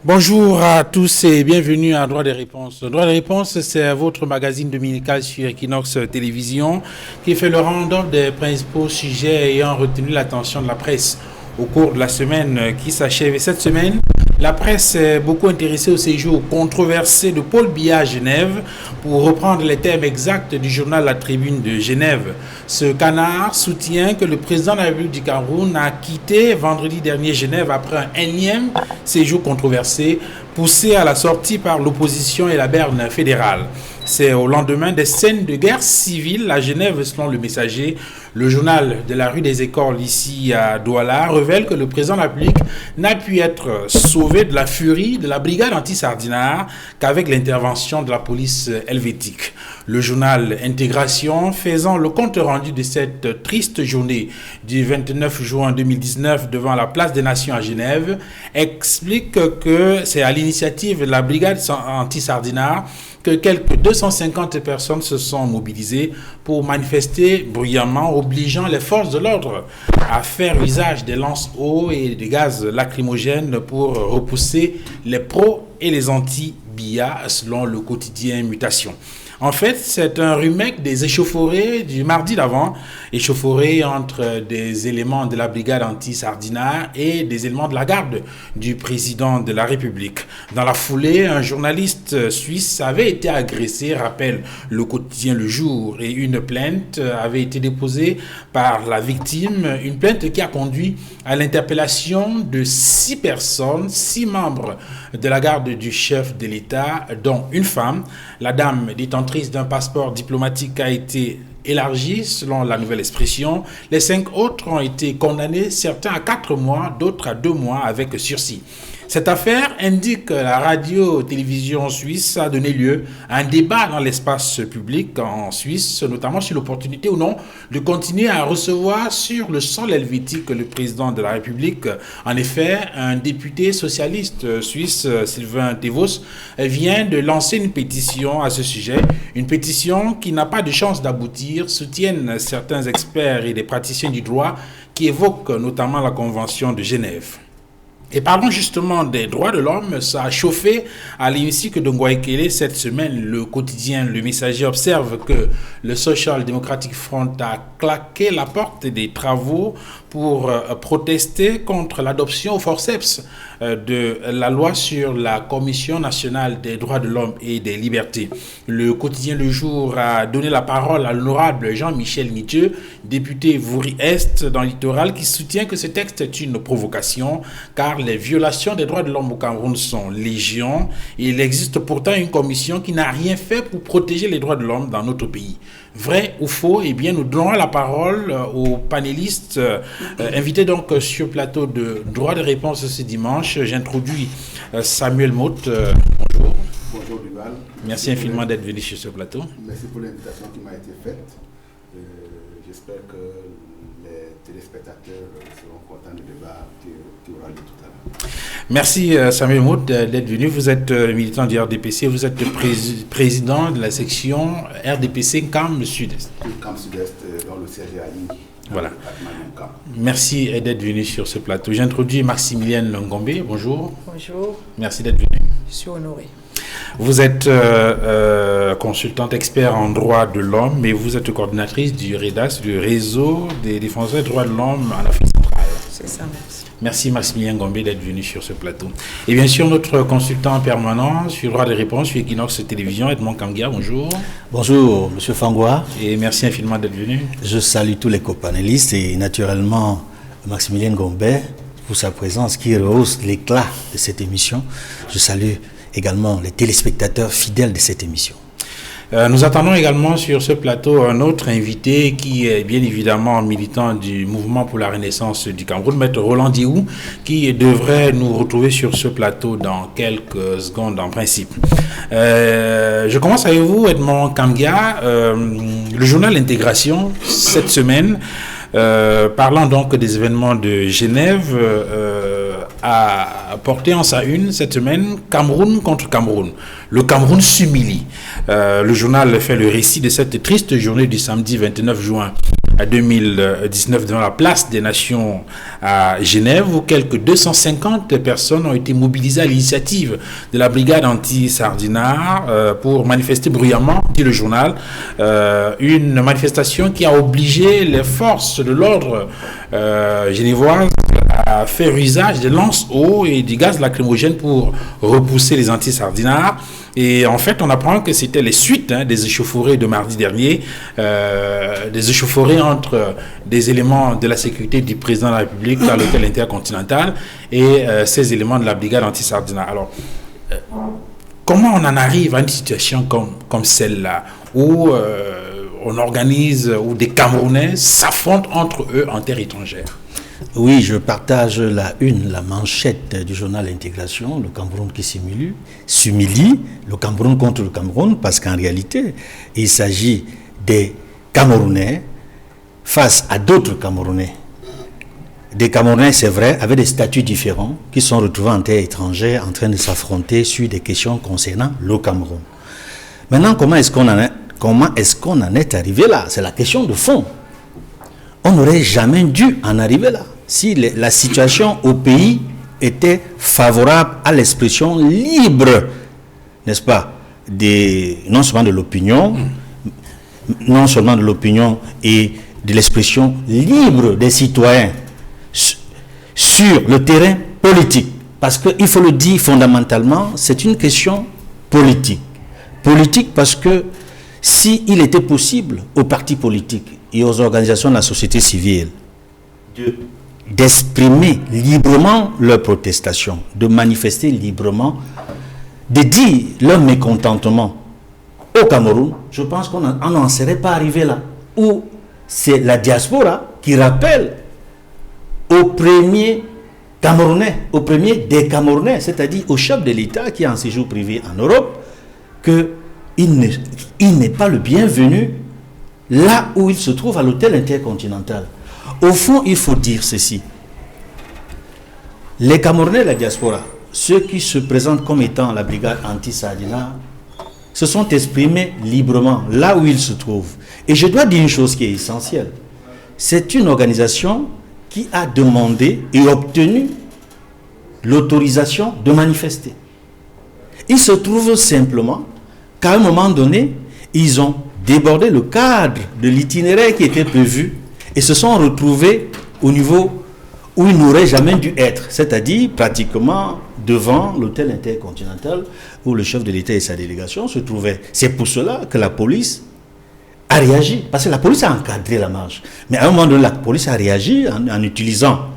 Bonjour à tous et bienvenue à Droit des Réponses. Droit des Réponses, c'est votre magazine dominical sur Equinox Télévision qui fait le round-up des principaux sujets ayant retenu l'attention de la presse au cours de la semaine qui s'achève. Et cette semaine, la presse est beaucoup intéressée au séjour controversé de Paul Biya à Genève, pour reprendre les termes exacts du journal La Tribune de Genève. Ce canard soutient que le président de la République du Cameroun a quitté vendredi dernier Genève après un énième séjour controversé poussé à la sortie par l'opposition et la berne fédérale. C'est au lendemain des scènes de guerre civile à Genève, selon le Messager. Le journal de la rue des Écoles, ici à Douala, révèle que le président de la République n'a pu être sauvé de la furie de la brigade anti-Sardinard qu'avec l'intervention de la police helvétique. Le journal Intégration, faisant le compte rendu de cette triste journée du 29 juin 2019 devant la place des Nations à Genève, explique que c'est à l'initiative de la brigade anti-Sardinard que quelques 250 personnes se sont mobilisées pour manifester bruyamment, obligeant les forces de l'ordre à faire usage des lance-eau et des gaz lacrymogènes pour repousser les pros et les anti-Biya, selon le quotidien Mutation. En fait, c'est un remake des échauffourées du mardi d'avant, échauffourées entre des éléments de la brigade anti-Sardinard et des éléments de la garde du président de la République. Dans la foulée, un journaliste suisse avait été agressé, rappelle le quotidien Le Jour, et une plainte avait été déposée par la victime, une plainte qui a conduit à l'interpellation de 6 personnes, 6 membres de la garde du chef de l'État, dont une femme. La dame détentrice d'un passeport diplomatique a été élargie selon la nouvelle expression. Les 5 autres ont été condamnés, certains à 4 mois, d'autres à 2 mois avec sursis. Cette affaire, indique la radio-télévision suisse, a donné lieu à un débat dans l'espace public en Suisse, notamment sur l'opportunité ou non de continuer à recevoir sur le sol helvétique le président de la République. En effet, un député socialiste suisse, Sylvain Tevos, vient de lancer une pétition à ce sujet, une pétition qui n'a pas de chance d'aboutir, soutiennent certains experts et des praticiens du droit qui évoquent notamment la Convention de Genève. Et parlons justement des droits de l'homme. Ça a chauffé à l'hémicycle de Ngouaïkele cette semaine. Le quotidien Le Messager observe que le Social Democratic Front a claqué la porte des travaux pour protester contre l'adoption au forceps de la loi sur la Commission nationale des droits de l'homme et des libertés. Le quotidien Le Jour a donné la parole à l'honorable Jean-Michel Nitieux, député Vouri-Est dans le littoral, qui soutient que ce texte est une provocation car les violations des droits de l'homme au Cameroun sont légion et il existe pourtant une commission qui n'a rien fait pour protéger les droits de l'homme dans notre pays. Vrai ou faux? Eh bien, nous donnons la parole aux panélistes invités donc sur le plateau de Droit de Réponse ce dimanche. J'introduis Samuel Motte. Bonjour. Bonjour Duval. Merci infiniment d'être venu sur ce plateau. Merci pour l'invitation qui m'a été faite. J'espère que les téléspectateurs seront contents du débat qui aura lieu tout à l'heure. Merci Samuel Motte d'être venu. Vous êtes militant du RDPC, vous êtes président de la section RDPC CAM Sud-Est. CAM Sud-Est, dans le siège à Yingi. Voilà. Merci d'être venu sur ce plateau. J'introduis Maximilienne Ngombe. Bonjour. Bonjour. Merci d'être venu. Je suis honoré. Vous êtes consultante expert en droits de l'homme, mais vous êtes coordinatrice du REDAS, du réseau des défenseurs des droits de l'homme en Afrique centrale. C'est ça, merci. Merci Maximilien Ngombe d'être venu sur ce plateau. Et bien sûr, notre consultant permanent sur Droit des Réponses sur Equinox Télévision, Edmond Kamgia, bonjour. Bonjour, Monsieur Fangoua. Et merci infiniment d'être venu. Je salue tous les copanélistes et naturellement Maximilien Ngombe pour sa présence qui rehausse l'éclat de cette émission. Je salue également les téléspectateurs fidèles de cette émission. Nous attendons également sur ce plateau un autre invité qui est bien évidemment militant du mouvement pour la renaissance du Cameroun, Maître Roland Diou, qui devrait nous retrouver sur ce plateau dans quelques secondes en principe. Je commence avec vous, Edmond Kamgia. Le journal Intégration, cette semaine, parlant donc des événements de Genève, a porté en sa une cette semaine Cameroun contre Cameroun. Le Cameroun s'humilie. Le journal fait le récit de cette triste journée du samedi 29 juin 2019 devant la place des Nations à Genève, où quelques 250 personnes ont été mobilisées à l'initiative de la brigade anti-Sardinat pour manifester bruyamment, dit le journal, une manifestation qui a obligé les forces de l'ordre genevoises à faire usage des lance-eau et du gaz lacrymogène pour repousser les anti-sardinards. Et en fait, on apprend que c'était les suites des échauffourées de mardi dernier, des échauffourées entre des éléments de la sécurité du président de la République à l'hôtel intercontinental et ces éléments de la brigade anti-sardinat. Alors, comment on en arrive à une situation comme celle-là, où on organise, où des Camerounais s'affrontent entre eux en terre étrangère? Oui, je partage la manchette du journal Intégration, le Cameroun qui s'humilie, le Cameroun contre le Cameroun, parce qu'en réalité, il s'agit des Camerounais face à d'autres Camerounais. Des Camerounais, c'est vrai, avec des statuts différents, qui sont retrouvés en terre étrangère, en train de s'affronter sur des questions concernant le Cameroun. Maintenant, comment est-ce qu'on en est arrivé là? C'est la question de fond. On n'aurait jamais dû en arriver là. Si la situation au pays était favorable à l'expression libre, n'est-ce pas, non seulement de l'opinion, et de l'expression libre des citoyens sur le terrain politique. Parce qu'il faut le dire fondamentalement, c'est une question politique. Politique parce que s'il était possible aux partis politiques et aux organisations de la société civile d'exprimer librement leurs protestations, de manifester librement, de dire leur mécontentement au Cameroun, je pense qu'on n'en serait pas arrivé là. Où c'est la diaspora qui rappelle au premier Camerounais, au premier des Camerounais, c'est-à-dire au chef de l'État qui est en séjour privé en Europe, qu'il n'est pas le bienvenu là où il se trouve à l'hôtel intercontinental. Au fond, il faut dire ceci. Les Camerounais, la diaspora, ceux qui se présentent comme étant la brigade anti-Sardinat, se sont exprimés librement là où ils se trouvent. Et je dois dire une chose qui est essentielle. C'est une organisation qui a demandé et obtenu l'autorisation de manifester. Il se trouve simplement qu'à un moment donné, ils ont débordé le cadre de l'itinéraire qui était prévu et se sont retrouvés au niveau où ils n'auraient jamais dû être, c'est-à-dire pratiquement devant l'hôtel intercontinental où le chef de l'État et sa délégation se trouvaient. C'est pour cela que la police a réagi, parce que la police a encadré la marche. Mais à un moment donné, la police a réagi en utilisant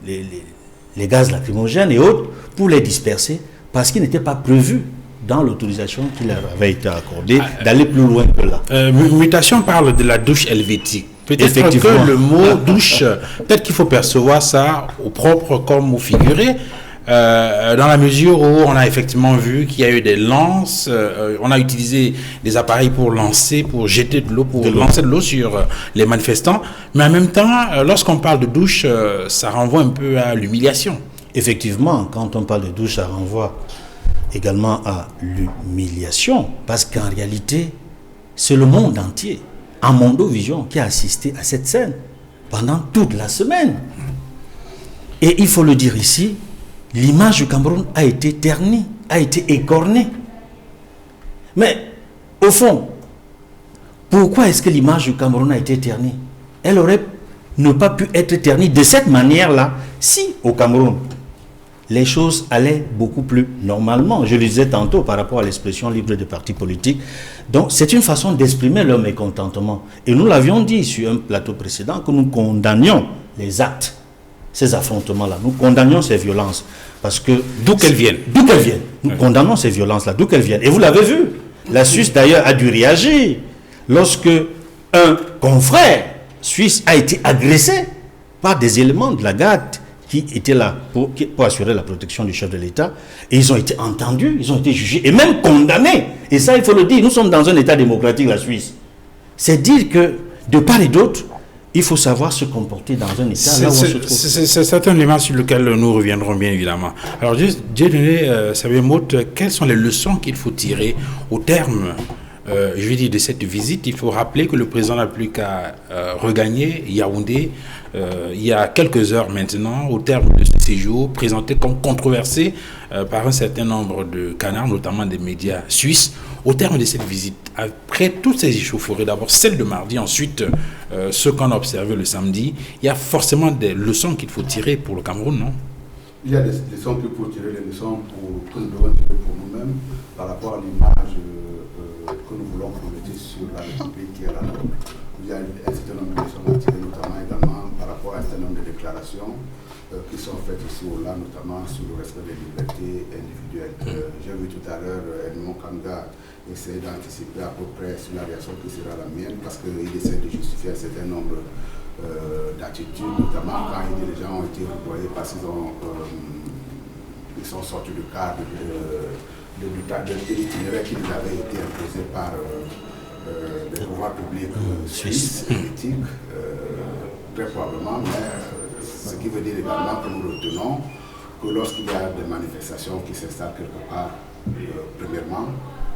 les gaz lacrymogènes et autres pour les disperser, parce qu'il n'était pas prévu dans l'autorisation qui leur avait été accordée d'aller plus loin que là. Mutation parle de la douche helvétique. Peut-être que le mot douche, peut-être qu'il faut percevoir ça au propre comme au figuré, dans la mesure où on a effectivement vu qu'il y a eu des lances, on a utilisé des appareils pour lancer, pour jeter de l'eau, pour lancer de l'eau sur les manifestants, mais en même temps, lorsqu'on parle de douche, ça renvoie un peu à l'humiliation. Effectivement, quand on parle de douche, ça renvoie également à l'humiliation, parce qu'en réalité, c'est le monde entier, en Mondovision, qui a assisté à cette scène pendant toute la semaine. Et il faut le dire ici, l'image du Cameroun a été ternie, a été écornée. Mais, au fond, pourquoi est-ce que l'image du Cameroun a été ternie? Elle aurait ne pas pu être ternie de cette manière-là si, au Cameroun, les choses allaient beaucoup plus normalement. Je le disais tantôt par rapport à l'expression libre des partis politiques. Donc, c'est une façon d'exprimer leur mécontentement. Et nous l'avions dit sur un plateau précédent que nous condamnions les actes, ces affrontements-là. Nous condamnions ces violences. Parce que... D'où qu'elles viennent. D'où qu'elles viennent. Nous condamnons ces violences-là, d'où qu'elles viennent. Et vous l'avez vu. La Suisse, d'ailleurs, a dû réagir lorsque un confrère suisse a été agressé par des éléments de la garde qui étaient là pour assurer la protection du chef de l'État. Et ils ont été entendus, ils ont été jugés et même condamnés. Et ça, il faut le dire, nous sommes dans un État démocratique, la Suisse. C'est dire que, de part et d'autre, il faut savoir se comporter dans un État là où on se trouve. C'est certains éléments sur lesquels nous reviendrons bien évidemment. Alors, Dieudonné Sabemout, quelles sont les leçons qu'il faut tirer au terme je veux dire, de cette visite, il faut rappeler que le président n'a plus qu'à regagner Yaoundé il y a quelques heures maintenant, au terme de ce séjour, présenté comme controversé par un certain nombre de canards, notamment des médias suisses. Au terme de cette visite, après toutes ces échauffourées, d'abord celle de mardi, ensuite ce qu'on a observé le samedi, il y a forcément des leçons qu'il faut tirer pour le Cameroun, non? Il y a des leçons qu'il faut tirer, des leçons que nous devons tirer pour nous-mêmes par rapport à l'image que nous voulons projeter sur la République qui est la nôtre. Il y a un certain nombre de leçons à tirer, notamment également par rapport à un certain nombre de déclarations qui sont faites ici ou là, notamment sur le respect des libertés individuelles. J'ai vu tout à l'heure Edmond Kanga essayer d'anticiper à peu près sur la réaction qui sera la mienne, parce qu'il essaie de justifier un certain nombre d'attitudes, notamment quand les gens ont été renvoyés parce qu'ils sont sortis du cadre de l'itinéraire qui nous avait été imposé par les pouvoirs publics suisses, politiques, très probablement, mais ce qui veut dire également que nous retenons que lorsqu'il y a des manifestations qui s'installent quelque part, premièrement,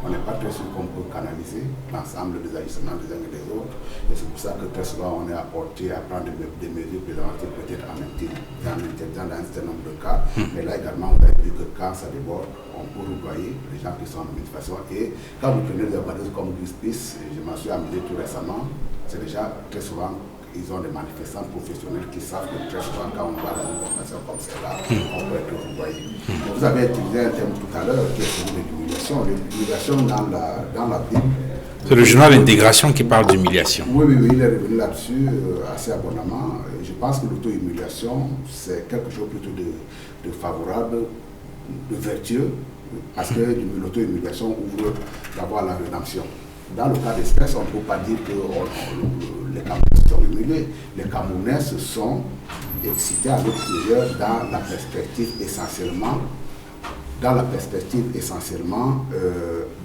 on n'est pas très sûr qu'on peut canaliser l'ensemble des agissements des uns et des autres. Et c'est pour ça que très souvent on est apporté à prendre des mesures préventives peut-être en interdisant dans un certain nombre de cas. Mais là également, on a vu que quand ça déborde, on peut renvoyer les gens qui sont en manifestation. Et quand vous prenez des organismes comme Greenpeace, je m'en suis amusé tout récemment, c'est déjà très souvent ils ont des manifestants professionnels qui savent que très souvent quand on va dans une manifestation comme celle-là, on peut être renvoyé. Vous avez utilisé un terme tout à l'heure qui est celui de l'humiliation. L'humiliation dans la vie. C'est le journal Intégration qui parle d'humiliation. Oui, il est revenu là-dessus assez abondamment. Je pense que l'auto-humiliation, c'est quelque chose plutôt de favorable, de vertueux, parce que l'auto-humiliation ouvre d'abord la rédemption. Dans le cas d'espèce, on ne peut pas dire que les Camerounais sont humiliés. Les Camerounais se sont excités à l'extérieur dans la perspective essentiellement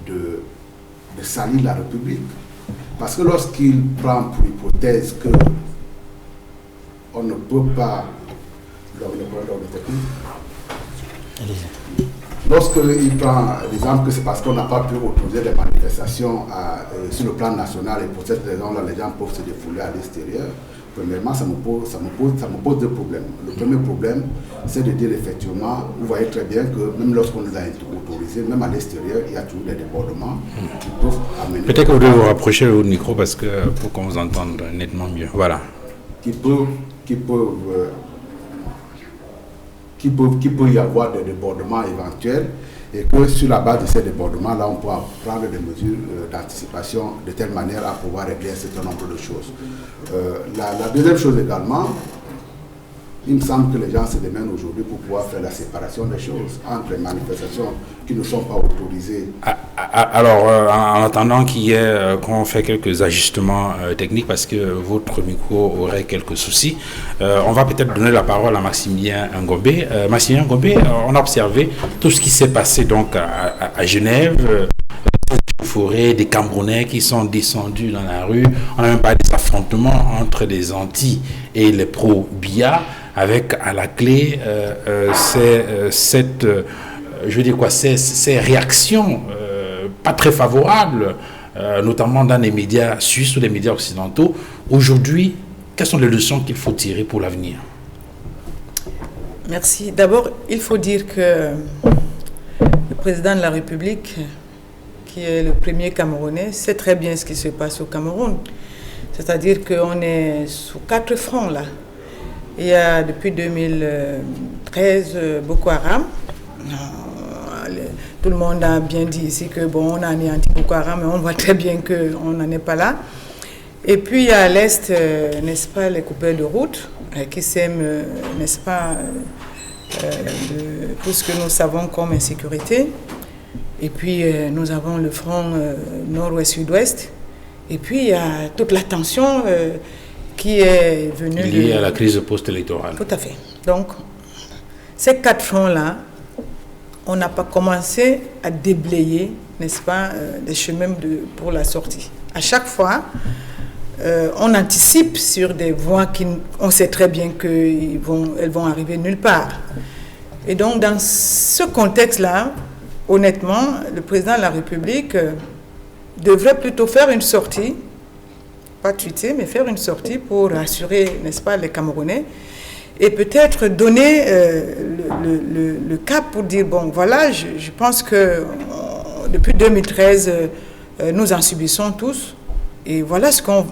de salir la République. Parce que lorsqu'il prend pour hypothèse que on ne peut pas... Lorsqu'il prend l'exemple que c'est parce qu'on n'a pas pu autoriser des manifestations sur le plan national et pour cette raison-là, les gens peuvent se défouler à l'extérieur, premièrement, ça me pose deux problèmes. Le premier problème, c'est de dire effectivement, vous voyez très bien que même lorsqu'on les a autorisés, même à l'extérieur, il y a toujours des débordements qui peuvent amener... Peut-être que vous devez vous rapprocher au micro parce que, pour qu'on vous entende nettement mieux. Voilà. Qui peut y avoir des débordements éventuels et que sur la base de ces débordements-là, on peut prendre des mesures d'anticipation de telle manière à pouvoir régler un certain nombre de choses. La deuxième chose également, il me semble que les gens se démènent aujourd'hui pour pouvoir faire la séparation des choses entre les manifestations qui ne sont pas autorisées. Alors, en attendant qu'on fait quelques ajustements techniques parce que votre micro aurait quelques soucis, on va peut-être donner la parole à Maximilien Ngombe. Maximilien Ngombe, on a observé tout ce qui s'est passé donc à Genève. Forêt, des Camerounais qui sont descendus dans la rue. On a même pas des affrontements entre les Antilles et les pro-BIA, avec à la clé ces réactions pas très favorables, notamment dans les médias suisses ou les médias occidentaux. Aujourd'hui, quelles sont les leçons qu'il faut tirer pour l'avenir? Merci. D'abord, il faut dire que le président de la République, qui est le premier Camerounais, sait très bien ce qui se passe au Cameroun. C'est-à-dire qu'on est sous 4 fronts là. Il y a depuis 2013 Boko Haram. Tout le monde a bien dit ici que bon, on a anéanti Boko Haram, mais on voit très bien qu'on n'en est pas là. Et puis il y a à l'est, n'est-ce pas, les coupeurs de route qui sèment, n'est-ce pas, tout ce que nous savons comme insécurité. Et puis nous avons le front nord-ouest-sud-ouest. Et puis il y a toute la tension qui est venue liée à la crise post-électorale. Tout à fait. Donc, ces 4 fronts-là, on n'a pas commencé à déblayer, n'est-ce pas, des chemins pour la sortie. À chaque fois, on anticipe sur des voies on sait très bien qu'elles vont arriver nulle part. Et donc, dans ce contexte-là, honnêtement, le président de la République devrait plutôt faire une sortie, pas tweeter, mais faire une sortie pour rassurer, n'est-ce pas, les Camerounais, et peut-être donner le cap pour dire, bon, voilà, je pense que depuis 2013, nous en subissons tous, et voilà ce qu'on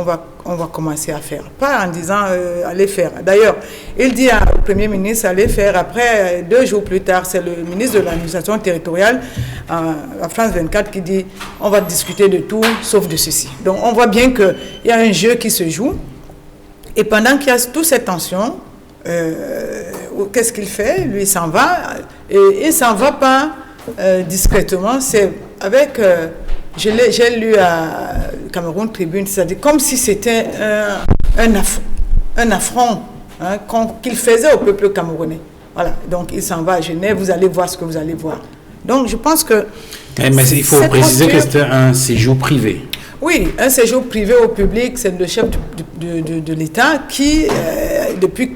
va commencer à faire. Pas en disant, allez faire. D'ailleurs, il dit au Premier ministre, allez faire. Après, 2 jours plus tard, c'est le ministre de l'administration territoriale, à France 24, qui dit, on va discuter de tout, sauf de ceci. Donc, on voit bien qu'il y a un jeu qui se joue. Et pendant qu'il y a toute cette tension, qu'est-ce qu'il fait? Lui, il s'en va. Et il ne s'en va pas discrètement. C'est avec... j'ai lu à Cameroun Tribune, c'est-à-dire comme si c'était un affront qu'il faisait au peuple camerounais. Voilà, donc il s'en va à Genève, vous allez voir ce que vous allez voir. Donc je pense que... Mais il faut préciser que c'était un séjour privé. Oui, un séjour privé au public, c'est le chef de l'État qui, depuis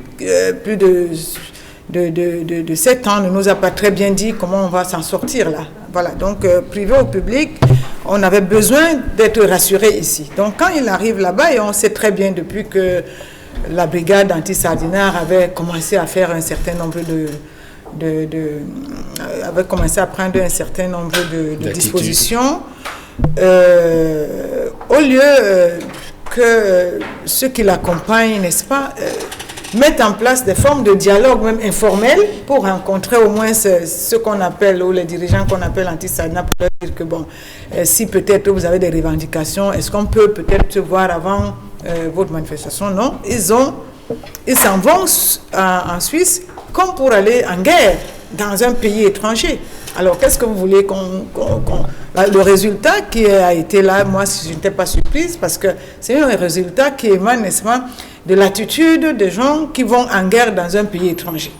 plus de 7 ans, ne nous a pas très bien dit comment on va s'en sortir là. Voilà, donc privé au public, on avait besoin d'être rassuré ici. Donc quand il arrive là-bas, et on sait très bien depuis que la brigade anti-Sardinard avait commencé à faire un certain nombre avait commencé à prendre un certain nombre de dispositions, au lieu que ceux qui l'accompagnent, n'est-ce pas, mettre en place des formes de dialogue même informels pour rencontrer au moins ce qu'on appelle, ou les dirigeants qu'on appelle anti-Sardinard, pour leur dire que bon, si peut-être vous avez des revendications, est-ce qu'on peut peut-être se voir avant votre manifestation? Non, ils s'en vont en Suisse comme pour aller en guerre dans un pays étranger. Alors qu'est-ce que vous voulez le résultat qui a été là, moi je n'étais pas surprise parce que c'est un résultat qui émane, n'est-ce pas, de l'attitude des gens qui vont en guerre dans un pays étranger.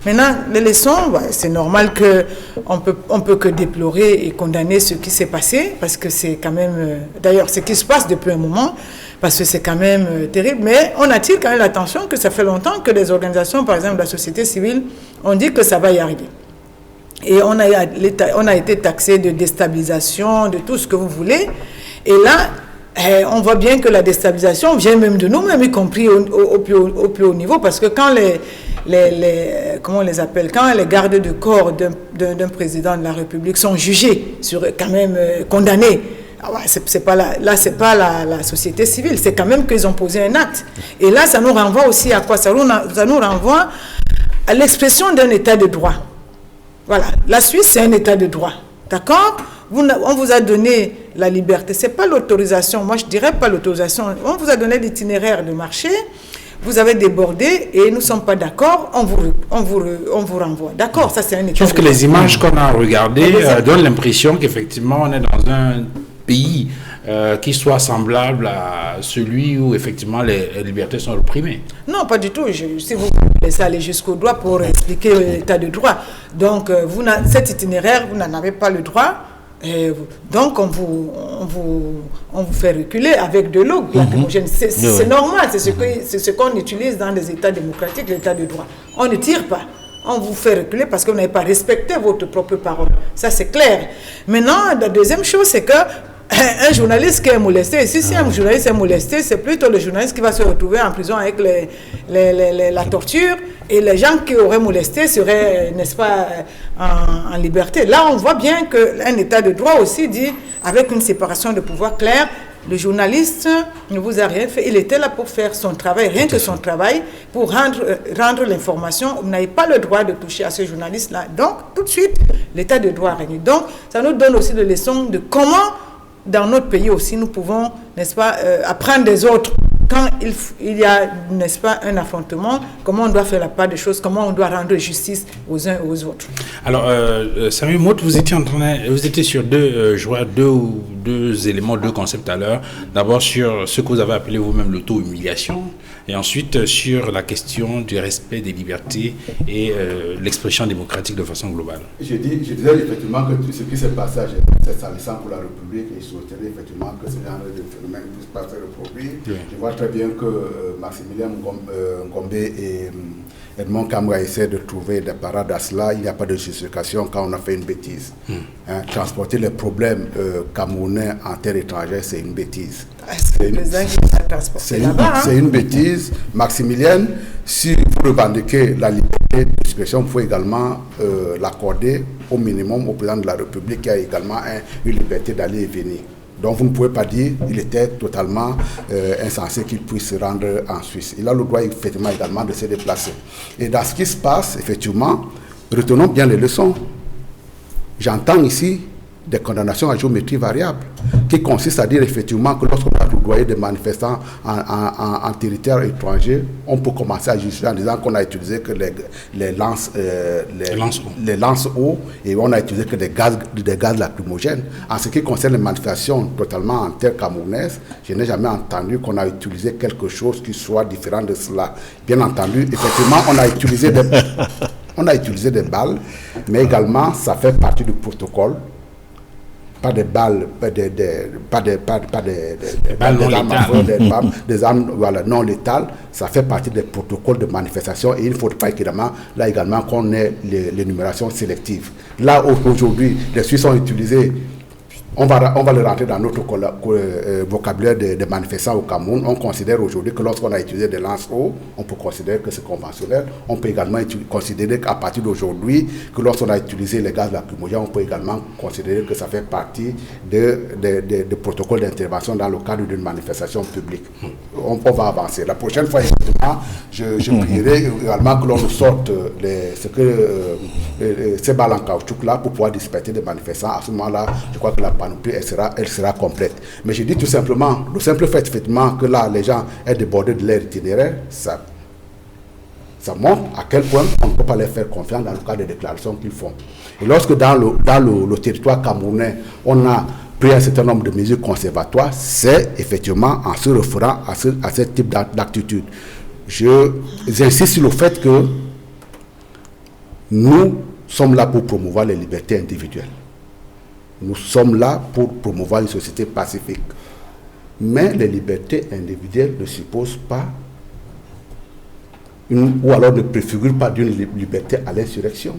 Maintenant, les leçons, c'est normal qu'on peut que déplorer et condamner ce qui s'est passé, parce que c'est quand même, d'ailleurs, ce qui se passe depuis un moment, parce que c'est quand même terrible, mais on attire quand même l'attention que ça fait longtemps que des organisations, par exemple la société civile, ont dit que ça va y arriver. Et on a été taxé de déstabilisation, de tout ce que vous voulez, et là, on voit bien que la déstabilisation vient même de nous-mêmes, y compris au plus haut niveau, parce que quand comment on les appelle, quand les gardes de corps d'un président de la République sont jugés, quand même condamnés, c'est pas la société civile, c'est quand même qu'ils ont posé un acte. Et là, ça nous renvoie aussi à quoi? Ça nous renvoie à l'expression d'un état de droit. Voilà, la Suisse, c'est un état de droit, d'accord? On vous a donné la liberté, c'est pas l'autorisation, moi je dirais pas l'autorisation, on vous a donné l'itinéraire de marché, vous avez débordé et nous ne sommes pas d'accord, on vous renvoie. D'accord, ça c'est un état. Sauf que les images qu'on a regardées donnent l'impression qu'effectivement on est dans un pays qui soit semblable à celui où effectivement les libertés sont opprimées. Non, pas du tout. Si vous laissez aller jusqu'au droit pour expliquer l'état de droit, donc cet itinéraire, vous n'en avez pas le droit. Et donc on vous fait reculer avec de l'eau lacrymogène. C'est normal, c'est ce qu'on utilise dans les États démocratiques, l'état de droit. On ne tire pas, on vous fait reculer parce que vous n'avez pas respecté votre propre parole. Ça c'est clair. Maintenant, la deuxième chose, c'est que un journaliste qui est molesté, si un journaliste est molesté, c'est plutôt le journaliste qui va se retrouver en prison avec la torture, et les gens qui auraient molesté seraient, n'est-ce pas, en liberté. Là, on voit bien qu'un état de droit aussi dit, avec une séparation de pouvoir claire, le journaliste ne vous a rien fait, il était là pour faire son travail, rien que son travail, pour rendre l'information. Vous n'avez pas le droit de toucher à ce journaliste-là. Donc, tout de suite, l'état de droit règne. Donc, ça nous donne aussi des leçons de comment, dans notre pays aussi, nous pouvons, n'est-ce pas, apprendre des autres. Quand il y a, n'est-ce pas, un affrontement, comment on doit faire la part des choses, comment on doit rendre justice aux uns et aux autres. Alors, Samuel Motte, vous étiez sur deux éléments, deux concepts à l'heure. D'abord sur ce que vous avez appelé vous-même l'auto-humiliation, et ensuite sur la question du respect des libertés et l'expression démocratique de façon globale. Je disais effectivement que ce qui s'est passé à Genève, c'est salissant pour la République, et je souhaiterais effectivement que ce genre de phénomène puisse pas se reproduire. Oui. Je vois très bien que Maximilien Ngombe Edmond Kamra essaie de trouver des parades à cela. Il n'y a pas de justification quand on a fait une bêtise. Transporter les problèmes camerounais en terre étrangère, c'est une bêtise. C'est une bêtise. Maximilien, si vous revendiquez la liberté d'expression, il faut également l'accorder au minimum au président de la République qui a également une liberté d'aller et venir. Donc vous ne pouvez pas dire qu'il était totalement insensé qu'il puisse se rendre en Suisse. Il a le droit effectivement également de se déplacer. Et dans ce qui se passe, effectivement, retenons bien les leçons. J'entends ici des condamnations à géométrie variable, qui consistent à dire effectivement que lorsqu'on a roudoyé des manifestants en territoire étranger, on peut commencer à justifier en disant qu'on a utilisé que les lance-eau et on a utilisé que des gaz lacrymogènes. En ce qui concerne les manifestations totalement en terre camerounaise, je n'ai jamais entendu qu'on a utilisé quelque chose qui soit différent de cela. Bien entendu, effectivement, on a utilisé des balles, mais également ça fait partie du protocole. Pas des balles, des armes non létales, ça fait partie des protocoles de manifestation et il ne faut pas également qu'on ait l'énumération sélective. Là, aujourd'hui, les Suisses ont utilisé, on va le rentrer dans notre vocabulaire des manifestants au Cameroun. On considère aujourd'hui que lorsqu'on a utilisé des lance-eau, on peut considérer que c'est conventionnel. On peut également considérer qu'à partir d'aujourd'hui, que lorsqu'on a utilisé les gaz lacrymogènes, on peut également considérer que ça fait partie de protocoles d'intervention dans le cadre d'une manifestation publique. On va avancer. La prochaine fois, effectivement, je prierai également que l'on nous sorte ces balles en caoutchouc là pour pouvoir disperser des manifestants. À ce moment-là, je crois que la panoplie, elle sera complète. Mais je dis tout simplement, le simple fait effectivement que là, les gens aient débordé de leur itinéraire, ça montre à quel point on ne peut pas leur faire confiance dans le cas des déclarations qu'ils font. Et lorsque dans le territoire camerounais, on a pris un certain nombre de mesures conservatoires, c'est effectivement en se référant à ce type d'attitude. J'insiste sur le fait que nous sommes là pour promouvoir les libertés individuelles. Nous sommes là pour promouvoir une société pacifique. Mais les libertés individuelles ne supposent pas ou alors ne préfigurent pas d'une liberté à l'insurrection.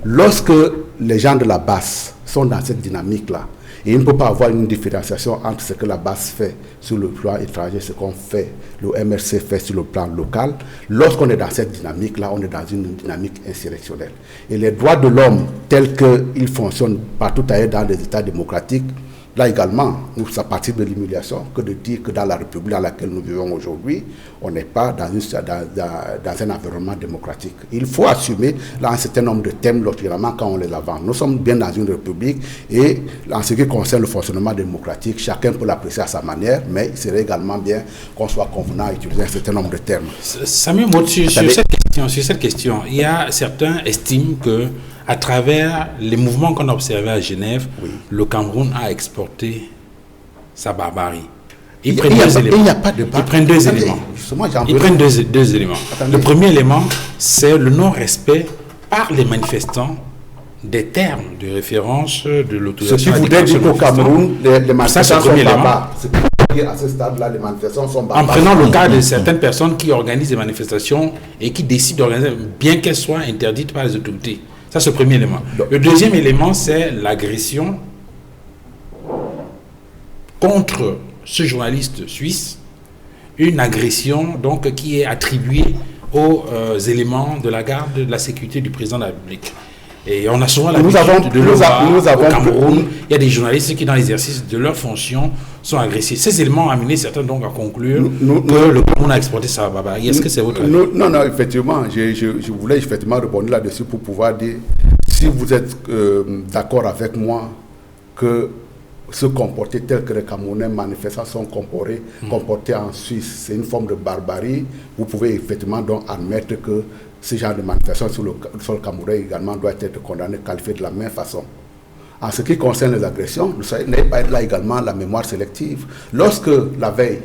Lorsque les gens de la base sont dans cette dynamique-là, et il ne peut pas avoir une différenciation entre ce que la base fait sur le plan étranger, ce qu'on fait, le MRC fait sur le plan local. Lorsqu'on est dans cette dynamique-là, on est dans une dynamique insurrectionnelle. Et les droits de l'homme, tels qu'ils fonctionnent partout ailleurs dans les États démocratiques, là également, ça partit de l'humiliation que de dire que dans la République dans laquelle nous vivons aujourd'hui, on n'est pas dans un environnement démocratique. Il faut assumer là, un certain nombre de thèmes, logiquement, quand on les avance. Nous sommes bien dans une République et en ce qui concerne le fonctionnement démocratique, chacun peut l'apprécier à sa manière, mais il serait également bien qu'on soit convenant à utiliser un certain nombre de termes. Samuel Mott, sur cette question, il y a certains estiment que à travers les mouvements qu'on a observés à Genève, le Cameroun a exporté sa barbarie. Ils prennent deux éléments. Ils prennent deux éléments. Ils prennent deux éléments. Le premier élément, c'est le non-respect par les manifestants des termes de référence de l'autorisation. Ce qui voudrait dire qu'au Cameroun, les manifestants sont barbares. À ce stade-là, les manifestations sont barbares. En prenant le cas de certaines personnes qui organisent des manifestations et qui décident d'organiser, bien qu'elles soient interdites par les autorités. Ça, c'est le premier élément. Le deuxième élément, c'est l'agression contre ce journaliste suisse, une agression donc qui est attribuée aux éléments de la garde de la sécurité du président de la République. Et on a souvent l'habitude de le voir au Cameroun. Il y a des journalistes qui, dans l'exercice de leurs fonctions, sont agressés. Ces éléments ont amené certains donc à conclure que le Cameroun a exporté sa barbarie. Est-ce que c'est votre avis? Non, effectivement, je voulais effectivement répondre là-dessus pour pouvoir dire, si vous êtes d'accord avec moi que se comporter tel que les Camerounais manifestants sont comportés en Suisse, c'est une forme de barbarie, vous pouvez effectivement donc admettre que ce genre de manifestation sur le sol camerounais également doit être condamné, qualifié de la même façon. En ce qui concerne les agressions, vous savez, n'est pas là également la mémoire sélective. Lorsque la veille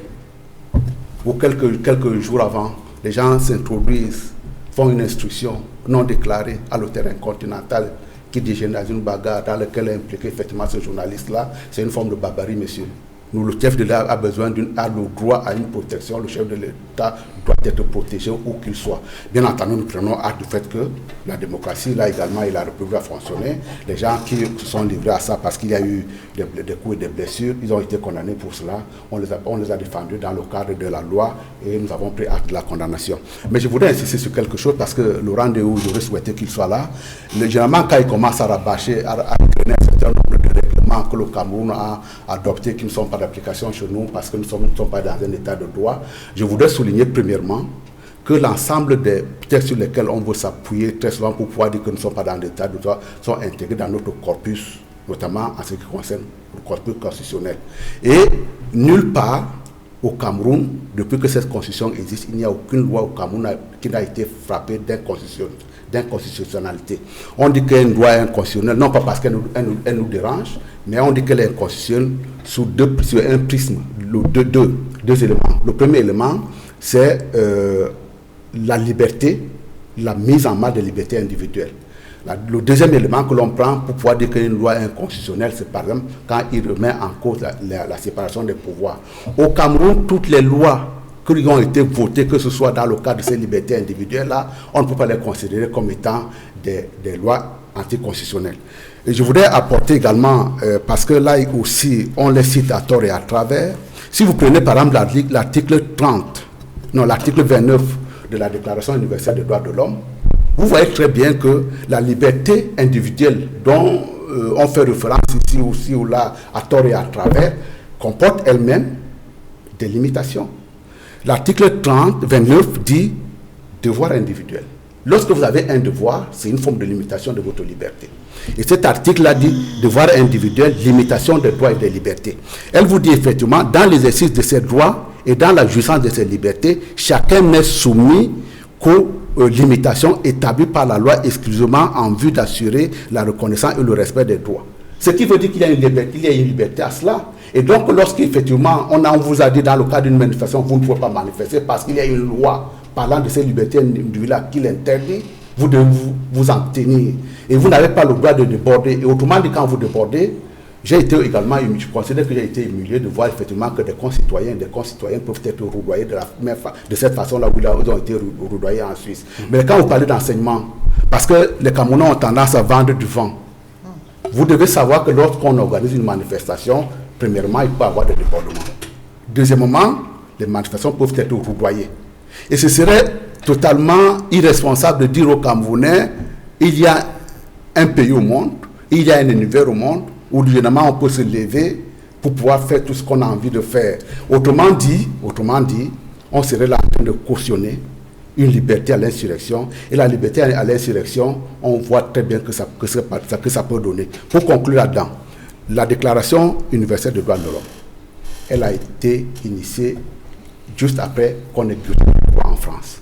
ou quelques jours avant, les gens s'introduisent, font une instruction non déclarée à le terrain continental qui dégénère dans une bagarre dans laquelle est impliqué effectivement ce journaliste-là, c'est une forme de barbarie, monsieur. le chef de l'État a le droit à une protection. Le chef de l'État doit être protégé où qu'il soit. Bien entendu, nous prenons acte du fait que la démocratie, là également, et la République a fonctionné. Les gens qui se sont livrés à ça parce qu'il y a eu des coups et des blessures, ils ont été condamnés pour cela. On les a défendus dans le cadre de la loi et nous avons pris acte de la condamnation. Mais je voudrais insister sur quelque chose parce que le rendez-vous, j'aurais souhaité qu'il soit là. Généralement, quand il commence à rabâcher, à donner un certain nombre de règlements que le Cameroun a adoptés qui ne sont pas d'application chez nous parce que nous ne sommes pas dans un état de droit, je voudrais souligner premièrement que l'ensemble des textes sur lesquels on veut s'appuyer très souvent pour pouvoir dire que nous ne sommes pas dans l'état de droit sont intégrés dans notre corpus, notamment en ce qui concerne le corpus constitutionnel. Et nulle part au Cameroun, depuis que cette constitution existe, il n'y a aucune loi au Cameroun qui n'a été frappée d'inconstitutionnalité. On dit qu'une loi est inconstitutionnelle, non pas parce qu'elle nous dérange, mais on dit qu'elle est inconstitutionnelle sur un prisme, deux éléments. Le premier élément, c'est la liberté, la mise en marche des libertés individuelles. Le deuxième élément que l'on prend pour pouvoir dire qu'une loi est inconstitutionnelle, c'est par exemple quand il remet en cause la séparation des pouvoirs. Au Cameroun, toutes les lois qui ont été votées, que ce soit dans le cadre de ces libertés individuelles-là, on ne peut pas les considérer comme étant des lois anticonstitutionnelles. Et je voudrais apporter également, parce que là aussi, on les cite à tort et à travers, si vous prenez par exemple l'article 29 de la Déclaration universelle des droits de l'homme, vous voyez très bien que la liberté individuelle dont on fait référence ici aussi ou là, à tort et à travers, comporte elle-même des limitations. L'article 29 dit devoir individuel. Lorsque vous avez un devoir, c'est une forme de limitation de votre liberté. Et cet article-là dit devoir individuel, limitation des droits et des libertés. Elle vous dit effectivement, dans l'exercice de ces droits et dans la jouissance de ces libertés, chacun n'est soumis qu'aux limitations établies par la loi exclusivement en vue d'assurer la reconnaissance et le respect des droits. Ce qui veut dire qu'il y a une liberté à cela. Et donc, lorsqu'effectivement, on vous a dit dans le cadre d'une manifestation, vous ne pouvez pas manifester parce qu'il y a une loi parlant de ces libertés individuelles qui l'interdit, vous devez vous en tenir. Et vous n'avez pas le droit de déborder. Et autrement dit, quand vous débordez, je considère que j'ai été humilié de voir effectivement que des concitoyens peuvent être roudoyés de cette façon-là où ils ont été roudoyés en Suisse. Mais quand vous parlez d'enseignement, parce que les Camerounais ont tendance à vendre du vent, vous devez savoir que lorsqu'on organise une manifestation, premièrement, il peut y avoir des débordements. Deuxièmement, les manifestations peuvent être roudoyées. Et ce serait totalement irresponsable de dire aux Camerounais, il y a un pays au monde, il y a un univers au monde, où généralement on peut se lever pour pouvoir faire tout ce qu'on a envie de faire. Autrement dit, on serait là en train de cautionner une liberté à l'insurrection. Et la liberté à l'insurrection, on voit très bien que ça peut donner. Pour conclure là-dedans, la Déclaration universelle des droits de l'homme, elle a été initiée juste après qu'on ait exécuté le droit en France.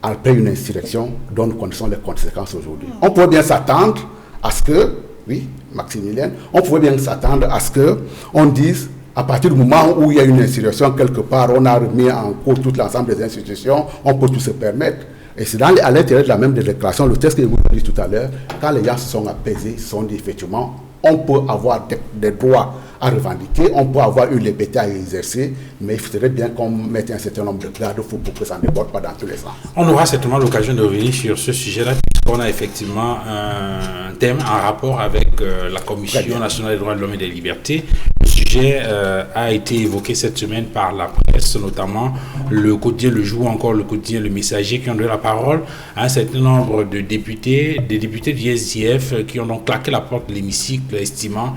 Après une insurrection dont nous connaissons les conséquences aujourd'hui. On pourrait bien s'attendre à ce que, oui, Maximilien, on pouvait bien s'attendre à ce qu'on dise, à partir du moment où il y a une insurrection quelque part, on a remis en cause tout l'ensemble des institutions, on peut tout se permettre. Et c'est à l'intérieur de la même déclaration, le texte que je vous ai dit tout à l'heure, quand les gens se sont apaisés, se sont dit effectivement, on peut avoir des droits à revendiquer, on peut avoir une liberté à exercer, mais il faudrait bien qu'on mette un certain nombre de garde-fous pour que ça ne déborde pas dans tous les sens. On aura certainement l'occasion de revenir sur ce sujet-là, puisqu'on a effectivement un thème en rapport avec la Commission nationale des droits de l'homme et des libertés. Le sujet a été évoqué cette semaine par la presse, notamment le quotidien Le Jour, encore le quotidien Le Messager, qui ont donné la parole à un certain nombre de députés, des députés du SDF, qui ont donc claqué la porte de l'hémicycle, estimant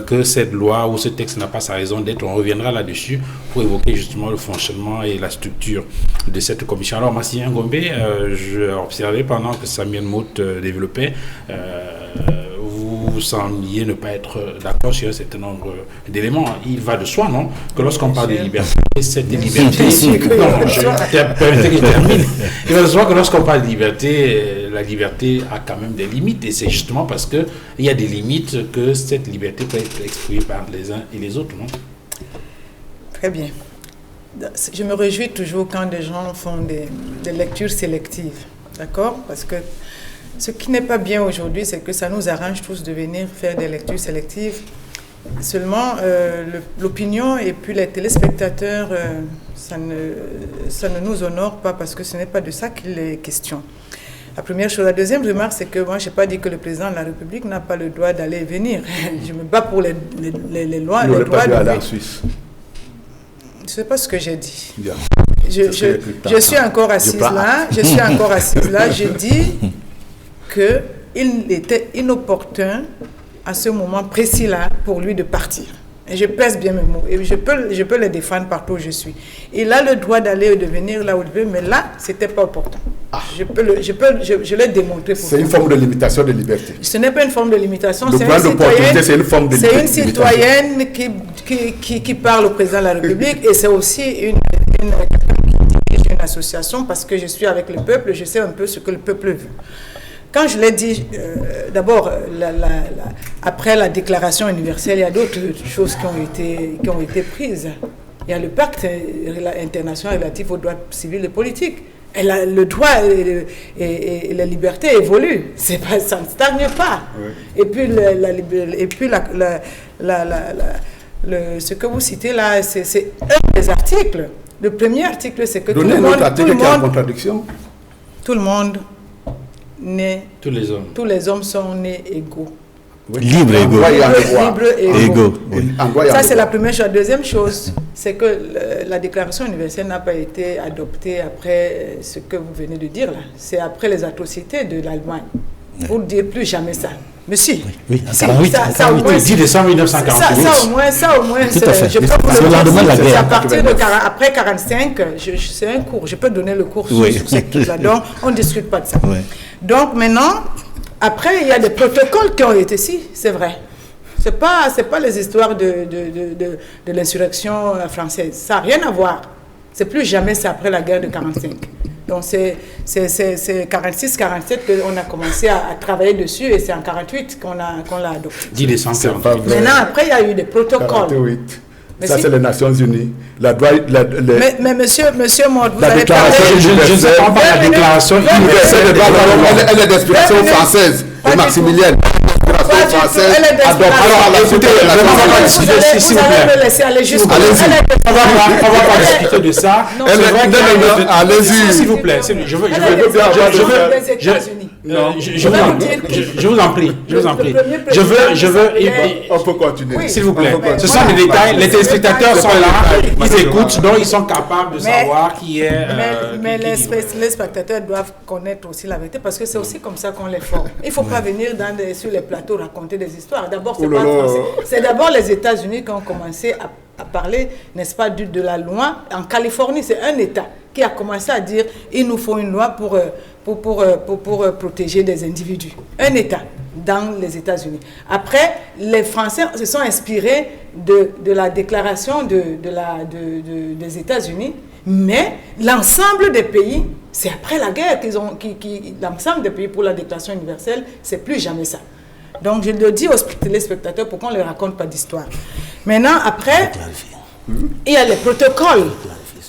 que cette loi ou ce texte n'a pas sa raison d'être. On reviendra là-dessus pour évoquer justement le fonctionnement et la structure de cette commission. Alors, Maximilien Ngombe, je observais pendant que Samuel Mout développait, vous sembliez ne pas être d'accord sur un certain nombre d'éléments. Il va de soi, non, que lorsqu'on parle de liberté, cette liberté... Non, permettez que je termine. Il va de soi que lorsqu'on parle de liberté, la liberté a quand même des limites, et c'est justement parce qu'il y a des limites que cette liberté peut être exprimée par les uns et les autres, non? Très bien. Je me réjouis toujours quand des gens font des lectures sélectives, d'accord? Parce que ce qui n'est pas bien aujourd'hui, c'est que ça nous arrange tous de venir faire des lectures sélectives Seulement, l'opinion et puis les téléspectateurs, ça ne nous honore pas parce que ce n'est pas de ça qu'il est question. La première chose. La deuxième remarque, c'est que moi, je n'ai pas dit que le président de la République n'a pas le droit d'aller et venir. Je me bats pour les lois. Il n'aurait pas dû aller en Suisse. Je ne sais pas ce que j'ai dit. Bien. Je suis encore assise là. Je suis encore assise là. Je dis qu'il était inopportun à ce moment précis-là pour lui de partir. Et je pèse bien mes mots. Et je peux les défendre partout où je suis. Il a le droit d'aller et de venir là où il veut, mais là, ce n'était pas opportun. Je l'ai démontré. C'est une forme de limitation de liberté. Ce n'est pas une forme de limitation. Le droit d'opportunité, c'est une forme de liberté. C'est une citoyenne qui parle au président de la République et c'est aussi une association parce que je suis avec le peuple, je sais un peu ce que le peuple veut. Quand je l'ai dit, d'abord, après la déclaration universelle, il y a d'autres choses qui ont été prises. Il y a le pacte international relatif aux droits civils et politiques. Et le droit et la liberté évoluent. Ça ne stagne pas. Oui. Et puis, ce que vous citez là, c'est un des articles. Le premier article, c'est que Donnez notre article qui est en contradiction. Tout le monde tous les hommes sont nés égaux. Oui. Libre et égaux. Ça, c'est la première chose. La deuxième chose, c'est que la déclaration universelle n'a pas été adoptée après ce que vous venez de dire là. C'est après les atrocités de l'Allemagne. Pour ne dire plus jamais ça. Mais si. Oui, en 48. 10 décembre 1948. Ça au moins, tout à fait. Je peux vous le dire. C'est à partir de après 45, c'est un cours. Je peux donner le cours sur cette chose-là. Donc, on ne discute pas de ça. Oui. Donc, maintenant, après, il y a des protocoles qui ont été ici, c'est vrai. C'est pas les histoires de l'insurrection française. Ça n'a rien à voir. C'est plus jamais ça après la guerre de 45. Donc, c'est 46-47 qu'on a commencé à travailler dessus et c'est en 48 qu'on l'a adopté. 10 décembre. Maintenant, après, il y a eu des protocoles. 48. Ça, c'est les Nations Unies. Mais monsieur Mord, vous avez parlé... Je ne sais pas la déclaration universelle des droits de l'homme. Elle est d'inspiration française, de Maximilien. Alors, écoutez, on va pas discuter, s'il vous plaît. On va pas discuter de ça. Allez-y. S'il vous plaît. Je vous en prie. On peut continuer. S'il vous plaît. Ce sont des détails. Les téléspectateurs sont là. Ils écoutent, donc ils sont capables de savoir qui est. Mais les spectateurs doivent connaître aussi la vérité parce que c'est aussi comme ça qu'on les forme. Il ne faut pas venir sur les plateaux raconter des histoires. D'abord, c'est pas français. C'est d'abord les États-Unis qui ont commencé à parler, n'est-ce pas, de la loi. En Californie, c'est un État qui a commencé à dire il nous faut une loi pour protéger des individus. Un État dans les États-Unis. Après, les Français se sont inspirés de la déclaration des États-Unis, mais l'ensemble des pays, c'est après la guerre l'ensemble des pays pour la déclaration universelle, c'est plus jamais ça. Donc, je le dis aux téléspectateurs pour qu'on ne leur raconte pas d'histoire. Maintenant, après, il y a les protocoles.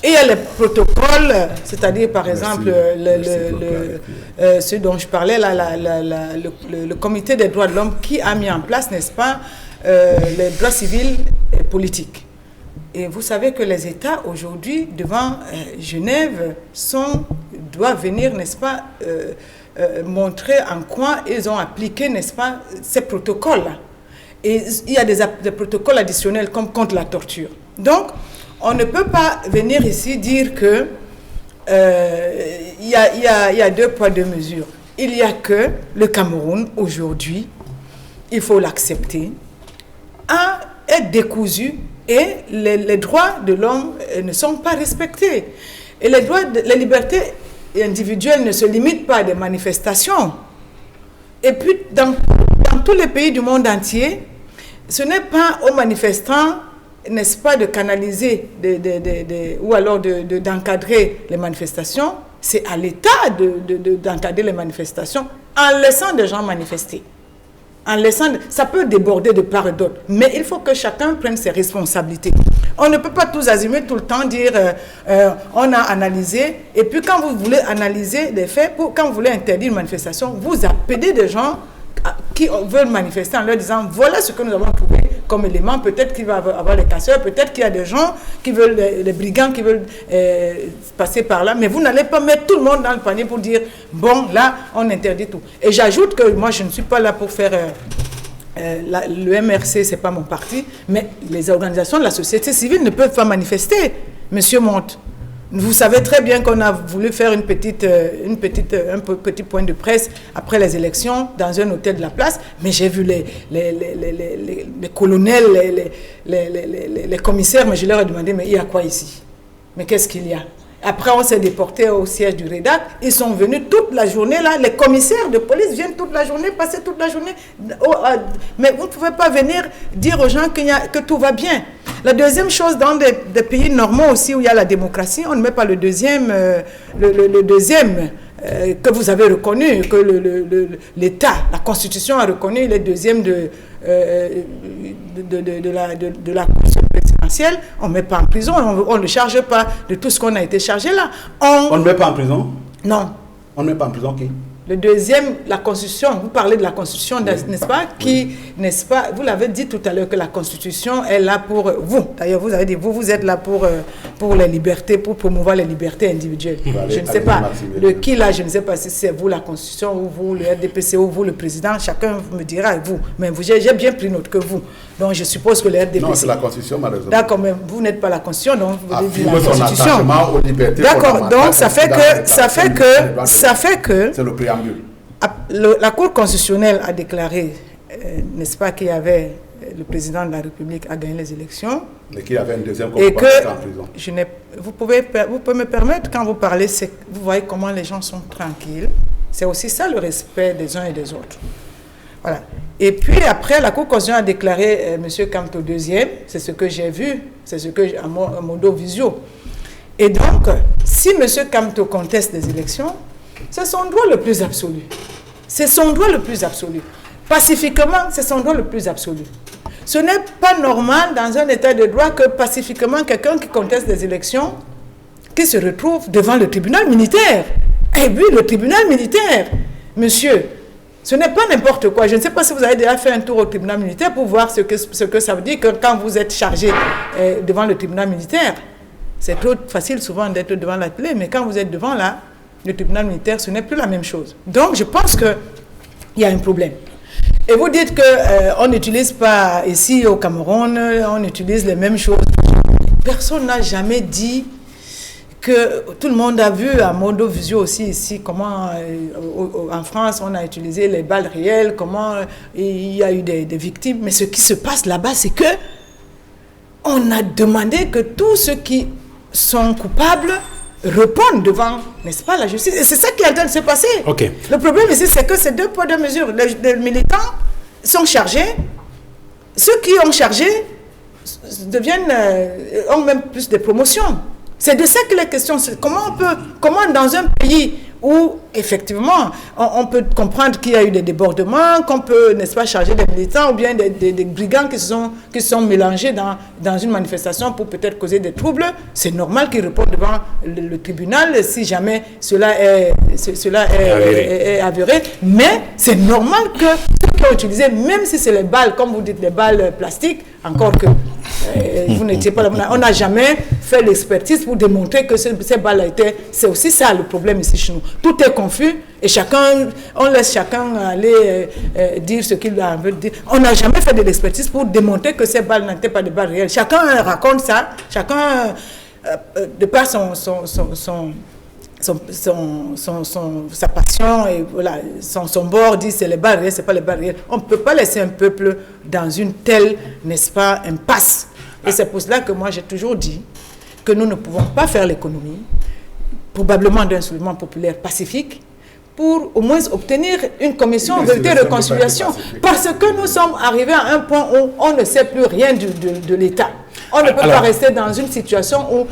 Et il y a les protocoles, c'est-à-dire, par exemple, ce dont je parlais, le comité des droits de l'homme qui a mis en place, n'est-ce pas, les droits civils et politiques. Et vous savez que les États, aujourd'hui, devant Genève, doivent venir, n'est-ce pas, montrer en quoi ils ont appliqué, n'est-ce pas, ces protocoles-là. Et il y a des protocoles additionnels comme contre la torture. Donc, on ne peut pas venir ici dire que il y a 2 poids 2 mesures. Il y a que le Cameroun, aujourd'hui, il faut l'accepter, est décousu et les droits de l'homme ne sont pas respectés. Et les libertés individuelles ne se limitent pas à des manifestations. Et puis, dans tous les pays du monde entier, ce n'est pas aux manifestants, n'est-ce pas, de canaliser ou alors d'encadrer les manifestations, c'est à l'État d'encadrer les manifestations en laissant des gens manifester. Ça peut déborder de part et d'autre, mais il faut que chacun prenne ses responsabilités. On ne peut pas tous azimuts tout le temps dire on a analysé, et puis quand vous voulez analyser des faits, quand vous voulez interdire une manifestation, vous appelez des gens qui veulent manifester en leur disant voilà ce que nous avons trouvé comme élément. Peut-être qu'il va avoir les casseurs, peut-être qu'il y a des gens qui veulent, les brigands qui veulent passer par là. Mais vous n'allez pas mettre tout le monde dans le panier pour dire, bon, là, on interdit tout. Et j'ajoute que moi, je ne suis pas là pour faire... le MRC, ce n'est pas mon parti, mais les organisations de la société civile ne peuvent pas manifester. Monsieur Monte, vous savez très bien qu'on a voulu faire un petit point de presse après les élections dans un hôtel de la place, mais j'ai vu les colonels, les commissaires, mais je leur ai demandé, mais il y a quoi ici? Mais qu'est-ce qu'il y a? Après, on s'est déporté au siège du REDAC. Ils sont venus toute la journée, là. Les commissaires de police viennent toute la journée, passer toute la journée. Mais vous ne pouvez pas venir dire aux gens que tout va bien. La deuxième chose, dans des pays normaux aussi où il y a la démocratie, on ne met pas le deuxième, que vous avez reconnu, que l'État, la Constitution a reconnu le deuxième de la Constitution présidentielle. On ne met pas en prison, on ne charge pas de tout ce qu'on a été chargé là. On ne met pas en prison? Non. On ne met pas en prison qui? Le deuxième, la Constitution, vous parlez de la Constitution, n'est-ce pas, qui, n'est-ce pas, vous l'avez dit tout à l'heure que la Constitution est là pour vous. D'ailleurs, vous avez dit, vous êtes là pour les libertés, pour promouvoir les libertés individuelles. Je ne sais pas de qui là, je ne sais pas si c'est vous la Constitution ou vous le RDPC ou vous le président, chacun me dira vous. Mais j'ai bien pris note que vous. Donc je suppose que le RDPC... Non, c'est la Constitution malheureusement. D'accord, mais vous n'êtes pas la Constitution, donc vous dites la Constitution. Aux libertés. D'accord, donc ça fait que... C'est le préambule. La Cour constitutionnelle a déclaré, n'est-ce pas, qu'il y avait le président de la République a gagné les élections. Et qu'il y avait une deuxième et que en prison. Vous pouvez me permettre, quand vous parlez, vous voyez comment les gens sont tranquilles. C'est aussi ça le respect des uns et des autres. Voilà. Et puis après, la Cour constitutionnelle a déclaré M. Kamto deuxième, c'est ce que j'ai vu, c'est ce que j'ai à modo visio. Et donc, si M. Kamto conteste les élections, c'est son droit le plus absolu. C'est son droit le plus absolu. Pacifiquement, c'est son droit le plus absolu. Ce n'est pas normal dans un état de droit que pacifiquement, quelqu'un qui conteste des élections, qui se retrouve devant le tribunal militaire. Et oui, le tribunal militaire, monsieur, ce n'est pas n'importe quoi. Je ne sais pas si vous avez déjà fait un tour au tribunal militaire pour voir ce que ça veut dire que quand vous êtes chargé devant le tribunal militaire, c'est trop facile souvent d'être devant la télé, mais quand vous êtes devant le tribunal militaire, ce n'est plus la même chose. Donc, je pense qu'il y a un problème. Et vous dites qu'on n'utilise pas, ici au Cameroun, on utilise les mêmes choses. Personne n'a jamais dit que tout le monde a vu à modo visio aussi ici comment en France on a utilisé les balles réelles, comment il y a eu des victimes. Mais ce qui se passe là-bas, c'est que on a demandé que tous ceux qui sont coupables répondent devant, n'est-ce pas, la justice. Et c'est ça qui est en train de se passer. Okay. Le problème ici, c'est que c'est deux poids, deux mesures. Les militants sont chargés. Ceux qui ont chargé ont même plus de promotions. C'est de ça qu'il est question. Comment dans un pays où, effectivement, on peut comprendre qu'il y a eu des débordements, qu'on peut, n'est-ce pas, charger des militants ou bien des brigands qui sont mélangés dans une manifestation pour peut-être causer des troubles, c'est normal qu'ils répondent devant le tribunal si jamais cela est avéré. Mais c'est normal que ceux qui ont utilisé, même si c'est les balles, comme vous dites, les balles plastiques, encore que vous n'étiez pas là, on n'a jamais fait l'expertise pour démontrer que ces balles étaient... C'est aussi ça le problème ici chez nous. Tout est confus et on laisse chacun aller dire ce qu'il a envie de dire. On n'a jamais fait de l'expertise pour démontrer que ces balles n'étaient pas des balles réelles. Chacun raconte ça, chacun, de par sa passion et voilà, son bord dit c'est les balles réelles, c'est pas les balles réelles. On ne peut pas laisser un peuple dans une telle, n'est-ce pas, impasse. Et c'est pour cela que moi j'ai toujours dit que nous ne pouvons pas faire l'économie, probablement d'un soulèvement populaire pacifique, pour au moins obtenir une commission vérité et réconciliation. Parce que nous sommes arrivés à un point où on ne sait plus rien de l'État. On ne peut pas rester dans une situation où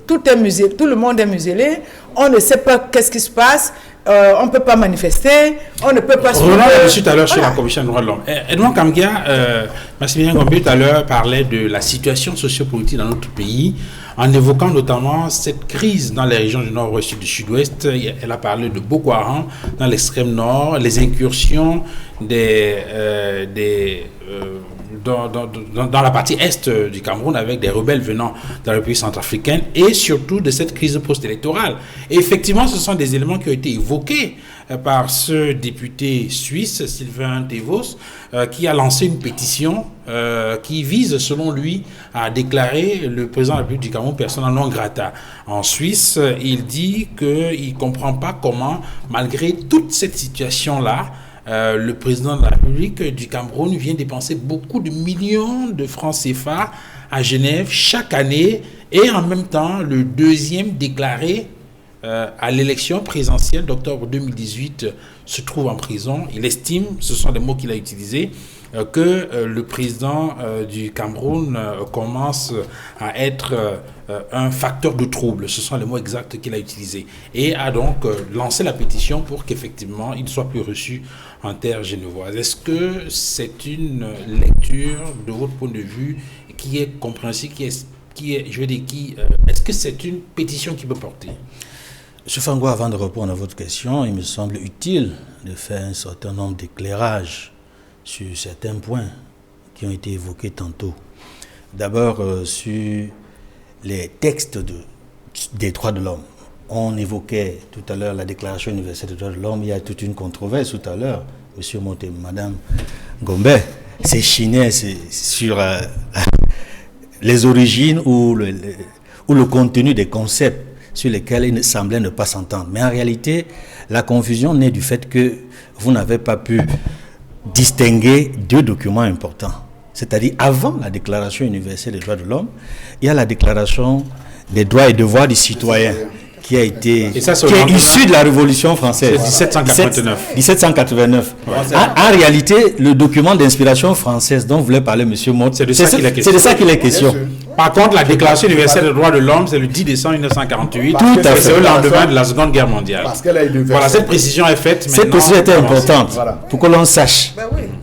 tout le monde est muselé, on ne sait pas qu'est-ce qui se passe, on ne peut pas manifester, on ne peut pas... On a reçu tout à l'heure sur la Commission des droits de l'homme. Edouard Kamgia, Maximilien Gombe tout à l'heure parlait de la situation sociopolitique dans notre pays, en évoquant notamment cette crise dans les régions du nord-ouest et du sud-ouest. Elle a parlé de Boko Haram dans l'extrême nord, les incursions des dans la partie est du Cameroun avec des rebelles venant de la République centrafricaine et surtout de cette crise post-électorale. Et effectivement, ce sont des éléments qui ont été évoqués par ce député suisse, Sylvain Tevos, qui a lancé une pétition qui vise, selon lui, à déclarer le président de la République du Cameroun persona non grata. En Suisse, il dit qu'il ne comprend pas comment, malgré toute cette situation-là, le président de la République du Cameroun vient dépenser beaucoup de millions de francs CFA à Genève chaque année et en même temps le deuxième déclaré à l'élection présidentielle d'octobre 2018 se trouve en prison. Il estime, ce sont les mots qu'il a utilisés, que le président du Cameroun commence à être un facteur de trouble. Ce sont les mots exacts qu'il a utilisés. Et a donc lancé la pétition pour qu'effectivement il ne soit plus reçu en terre genevoise. Est-ce que c'est une lecture de votre point de vue qui est compréhensible, est-ce que c'est une pétition qui peut porter? M. Fango, avant de répondre à votre question, il me semble utile de faire un certain nombre d'éclairages sur certains points qui ont été évoqués tantôt. D'abord, sur les textes des droits de l'homme. On évoquait tout à l'heure la Déclaration universelle des droits de l'homme. Il y a toute une controverse tout à l'heure. M. Monté, Mme Gombe s'échinaient sur les origines ou le contenu des concepts sur lesquels il semblait ne pas s'entendre. Mais en réalité, la confusion naît du fait que vous n'avez pas pu distinguer deux documents importants. C'est-à-dire, avant la Déclaration universelle des droits de l'homme, il y a la Déclaration des droits et devoirs du citoyen qui a été qui est issue de la Révolution française. 1789. En réalité, le document d'inspiration française dont voulait parler M. Mott, c'est de ça qu'il est question. Par contre, la Déclaration universelle des droits de l'homme, c'est le 10 décembre 1948. Tout à fait. C'est au lendemain de la Seconde Guerre mondiale. Voilà, cette précision est faite. Cette précision était importante pour que l'on sache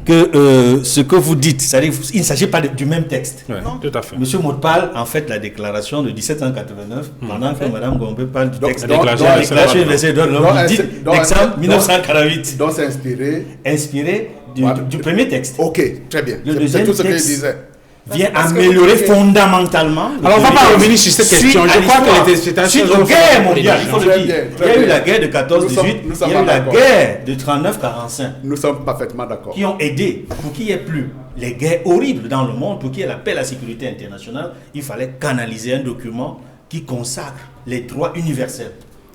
que ce que vous dites, c'est-à-dire il ne s'agit pas du même texte. Oui, tout à fait. Monsieur Mott parle en fait de la déclaration de 1789, pendant que Mme Gombe parle du texte de la Déclaration universelle des droits de l'homme du 10 décembre 1948. Donc c'est inspiré du premier texte. Ok, très bien. Le deuxième tout ce texte qu'il disait vient améliorer fondamentalement. Alors on ne va pas revenir sur cette question. Je crois que les téléspectateurs suite aux guerres mondiales, il faut le dire. Il y a eu la guerre de 14-18, il y a eu la guerre de 39-45. Nous sommes parfaitement d'accord. Qui ont aidé pour qu'il n'y ait plus les guerres horribles dans le monde, pour qu'il y ait la paix et la sécurité internationale. Il fallait canaliser un document qui consacre les droits universels.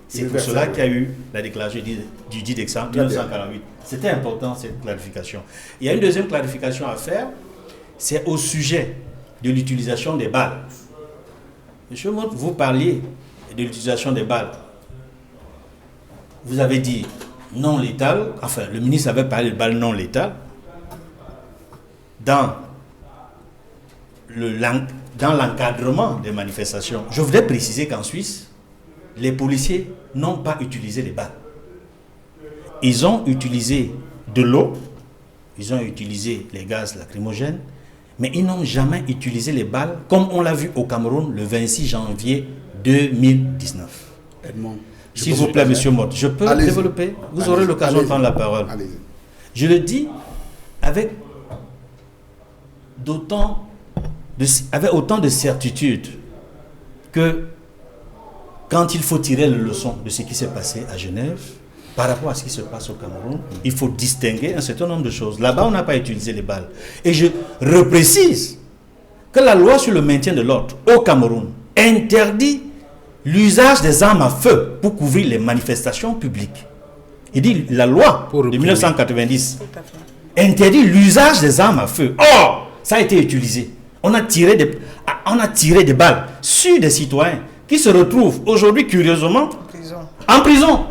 C'est pour cela qu'il y a eu la déclaration du 10 décembre 1948. C'était important cette clarification. Il y a une deuxième clarification à faire. C'est au sujet de l'utilisation des balles. Monsieur Mott, vous parliez de l'utilisation des balles. Vous avez dit non létales, enfin le ministre avait parlé de balles non létales. Dans l'encadrement des manifestations, je voudrais préciser qu'en Suisse, les policiers n'ont pas utilisé les balles. Ils ont utilisé de l'eau, ils ont utilisé les gaz lacrymogènes, mais ils n'ont jamais utilisé les balles, comme on l'a vu au Cameroun le 26 janvier 2019. S'il vous plaît, monsieur Mott, je peux développer. Vous aurez l'occasion de prendre la parole. Je le dis avec autant de certitude que quand il faut tirer les leçons de ce qui s'est passé à Genève, par rapport à ce qui se passe au Cameroun, il faut distinguer un certain nombre de choses. Là-bas, on n'a pas utilisé les balles. Et je reprécise que la loi sur le maintien de l'ordre au Cameroun interdit l'usage des armes à feu pour couvrir les manifestations publiques. Il dit la loi de 1990 interdit l'usage des armes à feu. Or, ça a été utilisé. On a tiré des balles sur des citoyens qui se retrouvent aujourd'hui, curieusement, en prison.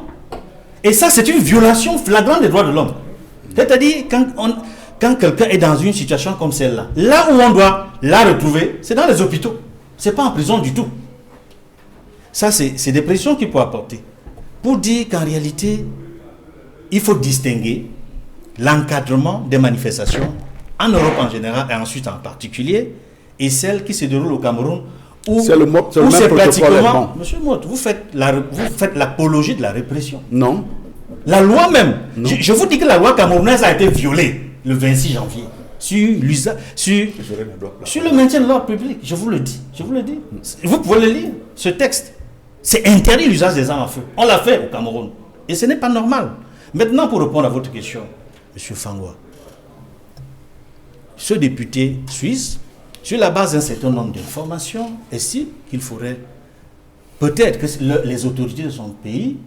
Et ça, c'est une violation flagrante des droits de l'homme. C'est-à-dire, quand quelqu'un est dans une situation comme celle-là, là où on doit la retrouver, c'est dans les hôpitaux. Ce n'est pas en prison du tout. Ça, c'est des pressions qu'il faut apporter. Pour dire qu'en réalité, il faut distinguer l'encadrement des manifestations en Europe en général et ensuite en particulier, et celles qui se déroulent au Cameroun, où c'est pratiquement... Monsieur Mott, vous faites l'apologie de la répression. Non. La loi même. Je vous dis que la loi camerounaise a été violée le 26 janvier. sur l'usage, sur le maintien de l'ordre public. Je vous le dis. Vous pouvez le lire, ce texte. C'est interdit l'usage des armes à feu. On l'a fait au Cameroun. Et ce n'est pas normal. Maintenant, pour répondre à votre question, M. Fangwa, ce député suisse, sur la base d'un certain nombre d'informations, estime qu'il faudrait peut-être que les autorités de son pays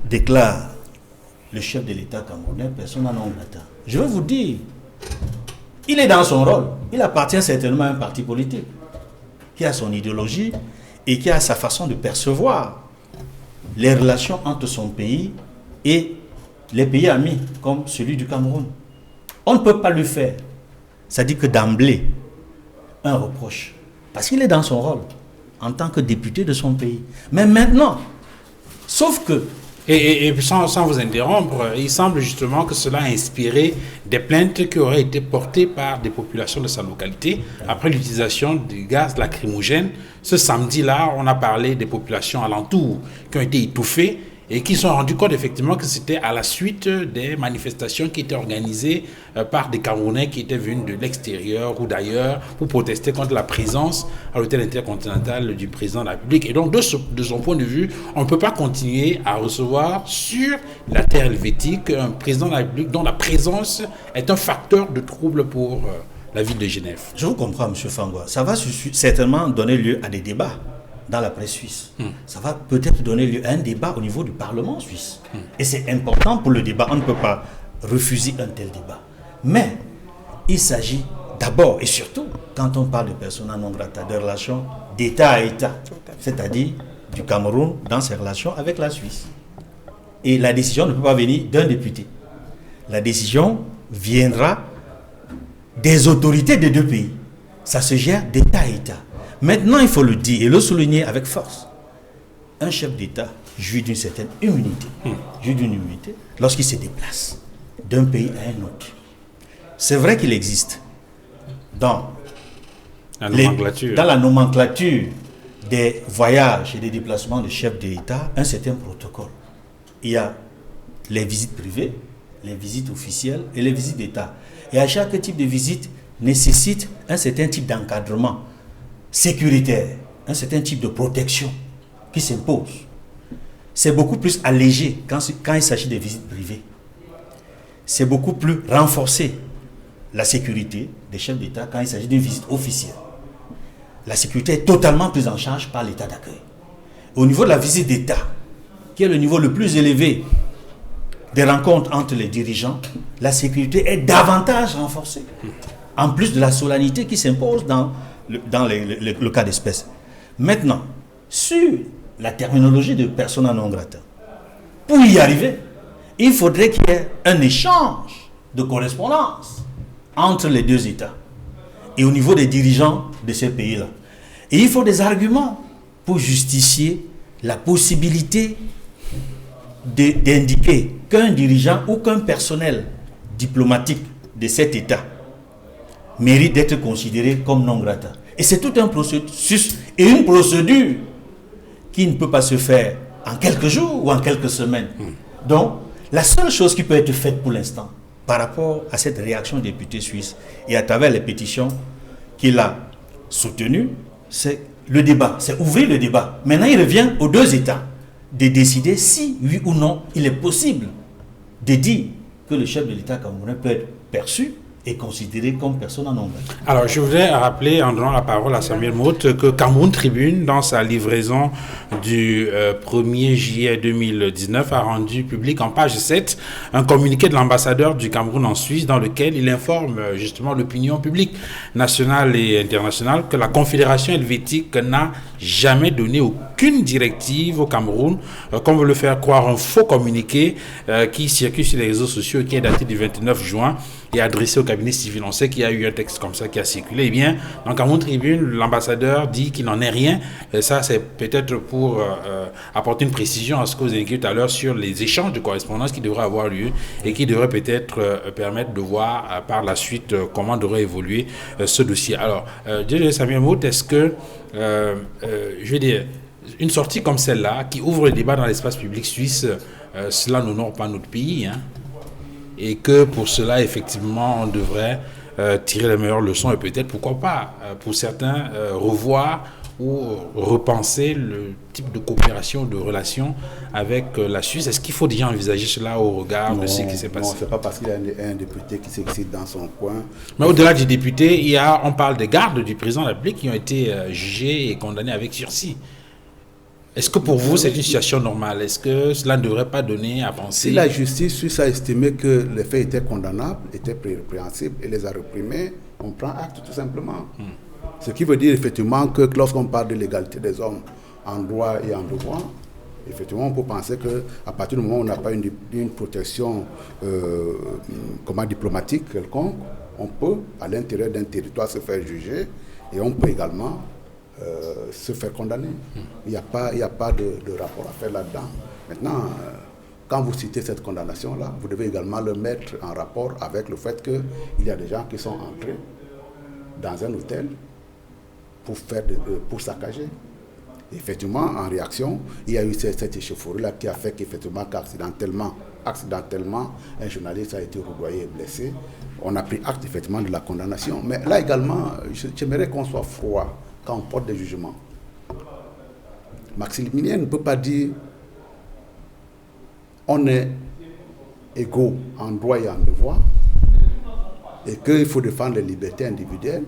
déclarent le chef de l'État camerounais persona non grata. Je veux vous dire, il est dans son rôle. Il appartient certainement à un parti politique qui a son idéologie et qui a sa façon de percevoir les relations entre son pays et les pays amis, comme celui du Cameroun. On ne peut pas le faire. Ça dit que d'emblée, un reproche. Parce qu'il est dans son rôle, en tant que député de son pays. Mais maintenant, sauf que... Et sans vous interrompre, il semble justement que cela a inspiré des plaintes qui auraient été portées par des populations de sa localité après l'utilisation du gaz lacrymogène. Ce samedi-là, on a parlé des populations alentours qui ont été étouffées et qui se sont rendus compte effectivement que c'était à la suite des manifestations qui étaient organisées par des Camerounais qui étaient venus de l'extérieur ou d'ailleurs pour protester contre la présence à l'hôtel intercontinental du président de la République. Et donc, de son point de vue, on ne peut pas continuer à recevoir sur la terre helvétique un président de la République dont la présence est un facteur de trouble pour la ville de Genève. Je vous comprends, M. Fangwa. Ça va certainement donner lieu à des débats dans la presse suisse. Ça va peut-être donner lieu à un débat au niveau du Parlement suisse. Et c'est important pour le débat. On ne peut pas refuser un tel débat. Mais il s'agit d'abord et surtout, quand on parle de persona non grata, de relations d'État à État, c'est-à-dire du Cameroun dans ses relations avec la Suisse. Et la décision ne peut pas venir d'un député. La décision viendra des autorités des deux pays. Ça se gère d'État à État. Maintenant, il faut le dire et le souligner avec force. Un chef d'État jouit d'une certaine immunité. Lorsqu'il se déplace d'un pays à un autre. C'est vrai qu'il existe dans la nomenclature des voyages et des déplacements de chefs d'État un certain protocole. Il y a les visites privées, les visites officielles et les visites d'État. Et à chaque type de visite nécessite un certain type d'encadrement sécuritaire, un certain type de protection qui s'impose. C'est beaucoup plus allégé quand il s'agit des visites privées. C'est beaucoup plus renforcé la sécurité des chefs d'État quand il s'agit d'une visite officielle. La sécurité est totalement prise en charge par l'État d'accueil. Au niveau de la visite d'État, qui est le niveau le plus élevé des rencontres entre les dirigeants, la sécurité est davantage renforcée. En plus de la solennité qui s'impose dans le cas d'espèce. Maintenant, sur la terminologie de persona non grata, pour y arriver, il faudrait qu'il y ait un échange de correspondance entre les deux États et au niveau des dirigeants de ces pays-là. Et il faut des arguments pour justifier la possibilité d'indiquer qu'un dirigeant ou qu'un personnel diplomatique de cet État mérite d'être considéré comme non grata. Et c'est tout un processus et une procédure qui ne peut pas se faire en quelques jours ou en quelques semaines. Donc, la seule chose qui peut être faite pour l'instant par rapport à cette réaction des députés suisses et à travers les pétitions qu'il a soutenues, c'est le débat, c'est ouvrir le débat. Maintenant, il revient aux deux États de décider si, oui ou non, il est possible de dire que le chef de l'État camerounais peut être perçu est considéré comme persona non grata. Alors, je voudrais rappeler, en donnant la parole à Samuel Mout, que Cameroun Tribune, dans sa livraison du 1er juillet 2019, a rendu public en page 7 un communiqué de l'ambassadeur du Cameroun en Suisse dans lequel il informe justement l'opinion publique nationale et internationale que la Confédération helvétique n'a jamais donné aucune directive au Cameroun, comme veut le faire croire un faux communiqué qui circule sur les réseaux sociaux et qui est daté du 29 juin et adressé au cabinet civil. On sait qu'il y a eu un texte comme ça qui a circulé. Eh bien, dans Cameroun Tribune, l'ambassadeur dit qu'il n'en est rien. Et ça, c'est peut-être pour apporter une précision à ce que vous indiquiez tout à l'heure sur les échanges de correspondance qui devraient avoir lieu et qui devraient peut-être permettre de voir par la suite comment devrait évoluer ce dossier. Alors, Samuel Mout, est-ce que, je veux dire, une sortie comme celle-là, qui ouvre le débat dans l'espace public suisse, cela n'honore pas notre pays, hein? et que pour cela, effectivement, on devrait tirer les meilleures leçons et peut-être, pourquoi pas, pour certains, revoir ou repenser le type de coopération, de relation avec la Suisse. Est-ce qu'il faut déjà envisager cela au regard de ce qui s'est passé? Non, c'est pas parce qu'il y a un député qui s'excite dans son coin. Mais au-delà du député, on parle des gardes du président de la République qui ont été jugés et condamnés avec sursis. Est-ce que pour vous, c'est une situation normale? Est-ce que cela ne devrait pas donner à penser... Si la justice suisse a estimé que les faits étaient condamnables, étaient répréhensibles et les a réprimés, on prend acte tout simplement. Ce qui veut dire effectivement que lorsqu'on parle de l'égalité des hommes en droit et en devoir, effectivement on peut penser qu'à partir du moment où on n'a pas une protection diplomatique quelconque, on peut à l'intérieur d'un territoire se faire juger et on peut également se faire condamner. Il n'y a pas de rapport à faire là-dedans. Maintenant, quand vous citez cette condamnation-là, vous devez également le mettre en rapport avec le fait qu'il y a des gens qui sont entrés dans un hôtel pour saccager. Effectivement, en réaction, il y a eu cette échauffourée-là qui a fait qu'accidentellement, un journaliste a été roudoyé et blessé. On a pris acte effectivement de la condamnation. Mais là également, j'aimerais qu'on soit froid quand on porte des jugements. Maximilien ne peut pas dire on est égaux en droit et en devoir et qu'il faut défendre les libertés individuelles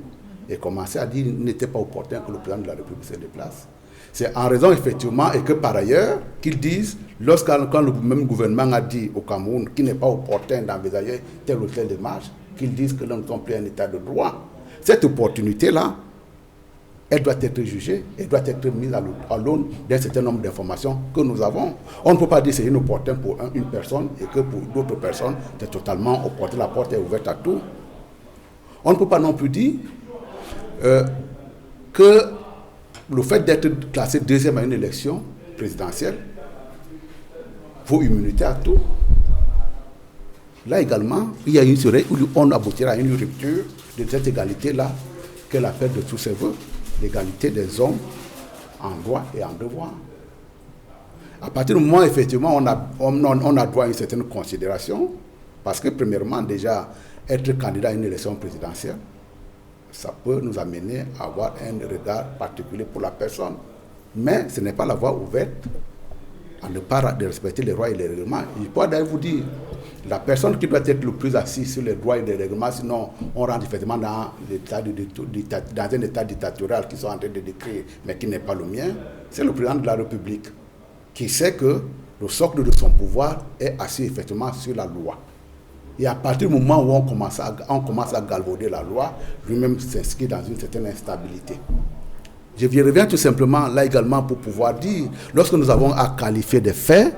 et commencer à dire qu'il n'était pas opportun que le président de la République se déplace. C'est en raison effectivement et que par ailleurs qu'ils disent, quand le même gouvernement a dit au Cameroun qu'il n'est pas opportun d'envisager telle ou telle démarche, qu'ils disent que nous ne sommes plus un état de droit. Cette opportunité-là, elle doit être jugée, elle doit être mise à l'aune d'un certain nombre d'informations que nous avons. On ne peut pas dire que c'est inopportun pour une personne et que pour d'autres personnes, c'est totalement opportun, la porte est ouverte à tout. On ne peut pas non plus dire que le fait d'être classé deuxième à une élection présidentielle vaut immunité à tout. Là également, il y a une soirée où on aboutira à une rupture de cette égalité-là qu'elle appelle de tous ses voeux, l'égalité des hommes en droit et en devoir. À partir du moment où effectivement on a droit à une certaine considération, parce que premièrement déjà, être candidat à une élection présidentielle, ça peut nous amener à avoir un regard particulier pour la personne. Mais ce n'est pas la voie ouverte à ne pas respecter les droits et les règlements. Je peux d'ailleurs vous dire, la personne qui doit être le plus assise sur les droits et les règlements, sinon on rentre effectivement dans un état dictatorial qu'ils sont en train de décrire, mais qui n'est pas le mien, c'est le président de la République, qui sait que le socle de son pouvoir est assis effectivement sur la loi. Et à partir du moment où on commence à galvauder la loi, lui-même s'inscrit dans une certaine instabilité. Je reviens tout simplement là également pour pouvoir dire, lorsque nous avons à qualifier des faits,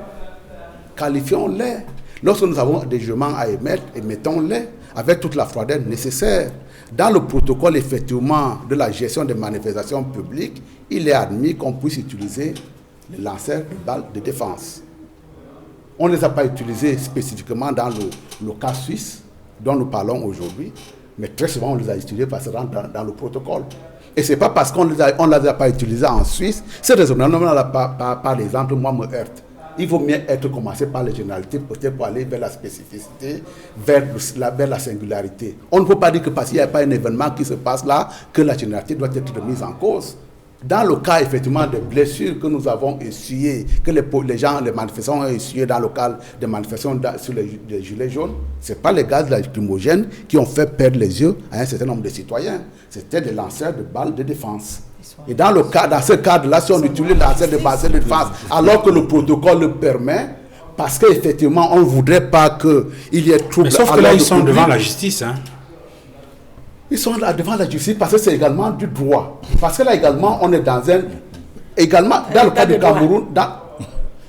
qualifions-les. Lorsque nous avons des jugements à émettre, émettons-les avec toute la froideur nécessaire. Dans le protocole effectivement de la gestion des manifestations publiques, il est admis qu'on puisse utiliser les lanceurs de balles de défense. On ne les a pas utilisés spécifiquement dans le cas suisse dont nous parlons aujourd'hui, mais très souvent on les a utilisés parce que ça rentre dans le protocole. Et ce n'est pas parce qu'on ne les a pas utilisés en Suisse, ce raisonnement-là, par exemple, moi me heurte. Il vaut mieux être commencé par les généralités, peut-être pour aller vers la spécificité, vers la singularité. On ne peut pas dire que parce qu'il n'y a pas un événement qui se passe là, que la généralité doit être remise en cause. Dans le cas effectivement des blessures que nous avons essuyées, que les manifestants ont essuyées dans le cadre des manifestations sur les gilets jaunes, ce n'est pas les gaz lacrymogènes qui ont fait perdre les yeux à un certain nombre de citoyens. C'était des lanceurs de balles de défense. Et dans ce cadre-là, si on utilise les lanceurs de balles de défense, alors que le protocole le permet, parce qu'effectivement on ne voudrait pas qu'il y ait trouble. Mais sauf que là, ils sont devant la justice, hein. Ils sont là devant la justice parce que c'est également du droit. Parce que là également, on est dans également, dans le cas du Cameroun,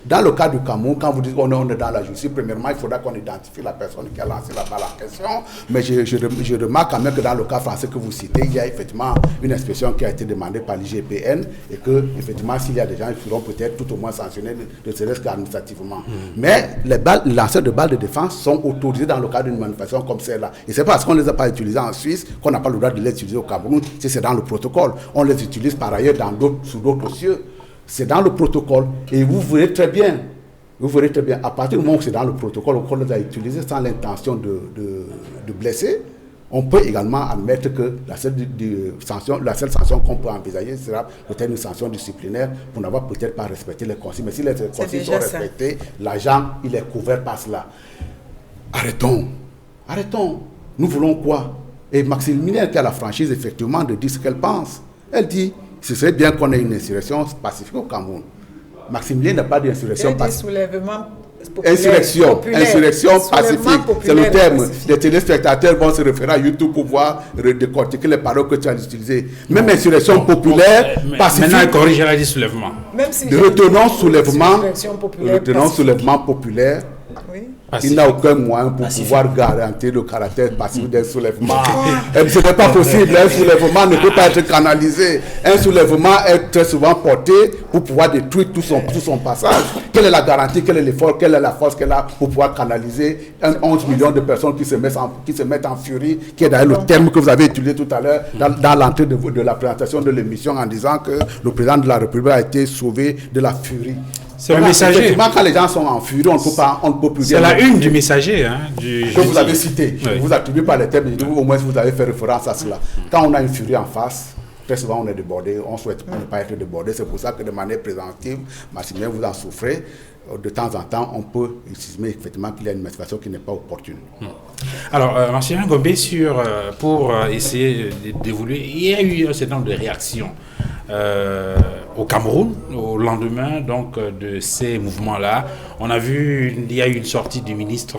dans le cas du Cameroun, quand vous dites qu'on est dans la justice, premièrement, il faudra qu'on identifie la personne qui a lancé la balle en question. Mais je remarque quand même que dans le cas français que vous citez, il y a effectivement une inspection qui a été demandée par l'IGPN et que, effectivement, s'il y a des gens, ils seront peut-être tout au moins sanctionnés, ne serait-ce qu'administrativement. Mais les lanceurs de balles de défense sont autorisés dans le cadre d'une manifestation comme celle-là. Et c'est parce qu'on ne les a pas utilisés en Suisse qu'on n'a pas le droit de les utiliser au Cameroun, si c'est dans le protocole. On les utilise par ailleurs sous d'autres cieux. C'est dans le protocole. Et vous voyez très bien, vous verrez très bien, à partir du moment où c'est dans le protocole qu'on les a utilisés sans l'intention de blesser, on peut également admettre que la seule sanction qu'on peut envisager sera peut-être une sanction disciplinaire pour n'avoir peut-être pas respecté les consignes. Mais si les consignes sont respectées, l'agent, il est couvert par cela. Arrêtons. Nous voulons quoi? Et Maximilienne, qui a la franchise effectivement de dire ce qu'elle pense, elle dit, ce serait bien qu'on ait une insurrection pacifique au Cameroun. Maximilienne n'a pas d'insurrection pacifique. Insurrection pacifique, c'est le terme. Pacifique. Les téléspectateurs vont se référer à YouTube pour voir décortiquer les paroles que tu as utilisées. Même insurrection populaire, pacifique. Maintenant, corrigez la dit soulèvement. Retenons soulèvement populaire. Oui. Il n'a aucun moyen pour pouvoir garantir le caractère passif d'un soulèvement. Ce n'est pas possible. Un soulèvement ne peut pas être canalisé. Un soulèvement est très souvent porté pour pouvoir détruire tout son passage. Quelle est la garantie, quel est l'effort, quelle est la force qu'elle a pour pouvoir canaliser 11 millions de personnes qui se mettent en furie, qui est d'ailleurs le terme que vous avez utilisé tout à l'heure dans l'entrée de la présentation de l'émission en disant que le président de la République a été sauvé de la furie. C'est le Messager. Effectivement, quand les gens sont en furie, on ne peut plus dire. C'est la une du Messager. Que vous avez cité. Oui. Vous attribuez par les termes, au moins vous avez fait référence à cela. Quand on a une furie en face, très souvent on est débordé, on souhaite ne pas être débordé. C'est pour ça que de manière préventive, Maximilien, vous en souffrez. De temps en temps, on peut estimer effectivement qu'il y a une manifestation qui n'est pas opportune. Alors, Maximilien Ngombe, pour essayer d'évoluer, il y a eu un certain nombre de réactions au Cameroun au lendemain donc de ces mouvements-là. On a vu, il y a eu une sortie du ministre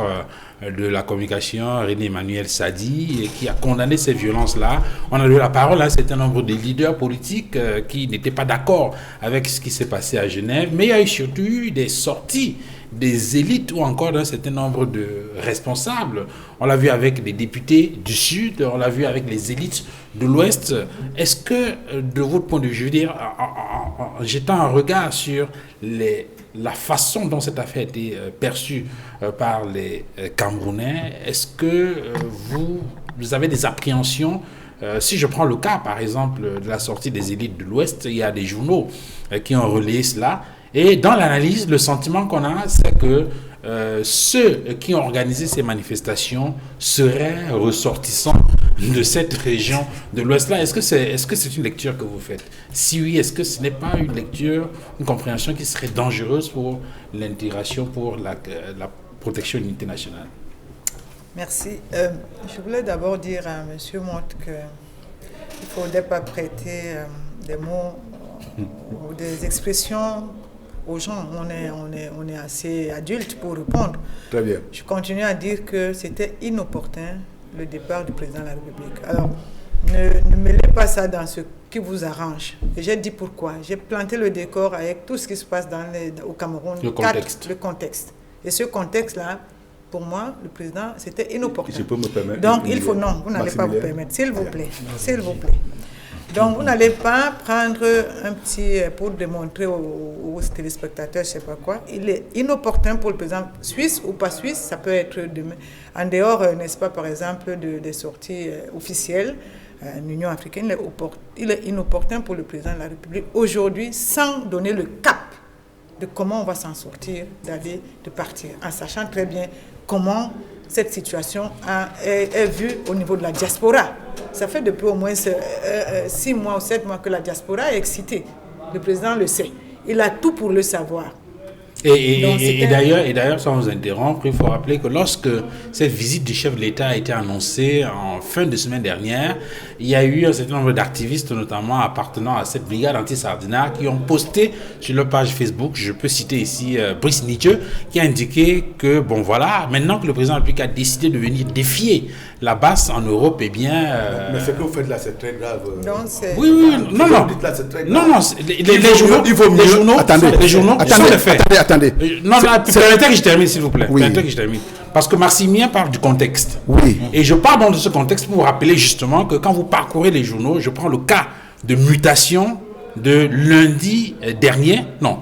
de la communication, René Emmanuel Sadi, qui a condamné ces violences-là. On a eu la parole à un certain nombre de leaders politiques qui n'étaient pas d'accord avec ce qui s'est passé à Genève, mais il y a eu surtout des sorties des élites ou encore d'un certain nombre de responsables. On l'a vu avec les députés du Sud, on l'a vu avec les élites de l'Ouest. Est-ce que, de votre point de vue, je veux dire, en jetant un regard sur la façon dont cette affaire a été perçue par les Camerounais, est-ce que vous avez des appréhensions? Si je prends le cas, par exemple, de la sortie des élites de l'Ouest, il y a des journaux qui ont relayé cela. Et dans l'analyse, le sentiment qu'on a, c'est que ceux qui ont organisé ces manifestations seraient ressortissants de cette région de l'Ouest-là. Est-ce que c'est une lecture que vous faites? Si oui, est-ce que ce n'est pas une lecture, une compréhension qui serait dangereuse pour l'intégration, pour la protection de l'unité nationale? Merci. Je voulais d'abord dire à M. Mott qu'il ne faudrait pas prêter des mots ou des expressions aux gens. On est assez adultes pour répondre. Très bien. Je continue à dire que c'était inopportun le départ du président de la République. Alors, ne mêlez pas ça dans ce qui vous arrange. Et j'ai dit pourquoi. J'ai planté le décor avec tout ce qui se passe au Cameroun. Le contexte. Et ce contexte-là, pour moi, le président, c'était inopportun. Je peux me permettre. Donc, il faut... Non, vous n'allez pas vous permettre. S'il vous plaît. S'il vous plaît. Donc, vous n'allez pas prendre un petit... pour démontrer aux téléspectateurs, je ne sais pas quoi. Il est inopportun pour le président, suisse ou pas suisse, ça peut être demain. En dehors, n'est-ce pas, par exemple, des sorties officielles, l'Union africaine, il est inopportun pour le président de la République aujourd'hui, sans donner le cap de comment on va s'en sortir, de partir, en sachant très bien comment cette situation est vue au niveau de la diaspora. Ça fait depuis au moins 6 mois ou 7 mois que la diaspora est excitée. Le président le sait. Il a tout pour le savoir. Et d'ailleurs, sans vous interrompre, il faut rappeler que lorsque cette visite du chef de l'État a été annoncée en fin de semaine dernière, il y a eu un certain nombre d'activistes, notamment appartenant à cette brigade anti-Sardina, qui ont posté sur leur page Facebook, je peux citer ici Brice Nietzsche, qui a indiqué que, bon voilà, maintenant que le président de la République a décidé de venir défier la basse en Europe, eh bien... Mais ce que vous faites là, c'est très grave. Oui, non. Non, les journaux... Attendez, non, permettez que je termine, s'il vous plaît. Oui. Permettez que je termine. Parce que Maximilien parle du contexte. Oui. Et je parle donc de ce contexte pour vous rappeler justement que quand vous parcourez les journaux, je prends le cas de mutation de lundi dernier. Non.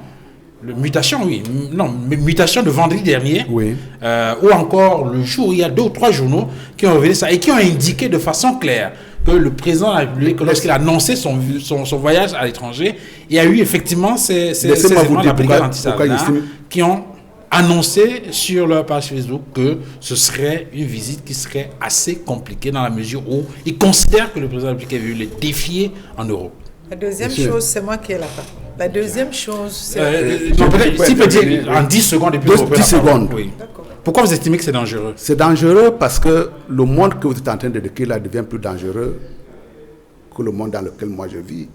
Mutation de vendredi dernier. Oui. Ou encore le jour où il y a 2 ou 3 journaux qui ont révélé ça et qui ont indiqué de façon claire que le président de la République, lorsqu'il a annoncé son voyage à l'étranger, il y a eu effectivement ces éléments de la brigade anti-Sardina qui ont... annoncé sur leur page Facebook que ce serait une visite qui serait assez compliquée dans la mesure où ils considèrent que le président de la République est venu les défier en Europe. La deuxième chose, c'est moi qui ai la parole. La deuxième chose, c'est... si peut dire en 10 secondes et puis 10 secondes. Oui. Pourquoi vous estimez que c'est dangereux? C'est dangereux parce que le monde que vous êtes en train de décrire là devient plus dangereux que le monde dans lequel moi je vis.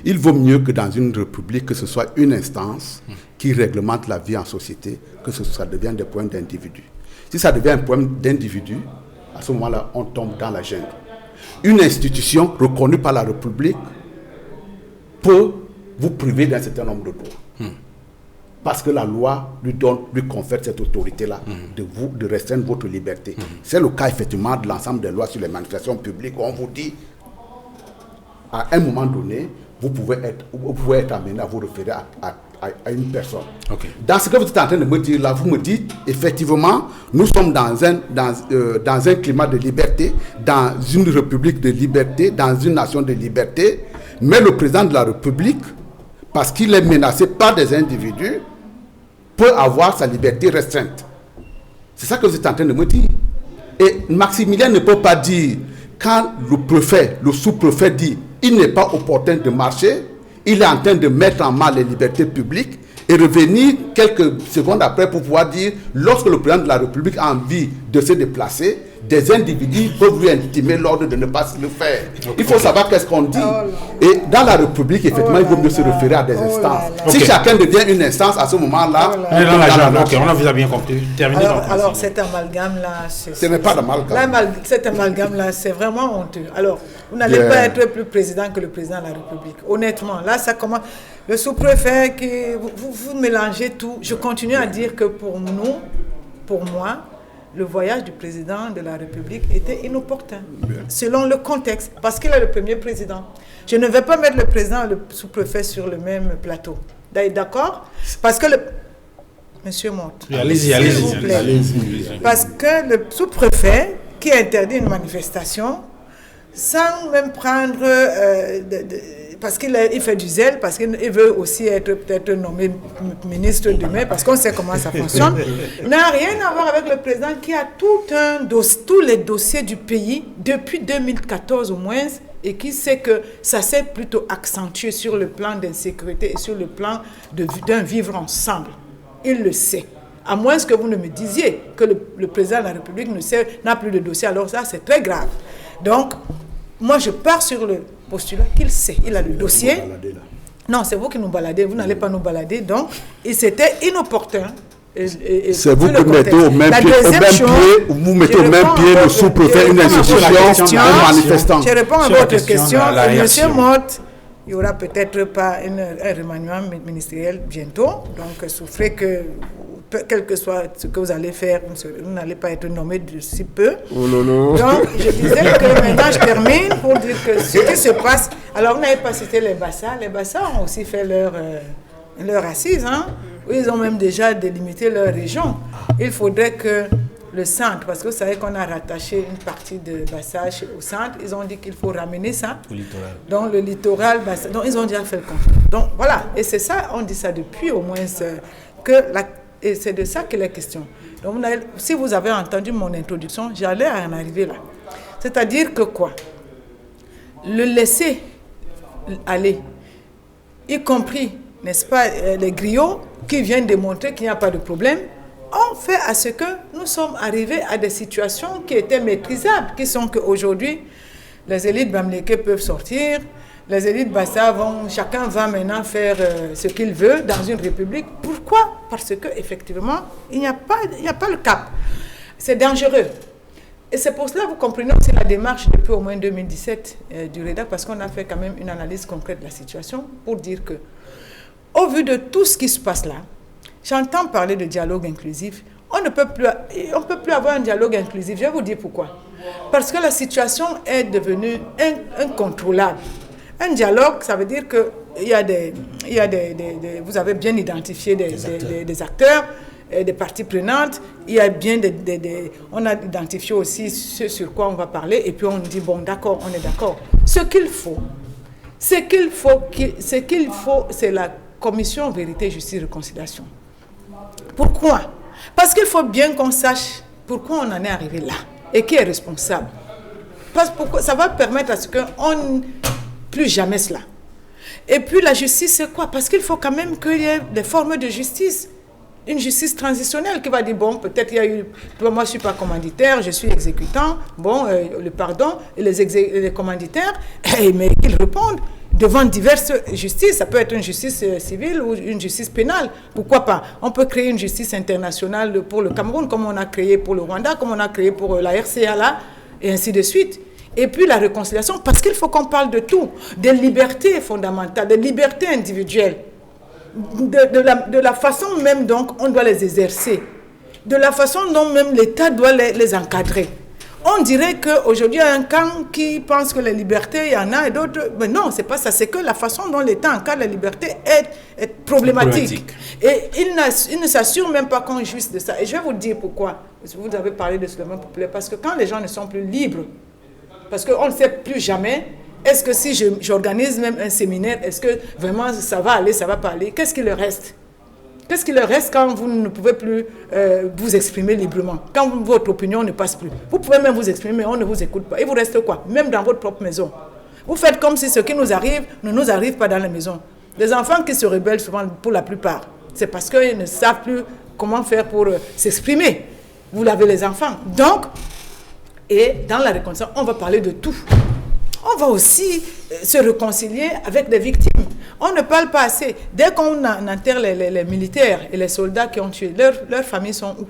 Il vaut mieux que dans une république, que ce soit une instance qui réglemente la vie en société, que ça devienne des problèmes d'individus. Si ça devient un problème d'individus, à ce moment-là, on tombe dans la jungle. Une institution reconnue par la République peut vous priver d'un certain nombre de droits. Parce que la loi lui confère cette autorité-là de restreindre votre liberté. C'est le cas effectivement de l'ensemble des lois sur les manifestations publiques où on vous dit, à un moment donné, vous pouvez être amené à vous référer à une personne. Okay. Dans ce que vous êtes en train de me dire là, vous me dites, effectivement, nous sommes dans un climat de liberté, dans une république de liberté, dans une nation de liberté, mais le président de la République, parce qu'il est menacé par des individus, peut avoir sa liberté restreinte. C'est ça que vous êtes en train de me dire. Et Maximilien ne peut pas dire, quand le préfet, le sous-préfet dit, il n'est pas opportun de marcher, il est en train de mettre en mal les libertés publiques et revenir quelques secondes après pour pouvoir dire, lorsque le président de la République a envie de se déplacer, des individus peuvent lui intimer l'ordre de ne pas le faire. Il faut savoir qu'est-ce qu'on dit. Et dans la République, effectivement, il vaut mieux se référer à des instances. Si chacun devient une instance, à ce moment-là... on a bien compris. Terminé. Alors, cet amalgame-là... Ce n'est pas d'amalgame. Cet amalgame-là, c'est vraiment honteux. Alors, vous n'allez pas être plus président que le président de la République. Honnêtement, là, ça commence... Le sous-préfet, vous mélangez tout. Je continue à dire que pour moi, le voyage du président de la République était inopportun, selon le contexte, parce qu'il est le premier président. Je ne vais pas mettre le président et le sous-préfet sur le même plateau. D'accord? Parce que Monsieur Monte. Allez-y. Parce que le sous-préfet, qui interdit une manifestation, sans même prendre... parce qu'il fait du zèle, parce qu'il veut aussi être peut-être nommé ministre demain, parce qu'on sait comment ça fonctionne, n'a rien à voir avec le président qui a tous les dossiers du pays depuis 2014 au moins, et qui sait que ça s'est plutôt accentué sur le plan d'insécurité et sur le plan d'un vivre ensemble. Il le sait. À moins que vous ne me disiez que le président de la République n'a plus de dossier, alors ça c'est très grave. Donc, moi je pars sur le postulat qu'il sait, il a le dossier. Non, c'est vous qui nous baladez, vous n'allez pas nous balader. Donc, c'était inopportun. C'est vous qui mettez au même pied, vous mettez au même pied le sous-préfet, une institution, un manifestant. Je réponds à votre question. Monsieur Motte, il n'y aura peut-être pas un remaniement ministériel bientôt. Donc, souffrez que, quel que soit ce que vous allez faire, vous n'allez pas être nommé d'ici peu. Oh non, non. Donc, je disais que maintenant, je termine pour dire que ce qui se passe... Alors, vous n'avez pas cité les Bassa. Les Bassa ont aussi fait leur assise, hein. Ils ont même déjà délimité leur région. Il faudrait que le centre, parce que vous savez qu'on a rattaché une partie de Bassa au centre, ils ont dit qu'il faut ramener ça. Au littoral. Donc le littoral, Bassa, donc ils ont déjà fait le compte. Donc voilà, et c'est ça, on dit ça depuis au moins, et c'est de ça qu'il est question. Donc si vous avez entendu mon introduction, j'allais en arriver là. C'est-à-dire que quoi? Le laisser aller, y compris, n'est-ce pas, les griots, qui viennent démontrer qu'il n'y a pas de problème, ont fait à ce que nous sommes arrivés à des situations qui étaient maîtrisables, qui sont qu'aujourd'hui, les élites bamlékées peuvent sortir, les élites Bassa chacun va maintenant faire ce qu'il veut dans une république. Pourquoi? Parce qu'effectivement, il n'y a pas le cap. C'est dangereux. Et c'est pour cela, vous comprenez aussi la démarche depuis au moins 2017 du REDA, parce qu'on a fait quand même une analyse concrète de la situation pour dire que, au vu de tout ce qui se passe là, j'entends parler de dialogue inclusif. On ne peut plus avoir un dialogue inclusif. Je vais vous dire pourquoi. Parce que la situation est devenue incontrôlable. Un dialogue, ça veut dire que vous avez bien identifié des acteurs, des parties prenantes. Il y a bien on a identifié aussi ce sur quoi on va parler. Et puis on dit, bon, d'accord, on est d'accord. Ce qu'il faut, c'est la Commission Vérité, Justice, Réconciliation. Pourquoi? Parce qu'il faut bien qu'on sache pourquoi on en est arrivé là et qui est responsable. Parce que ça va permettre à ce qu'on plus jamais cela. Et puis la justice, c'est quoi? Parce qu'il faut quand même qu'il y ait des formes de justice. Une justice transitionnelle qui va dire, bon, peut-être il y a eu, moi je ne suis pas commanditaire, je suis exécutant, bon, le pardon, et les commanditaires, mais qu'ils répondent devant diverses justices. Ça peut être une justice civile ou une justice pénale. Pourquoi pas? On peut créer une justice internationale pour le Cameroun, comme on a créé pour le Rwanda, comme on a créé pour la RCA là, et ainsi de suite. Et puis la réconciliation, parce qu'il faut qu'on parle de tout, des libertés fondamentales, des libertés individuelles, de la façon même donc on doit les exercer, de la façon dont même l'État doit les encadrer. On dirait qu'aujourd'hui, il y a un camp qui pense que les libertés, il y en a, et d'autres... Mais non, c'est pas ça. C'est que la façon dont l'État encadre la liberté est problématique. Et il ne s'assure même pas qu'on jouisse de ça. Et je vais vous dire pourquoi. Vous avez parlé de soulèvement populaire. Parce que quand les gens ne sont plus libres, parce qu'on ne sait plus jamais, est-ce que si j'organise même un séminaire, est-ce que vraiment ça va aller, ça ne va pas aller? Qu'est-ce qui leur reste? Qu'est-ce qui leur reste quand vous ne pouvez plus vous exprimer librement? Quand votre opinion ne passe plus? Vous pouvez même vous exprimer, mais on ne vous écoute pas. Il vous reste quoi? Même dans votre propre maison. Vous faites comme si ce qui nous arrive ne nous arrive pas dans la maison. Les enfants qui se rebellent souvent, pour la plupart, c'est parce qu'ils ne savent plus comment faire pour s'exprimer. Vous l'avez les enfants. Donc, et dans la réconciliation, on va parler de tout. On va aussi se réconcilier avec des victimes. On ne parle pas assez. Dès qu'on enterre les militaires et les soldats qui ont tué, leurs familles sont où?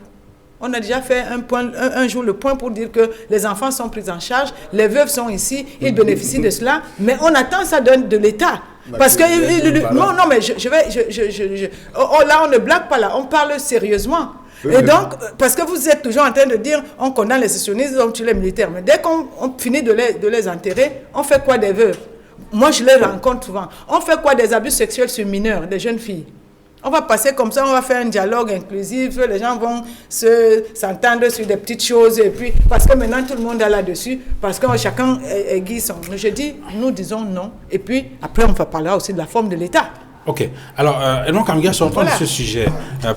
On a déjà fait un jour le point pour dire que les enfants sont pris en charge, les veuves sont ici, ils bénéficient de cela, mais on attend ça de l'État. Parce que... Non, mais là, on ne blague pas là, on parle sérieusement. Et donc, parce que vous êtes toujours en train de dire, on condamne les sécessionnistes, on tue les militaires. Mais dès qu'on finit de les enterrer, on fait quoi des veuves? Moi, je les rencontre souvent. On fait quoi des abus sexuels sur mineurs, des jeunes filles? On va passer comme ça, on va faire un dialogue inclusif, les gens vont s'entendre sur des petites choses, et puis, parce que maintenant tout le monde est là-dessus, parce que chacun aiguise son... Je dis, nous disons non, et puis après on va parler aussi de la forme de l'État. Ok. Alors, Edmond Kamgia, sortons de ce sujet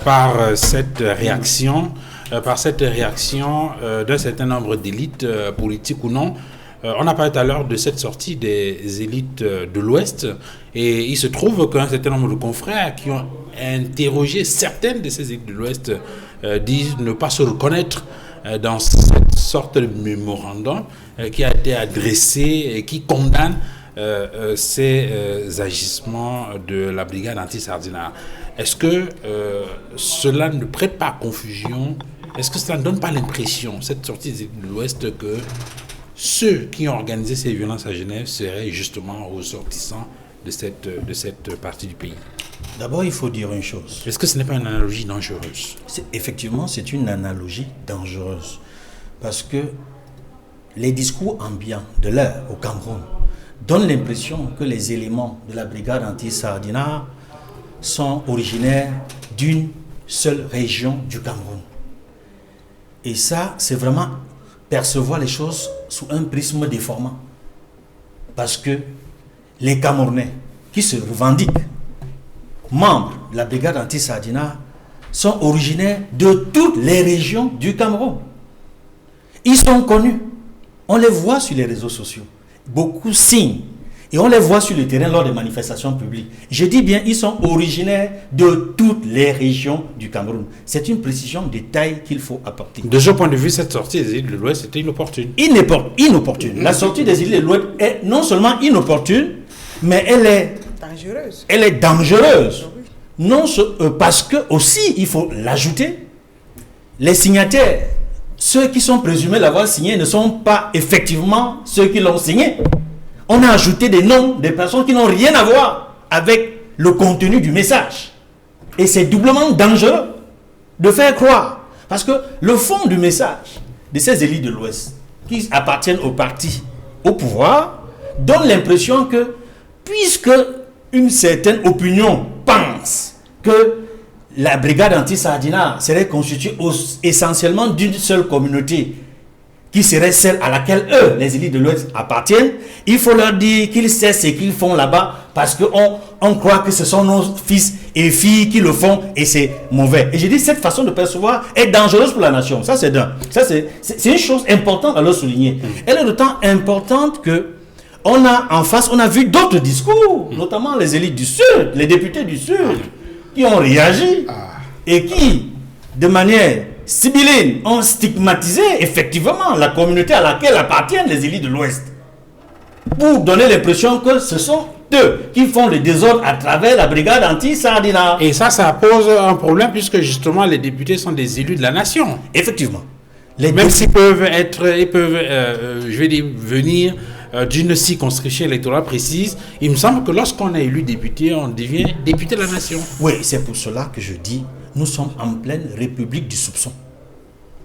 par cette réaction d'un certain nombre d'élites, politiques ou non. On a parlé tout à l'heure de cette sortie des élites de l'Ouest, et il se trouve qu'un certain nombre de confrères qui ont interrogé certaines de ces élites de l'Ouest disent ne pas se reconnaître dans cette sorte de mémorandum qui a été adressé et qui condamne ces agissements de la brigade anti-Sardina. Est-ce que cela ne prête pas à confusion? Est-ce que cela ne donne pas l'impression, cette sortie des élites de l'Ouest, que ceux qui ont organisé ces violences à Genève seraient justement ressortissants de cette partie du pays? D'abord, il faut dire une chose. Est-ce que ce n'est pas une analogie dangereuse? Effectivement, c'est une analogie dangereuse. Parce que les discours ambiants de l'heure au Cameroun donnent l'impression que les éléments de la brigade anti-Sardina sont originaires d'une seule région du Cameroun. Et ça, c'est vraiment percevoir les choses sous un prisme déformant. Parce que les Camerounais qui se revendiquent membres de la brigade anti-Sardina sont originaires de toutes les régions du Cameroun. Ils sont connus. On les voit sur les réseaux sociaux. Beaucoup signent. Et on les voit sur le terrain lors des manifestations publiques. Je dis bien, ils sont originaires de toutes les régions du Cameroun. C'est une précision de taille qu'il faut apporter. De ce point de vue, cette sortie des îles de l'Ouest était inopportune. Inopportune. La sortie des îles de l'Ouest est non seulement inopportune, mais elle est dangereuse. Elle est dangereuse. Non, parce que aussi, il faut l'ajouter, les signataires, ceux qui sont présumés l'avoir signé, ne sont pas effectivement ceux qui l'ont signé. On a ajouté des noms des personnes qui n'ont rien à voir avec le contenu du message. Et c'est doublement dangereux de faire croire. Parce que le fond du message de ces élites de l'Ouest, qui appartiennent au parti au pouvoir, donne l'impression que, puisque une certaine opinion pense que la brigade anti-Sardina serait constituée essentiellement d'une seule communauté, qui serait celle à laquelle eux, les élites de l'Ouest, appartiennent, il faut leur dire qu'ils cessent ce qu'ils font là-bas parce qu'on croit que ce sont nos fils et filles qui le font et c'est mauvais. Et je dis, cette façon de percevoir est dangereuse pour la nation. Ça, c'est une chose importante à leur souligner. Elle est d'autant importante que on a vu d'autres discours, notamment les élites du Sud, les députés du Sud, qui ont réagi et qui, de manière sibylline, ont stigmatisé effectivement la communauté à laquelle appartiennent les élites de l'Ouest, pour donner l'impression que ce sont eux qui font le désordre à travers la brigade anti-Sardina. Et ça pose un problème puisque justement les députés sont des élus de la nation. Effectivement. Même s'ils peuvent venir d'une circonscription électorale précise, il me semble que lorsqu'on est élu député, on devient député de la nation. Oui, c'est pour cela que je dis, nous sommes en pleine république du soupçon.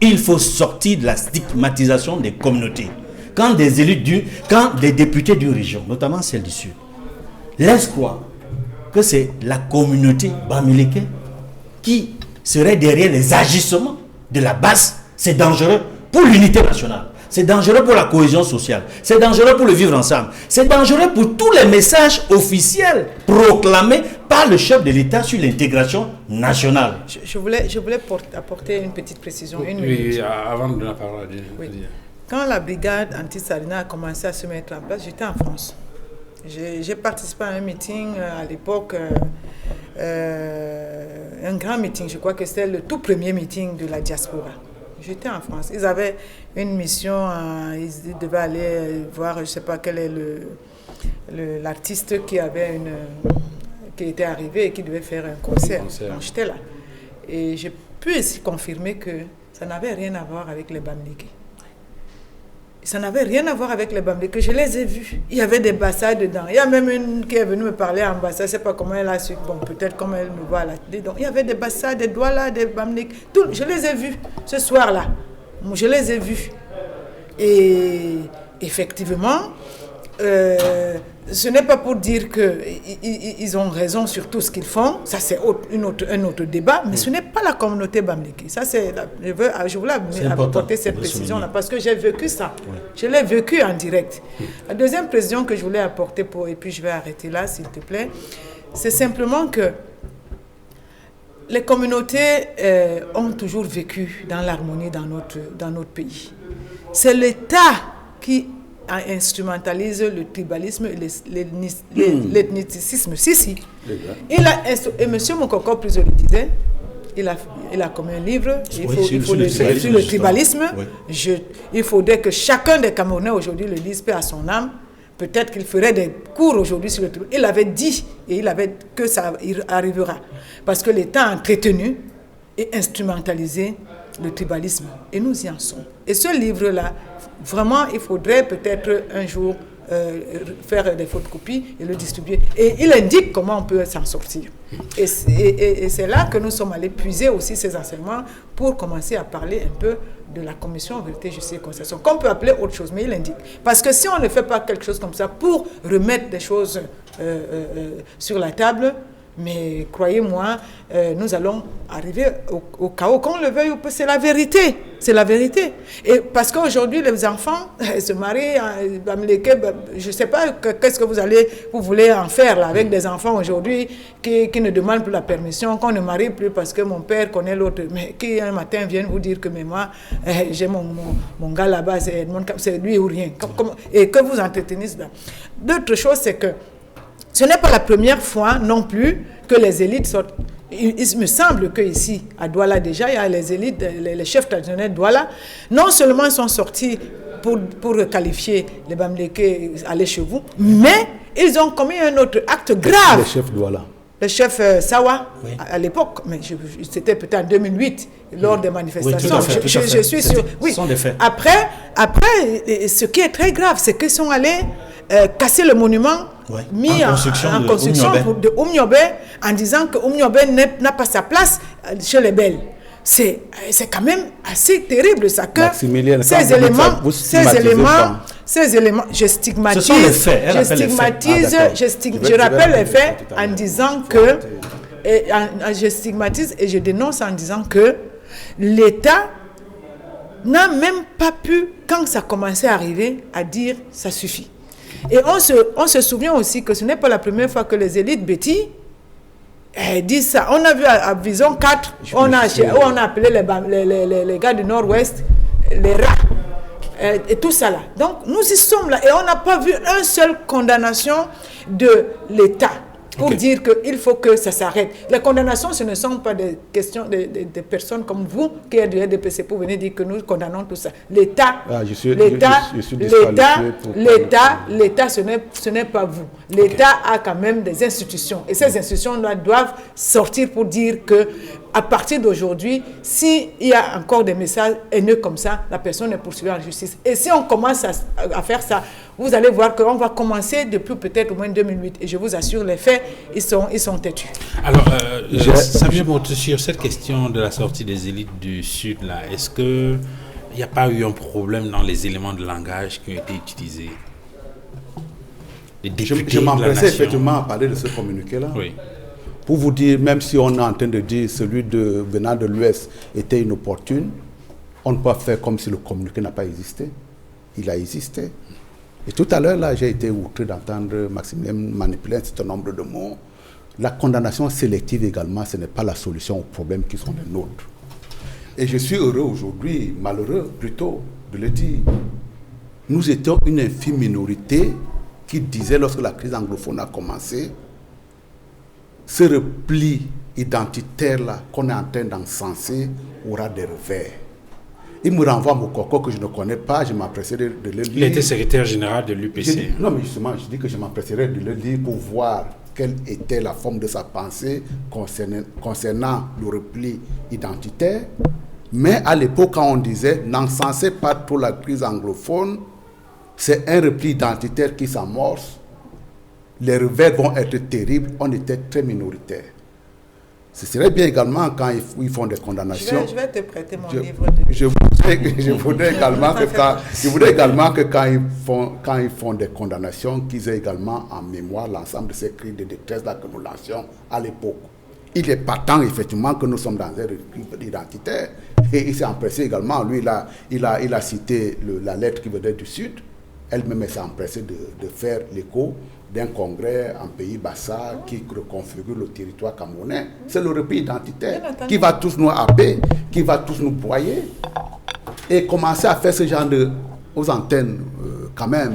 Il faut sortir de la stigmatisation des communautés. Quand des députés d'une région, notamment celle du Sud, laissent croire que c'est la communauté bamileke qui serait derrière les agissements de la base, c'est dangereux pour l'unité nationale. C'est dangereux pour la cohésion sociale. C'est dangereux pour le vivre ensemble. C'est dangereux pour tous les messages officiels proclamés par le chef de l'État sur l'intégration nationale. Je voulais apporter une petite précision. Oui, avant de donner la parole. Oui. Quand la brigade anti-Sardina a commencé à se mettre en place, j'étais en France. J'ai participé à un meeting à l'époque, un grand meeting, je crois que c'était le tout premier meeting de la diaspora. J'étais en France. Ils avaient une mission, ils devaient aller voir, je ne sais pas quel est l'artiste qui était arrivé et qui devait faire un concert. Donc, j'étais là. Et j'ai pu aussi confirmer que ça n'avait rien à voir avec les Bamileke. Ça n'avait rien à voir avec les Bamileke. Je les ai vus. Il y avait des bassas dedans. Il y a même une qui est venue me parler en bassa. Je ne sais pas comment elle a su. Bon, peut-être comme elle me voit à la télé. Donc, il y avait des bassas, des douala, des Bamileke. Je les ai vus ce soir-là. Je les ai vus. Et effectivement, ce n'est pas pour dire qu'ils ont raison sur tout ce qu'ils font. Ça, c'est un autre débat. Mais ce n'est pas la communauté Bamileke. Ça, je voulais apporter cette précision-là parce que j'ai vécu ça. Oui. Je l'ai vécu en direct. La deuxième précision que je voulais apporter, et puis je vais arrêter là, s'il te plaît, c'est simplement que les communautés ont toujours vécu dans l'harmonie dans notre pays. C'est l'État qui instrumentalise le tribalisme et l'ethnicisme. Si. Et M. Mokoko, plus je le disais, il a comme un livre sur le tribalisme. Oui. Il faudrait que chacun des Camerounais aujourd'hui le lise, paix à son âme. Peut-être qu'il ferait des cours aujourd'hui sur le tribalisme. Il avait dit que ça arrivera. Parce que l'État a entretenu et instrumentalisé le tribalisme. Et nous y en sommes. Et ce livre-là, vraiment, il faudrait peut-être un jour faire des photocopies et le distribuer. Et il indique comment on peut s'en sortir. Et c'est là que nous sommes allés puiser aussi ces enseignements pour commencer à parler un peu de la commission vérité, justice et concession, qu'on peut appeler autre chose, mais il indique. Parce que si on ne fait pas quelque chose comme ça pour remettre des choses sur la table, mais croyez-moi, nous allons arriver au chaos. Qu'on le veuille ou pas, c'est la vérité. C'est la vérité. Et parce qu'aujourd'hui, les enfants se marient, je ne sais pas qu'est-ce que vous voulez en faire là, avec des enfants aujourd'hui qui ne demandent plus la permission, qu'on ne marie plus parce que mon père connaît l'autre, mais qui un matin viennent vous dire que mais moi, j'ai mon gars là-bas, c'est lui ou rien. Et que vous entretenez cela. D'autre chose, c'est que ce n'est pas la première fois non plus que les élites sortent. Il me semble qu'ici, à Douala déjà, il y a les élites, les chefs traditionnels de Douala, non seulement sont sortis pour qualifier les Bamileke aller chez vous, mais ils ont commis un autre acte grave. Les chefs Douala. Le chef Sawa, oui. À l'époque, mais c'était peut-être en 2008, lors des manifestations. Oui, je suis sûr. Oui. Ce sont des faits. Après, ce qui est très grave, c'est qu'ils sont allés casser le monument mis en construction de Oumniobé en disant que Oumniobé n'a pas sa place chez les Belles. C'est quand même assez terrible ça que ces éléments, je stigmatise, je rappelle les faits en disant que je stigmatise et je dénonce en disant que l'État n'a même pas pu, quand ça commençait à arriver, à dire ça suffit. Et on se souvient aussi que ce n'est pas la première fois que les élites bêtis disent ça. On a vu à Vision 4, on a appelé les gars du Nord-Ouest les rats. Et tout ça là. Donc nous y sommes là et on n'a pas vu une seule condamnation de l'État pour dire qu'il faut que ça s'arrête. Les condamnations, ce ne sont pas des questions de personnes comme vous qui êtes du RDPC pour venir dire que nous condamnons tout ça. L'État, ce n'est pas vous. L'État a quand même des institutions et ces institutions-là doivent sortir pour dire que à partir d'aujourd'hui, s'il y a encore des messages haineux comme ça, la personne est poursuivie en justice. Et si on commence à faire ça, vous allez voir qu'on va commencer depuis peut-être au moins 2008. Et je vous assure, les faits, ils sont têtus. Alors, Samuel Moto, sur cette question de la sortie des élites du Sud, là, est-ce qu'il n'y a pas eu un problème dans les éléments de langage qui ont été utilisés? Je m'empressais effectivement à parler de ce communiqué-là. Oui. Pour vous dire, même si on est en train de dire celui venant de l'Ouest était inopportune, on ne peut pas faire comme si le communiqué n'a pas existé. Il a existé. Et tout à l'heure, là, j'ai été outré d'entendre Maximilien manipuler un certain nombre de mots. La condamnation sélective également, ce n'est pas la solution aux problèmes qui sont les nôtres. Et je suis heureux aujourd'hui, malheureux plutôt, de le dire. Nous étions une infime minorité qui disait, lorsque la crise anglophone a commencé, ce repli identitaire-là qu'on est en train d'encenser aura des revers. Il me renvoie à Mokoko que je ne connais pas, je m'empresserai de le lire. Il était secrétaire général de l'UPC. Non, mais justement, je dis que je m'empresserai de le lire pour voir quelle était la forme de sa pensée concernant le repli identitaire. Mais à l'époque, quand on disait « n'encensez pas trop la crise anglophone », c'est un repli identitaire qui s'amorce. Les revers vont être terribles, on était très minoritaire. Ce serait bien également quand ils font des condamnations. Je vais te prêter mon livre. Je voudrais également que quand ils font des condamnations, qu'ils aient également en mémoire l'ensemble de ces cris de détresse-là que nous lancions à l'époque. Il est patent effectivement que nous sommes dans un repli identitaire. Et il s'est empressé également, lui, il a cité la lettre qui venait du Sud. Elle-même s'est empressée de faire l'écho d'un congrès en pays Bassa qui reconfigure le territoire camerounais. C'est le repli identitaire qui va tous nous happer, qui va tous nous broyer. Et commencer à faire ce genre aux antennes, quand même,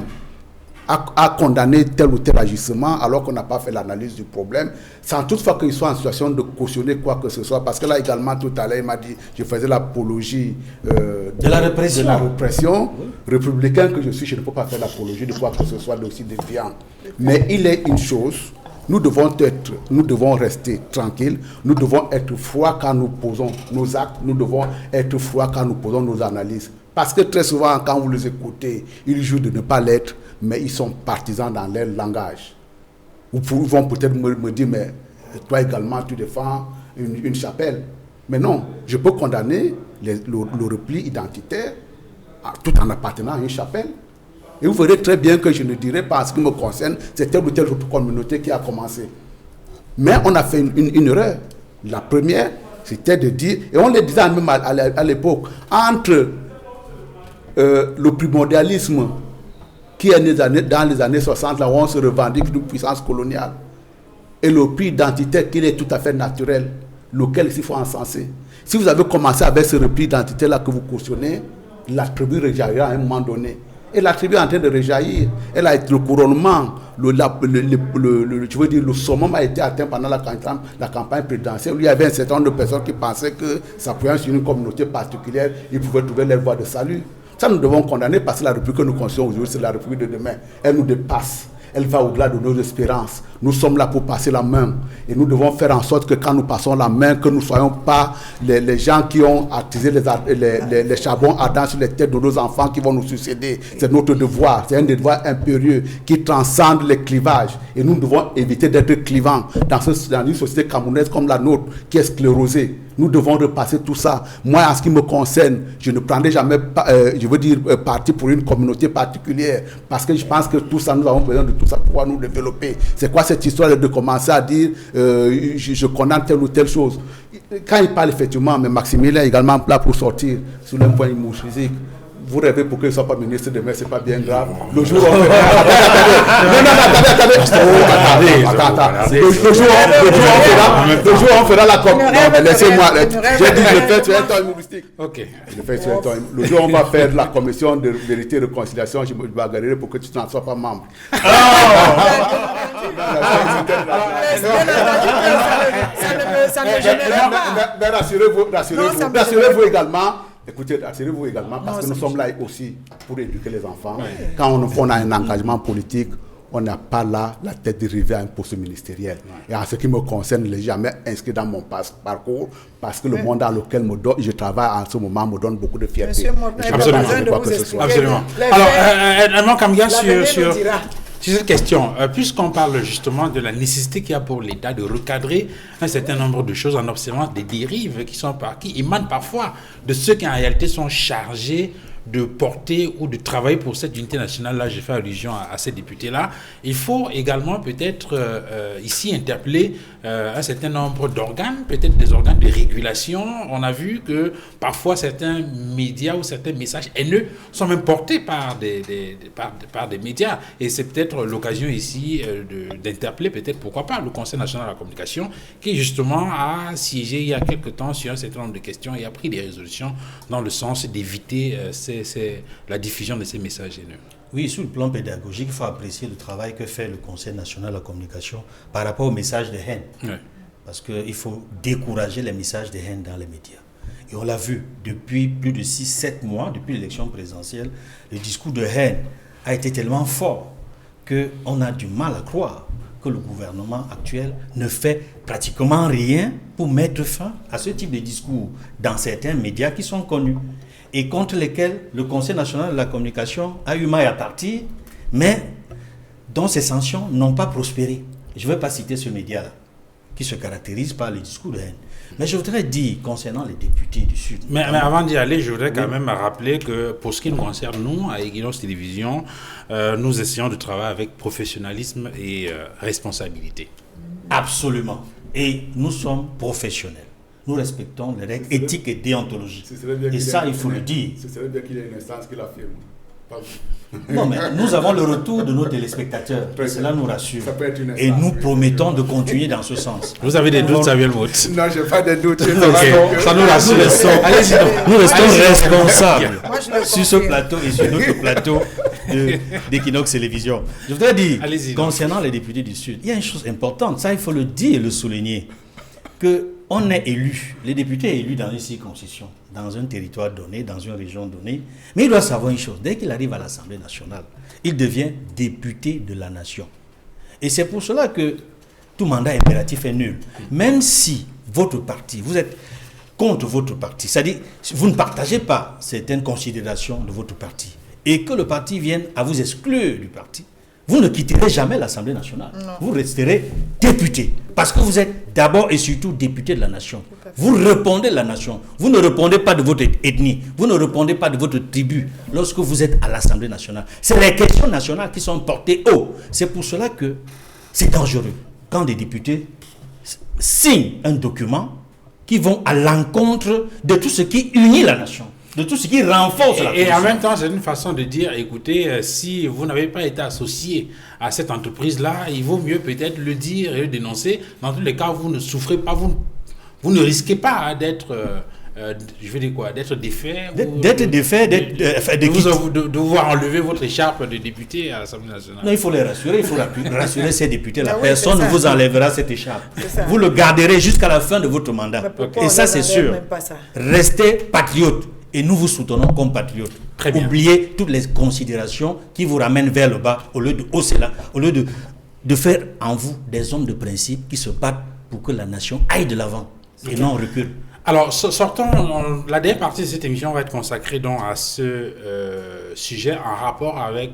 à condamner tel ou tel agissement alors qu'on n'a pas fait l'analyse du problème, sans toutefois qu'ils soient en situation de cautionner quoi que ce soit. Parce que là également, tout à l'heure, il m'a dit je faisais l'apologie de la répression. Républicain que je suis, je ne peux pas faire l'apologie de quoi que ce soit d'aussi déviant. Mais il est une chose, nous devons rester tranquilles, nous devons être froids quand nous posons nos actes, nous devons être froids quand nous posons nos analyses. Parce que très souvent, quand vous les écoutez, ils jouent de ne pas l'être, mais ils sont partisans dans leur langage. Ils vont peut-être me dire, mais toi également, tu défends une chapelle. Mais non, je peux condamner le repli identitaire tout en appartenant à une chapelle. Et vous verrez très bien que je ne dirai pas, en ce qui me concerne, c'est telle ou telle autre communauté qui a commencé. Mais on a fait une erreur. La première, c'était de dire, et on le disait même à l'époque, entre le primordialisme qui est né dans les années 60, là où on se revendique d'une puissance coloniale, et le repli identitaire qui est tout à fait naturel, lequel il faut encenser. Si vous avez commencé avec ce repli identitaire-là que vous cautionnez, la tribu rejaillira à un moment donné. Et la tribu est en train de rejaillir. Elle a été le couronnement, le summum a été atteint pendant la campagne présidentielle. Il y avait un certain nombre de personnes qui pensaient que ça pouvait être une communauté particulière, ils pouvaient trouver leur voie de salut. Ça, nous devons condamner parce que la République que nous construisons aujourd'hui, c'est la République de demain. Elle nous dépasse. Elle va au-delà de nos espérances. Nous sommes là pour passer la main. Et nous devons faire en sorte que quand nous passons la main, que nous ne soyons pas les gens qui ont attisé les charbons ardents sur les têtes de nos enfants qui vont nous succéder. C'est notre devoir. C'est un devoir impérieux qui transcende les clivages. Et nous devons éviter d'être clivants dans une société camerounaise comme la nôtre, qui est sclérosée. Nous devons repasser tout ça. Moi, en ce qui me concerne, je ne prendrai jamais, parti pour une communauté particulière, parce que je pense que tout ça, nous avons besoin de tout ça pour pouvoir nous développer. C'est quoi cette histoire de commencer à dire je condamne telle ou telle chose? Quand il parle effectivement, mais Maximilien est également là pour sortir sur le point humoristique. Vous rêvez pour qu'il ne soit pas ministre demain, c'est pas bien grave. Le jour où on fera... Le jour où on fera la com... Non, laissez-moi. J'ai dit je fais sur un temps humoristique. Ok. Je fais sur un temps. Le jour où on va faire la commission de vérité et réconciliation, je me bagarrerai pour que tu n'en sois pas membre. Ça ne génère pas. Mais rassurez-vous également. Écoutez, rassurez-vous également, parce que nous sommes là aussi pour éduquer les enfants. Ouais. Quand on a un engagement politique, on n'a pas là la tête dérivée à un poste ministériel. Ouais. Et en ce qui me concerne, je ne l'ai jamais inscrit dans mon parcours, parce que le monde dans lequel je travaille en ce moment me donne beaucoup de fierté. Absolument. Alors, Edmond Kamga, sur cette question, puisqu'on parle justement de la nécessité qu'il y a pour l'État de recadrer un certain nombre de choses en observant des dérives qui émanent parfois de ceux qui en réalité sont chargés de porter ou de travailler pour cette unité nationale. Là, j'ai fait allusion à ces députés-là. Il faut également peut-être ici interpeller un certain nombre d'organes, peut-être des organes de régulation. On a vu que parfois certains médias ou certains messages haineux sont même portés par des médias. Et c'est peut-être l'occasion ici d'interpeller peut-être, pourquoi pas, le Conseil national de la communication qui justement a siégé il y a quelque temps sur un certain nombre de questions et a pris des résolutions dans le sens d'éviter c'est la diffusion de ces messages haineux. Oui, sur le plan pédagogique, il faut apprécier le travail que fait le Conseil national de la communication par rapport aux messages de haine. Oui. Parce qu'il faut décourager les messages de haine dans les médias. Et on l'a vu depuis plus de 6-7 mois, depuis l'élection présidentielle, le discours de haine a été tellement fort qu'on a du mal à croire que le gouvernement actuel ne fait pratiquement rien pour mettre fin à ce type de discours dans certains médias qui sont connus et contre lesquels le Conseil national de la communication a eu maille à partir, mais dont ces sanctions n'ont pas prospéré. Je ne vais pas citer ce média-là, qui se caractérise par les discours de haine. Mais je voudrais dire, concernant les députés du Sud... Mais avant d'y aller, je voudrais quand même rappeler que, pour ce qui nous concerne, nous, à Equinox Télévision, nous essayons de travailler avec professionnalisme et responsabilité. Absolument. Et nous sommes professionnels. Nous respectons les règles éthiques et déontologiques. Et ça, il faut le dire. Ce serait bien qu'il y ait une instance qui l'affirme. Non, mais nous avons le retour de nos téléspectateurs. Et cela nous rassure. Et nous promettons de continuer dans ce sens. Vous avez des doutes, Samuel Woods? Non, je n'ai pas de doutes. Ça nous rassure. Nous restons responsables sur ce plateau et sur notre plateau d'Equinox Télévision. Je voudrais dire, concernant les députés du Sud, il y a une chose importante, ça il faut le dire et le souligner, qu'on est élu, les députés sont élus dans une circonscription, dans un territoire donné, dans une région donnée, mais il doit savoir une chose, dès qu'il arrive à l'Assemblée nationale, il devient député de la nation. Et c'est pour cela que tout mandat impératif est nul. Même si votre parti, vous êtes contre votre parti, c'est-à-dire vous ne partagez pas certaines considérations de votre parti, et que le parti vienne à vous exclure du parti, vous ne quitterez jamais l'Assemblée nationale. Non. Vous resterez député. Parce que vous êtes d'abord et surtout député de la nation. Vous répondez de la nation. Vous ne répondez pas de votre ethnie. Vous ne répondez pas de votre tribu lorsque vous êtes à l'Assemblée nationale. C'est les questions nationales qui sont portées haut. C'est pour cela que c'est dangereux quand des députés signent un document qui vont à l'encontre de tout ce qui unit la nation, de tout ce qui renforce la et en même temps, c'est une façon de dire, écoutez, si vous n'avez pas été associé à cette entreprise-là, il vaut mieux peut-être le dire et le dénoncer. Dans tous les cas, vous ne souffrez pas, vous ne risquez pas d'être, je veux dire quoi, d'être défait. D'être défait, de vous enlever votre écharpe de député à l'Assemblée nationale. Non, il faut les rassurer, il faut rassurer ces députés-là. Personne ne vous enlèvera cette écharpe. Vous le garderez jusqu'à la fin de votre mandat. Et ça, c'est sûr. Restez patriote. Et nous vous soutenons comme patriotes. Oubliez toutes les considérations qui vous ramènent vers le bas, au lieu de hausser là, au lieu de faire en vous des hommes de principe qui se battent pour que la nation aille de l'avant et non recule. Alors, sortons, la dernière partie de cette émission va être consacrée donc à ce sujet en rapport avec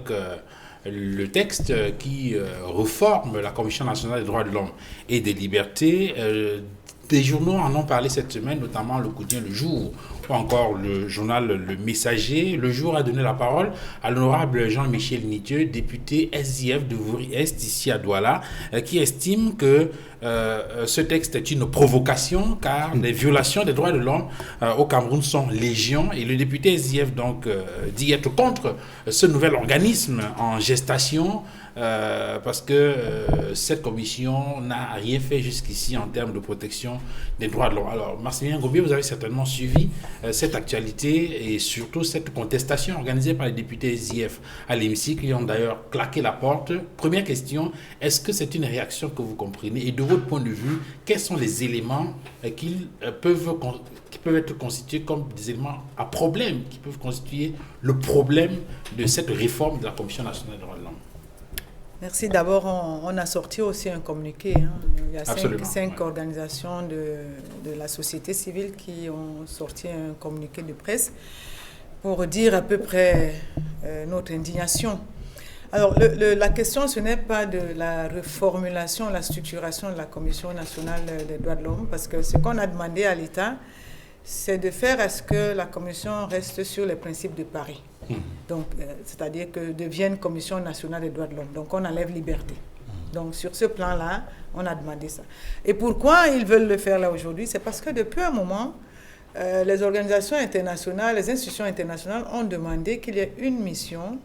le texte qui reforme la Commission nationale des droits de l'homme et des libertés. Des journaux en ont parlé cette semaine, notamment le quotidien Le Jour, ou encore le journal Le Messager. Le Jour a donné la parole à l'honorable Jean-Michel Nitieux, député SDF de Vouri-Est, ici à Douala, qui estime que ce texte est une provocation, car les violations des droits de l'homme au Cameroun sont légion. Et le député SDF donc dit être contre ce nouvel organisme en gestation, parce que cette commission n'a rien fait jusqu'ici en termes de protection des droits de l'homme. Alors, Maximilien Ngombe, vous avez certainement suivi cette actualité et surtout cette contestation organisée par les députés SDF à l'hémicycle. Ils ont d'ailleurs claqué la porte. Première question, est-ce que c'est une réaction que vous comprenez? Et de votre point de vue, quels sont les éléments qui peuvent être constitués comme des éléments à problème, qui peuvent constituer le problème de cette réforme de la Commission nationale des droits de l'homme? Merci. D'abord, on a sorti aussi un communiqué. Il y a cinq organisations de la société civile qui ont sorti un communiqué de presse pour dire à peu près notre indignation. Alors, la question, ce n'est pas de la reformulation, la structuration de la Commission nationale des droits de l'homme, parce que ce qu'on a demandé à l'État, c'est de faire à ce que la Commission reste sur les principes de Paris. Donc, c'est-à-dire que devienne Commission nationale des droits de l'homme. Donc, on enlève liberté. Donc, sur ce plan-là, on a demandé ça. Et pourquoi ils veulent le faire là aujourd'hui? C'est parce que depuis un moment, les organisations internationales, les institutions internationales ont demandé qu'il y ait une mission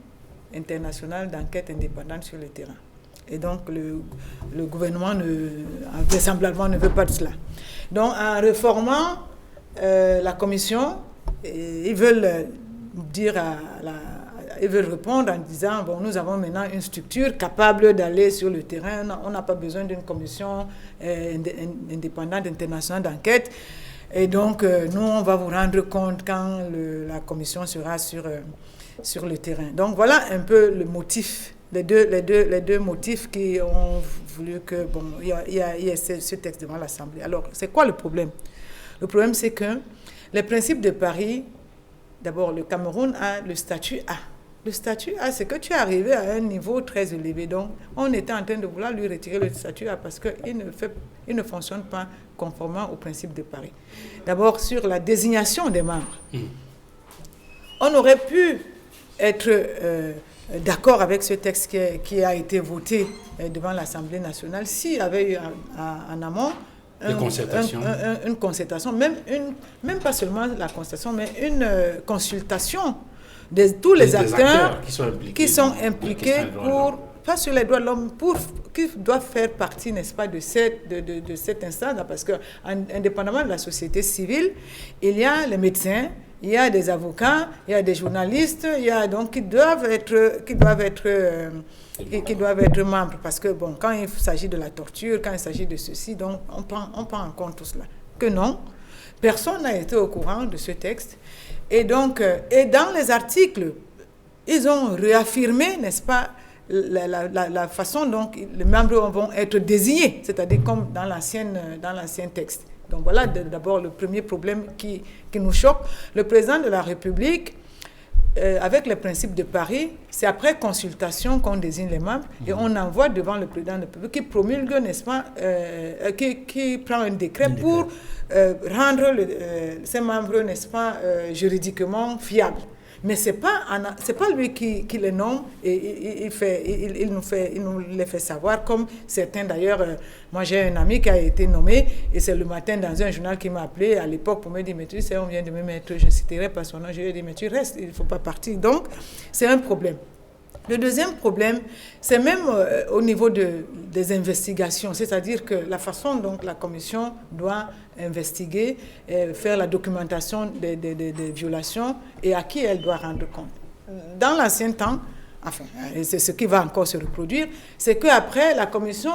internationale d'enquête indépendante sur le terrain. Et donc, le gouvernement, vraisemblablement, ne veut pas de cela. Donc, en réformant la commission, ils veulent ils veulent répondre en disant, bon, nous avons maintenant une structure capable d'aller sur le terrain, on n'a pas besoin d'une commission indépendante internationale d'enquête, et donc nous, on va vous rendre compte quand la commission sera sur le terrain. Donc voilà un peu le motif, les deux motifs qui ont voulu que, bon, il y a ce texte devant l'Assemblée. Alors, c'est quoi le problème? Le problème, c'est que les principes de Paris, d'abord, le Cameroun a le statut A. Le statut A, c'est que tu es arrivé à un niveau très élevé. Donc, on était en train de vouloir lui retirer le statut A parce qu'il ne fonctionne pas conformément aux principes de Paris. D'abord, sur la désignation des membres. On aurait pu être d'accord avec ce texte qui a été voté devant l'Assemblée nationale s'il y avait eu en amont une concertation, même pas seulement la concertation, mais une consultation de tous les acteurs qui sont impliqués pas sur les droits de l'homme, qui doivent faire partie, n'est-ce pas, de cette instance-là, parce que indépendamment de la société civile, il y a les médecins, il y a des avocats, il y a des journalistes, il y a donc qui doivent être membres, parce que bon, quand il s'agit de la torture, quand il s'agit de ceci, donc on prend en compte tout cela. Que non, personne n'a été au courant de ce texte, et donc et dans les articles, ils ont réaffirmé, n'est-ce pas, la façon dont les membres vont être désignés, c'est-à-dire comme dans l'ancien texte. Donc voilà d'abord le premier problème qui nous choque. Le président de la République, avec les principes de Paris, c'est après consultation qu'on désigne les membres et on envoie devant le président de la République qui promulgue, n'est-ce pas, qui prend un décret pour rendre ces membres, n'est-ce pas, juridiquement fiables. Mais c'est pas lui qui les nomme et il nous les fait savoir, comme certains d'ailleurs. Moi j'ai un ami qui a été nommé et c'est le matin dans un journal qui m'a appelé à l'époque pour me dire, mais tu sais, on vient de me mettre, je ne citerai pas son nom, je lui ai dit, mais tu restes, il ne faut pas partir. Donc c'est un problème. Le deuxième problème, c'est même au niveau des investigations, c'est-à-dire que la façon dont la commission doit investiguer, faire la documentation des violations et à qui elle doit rendre compte. Dans l'ancien temps, enfin, et c'est ce qui va encore se reproduire, c'est qu'après, la commission,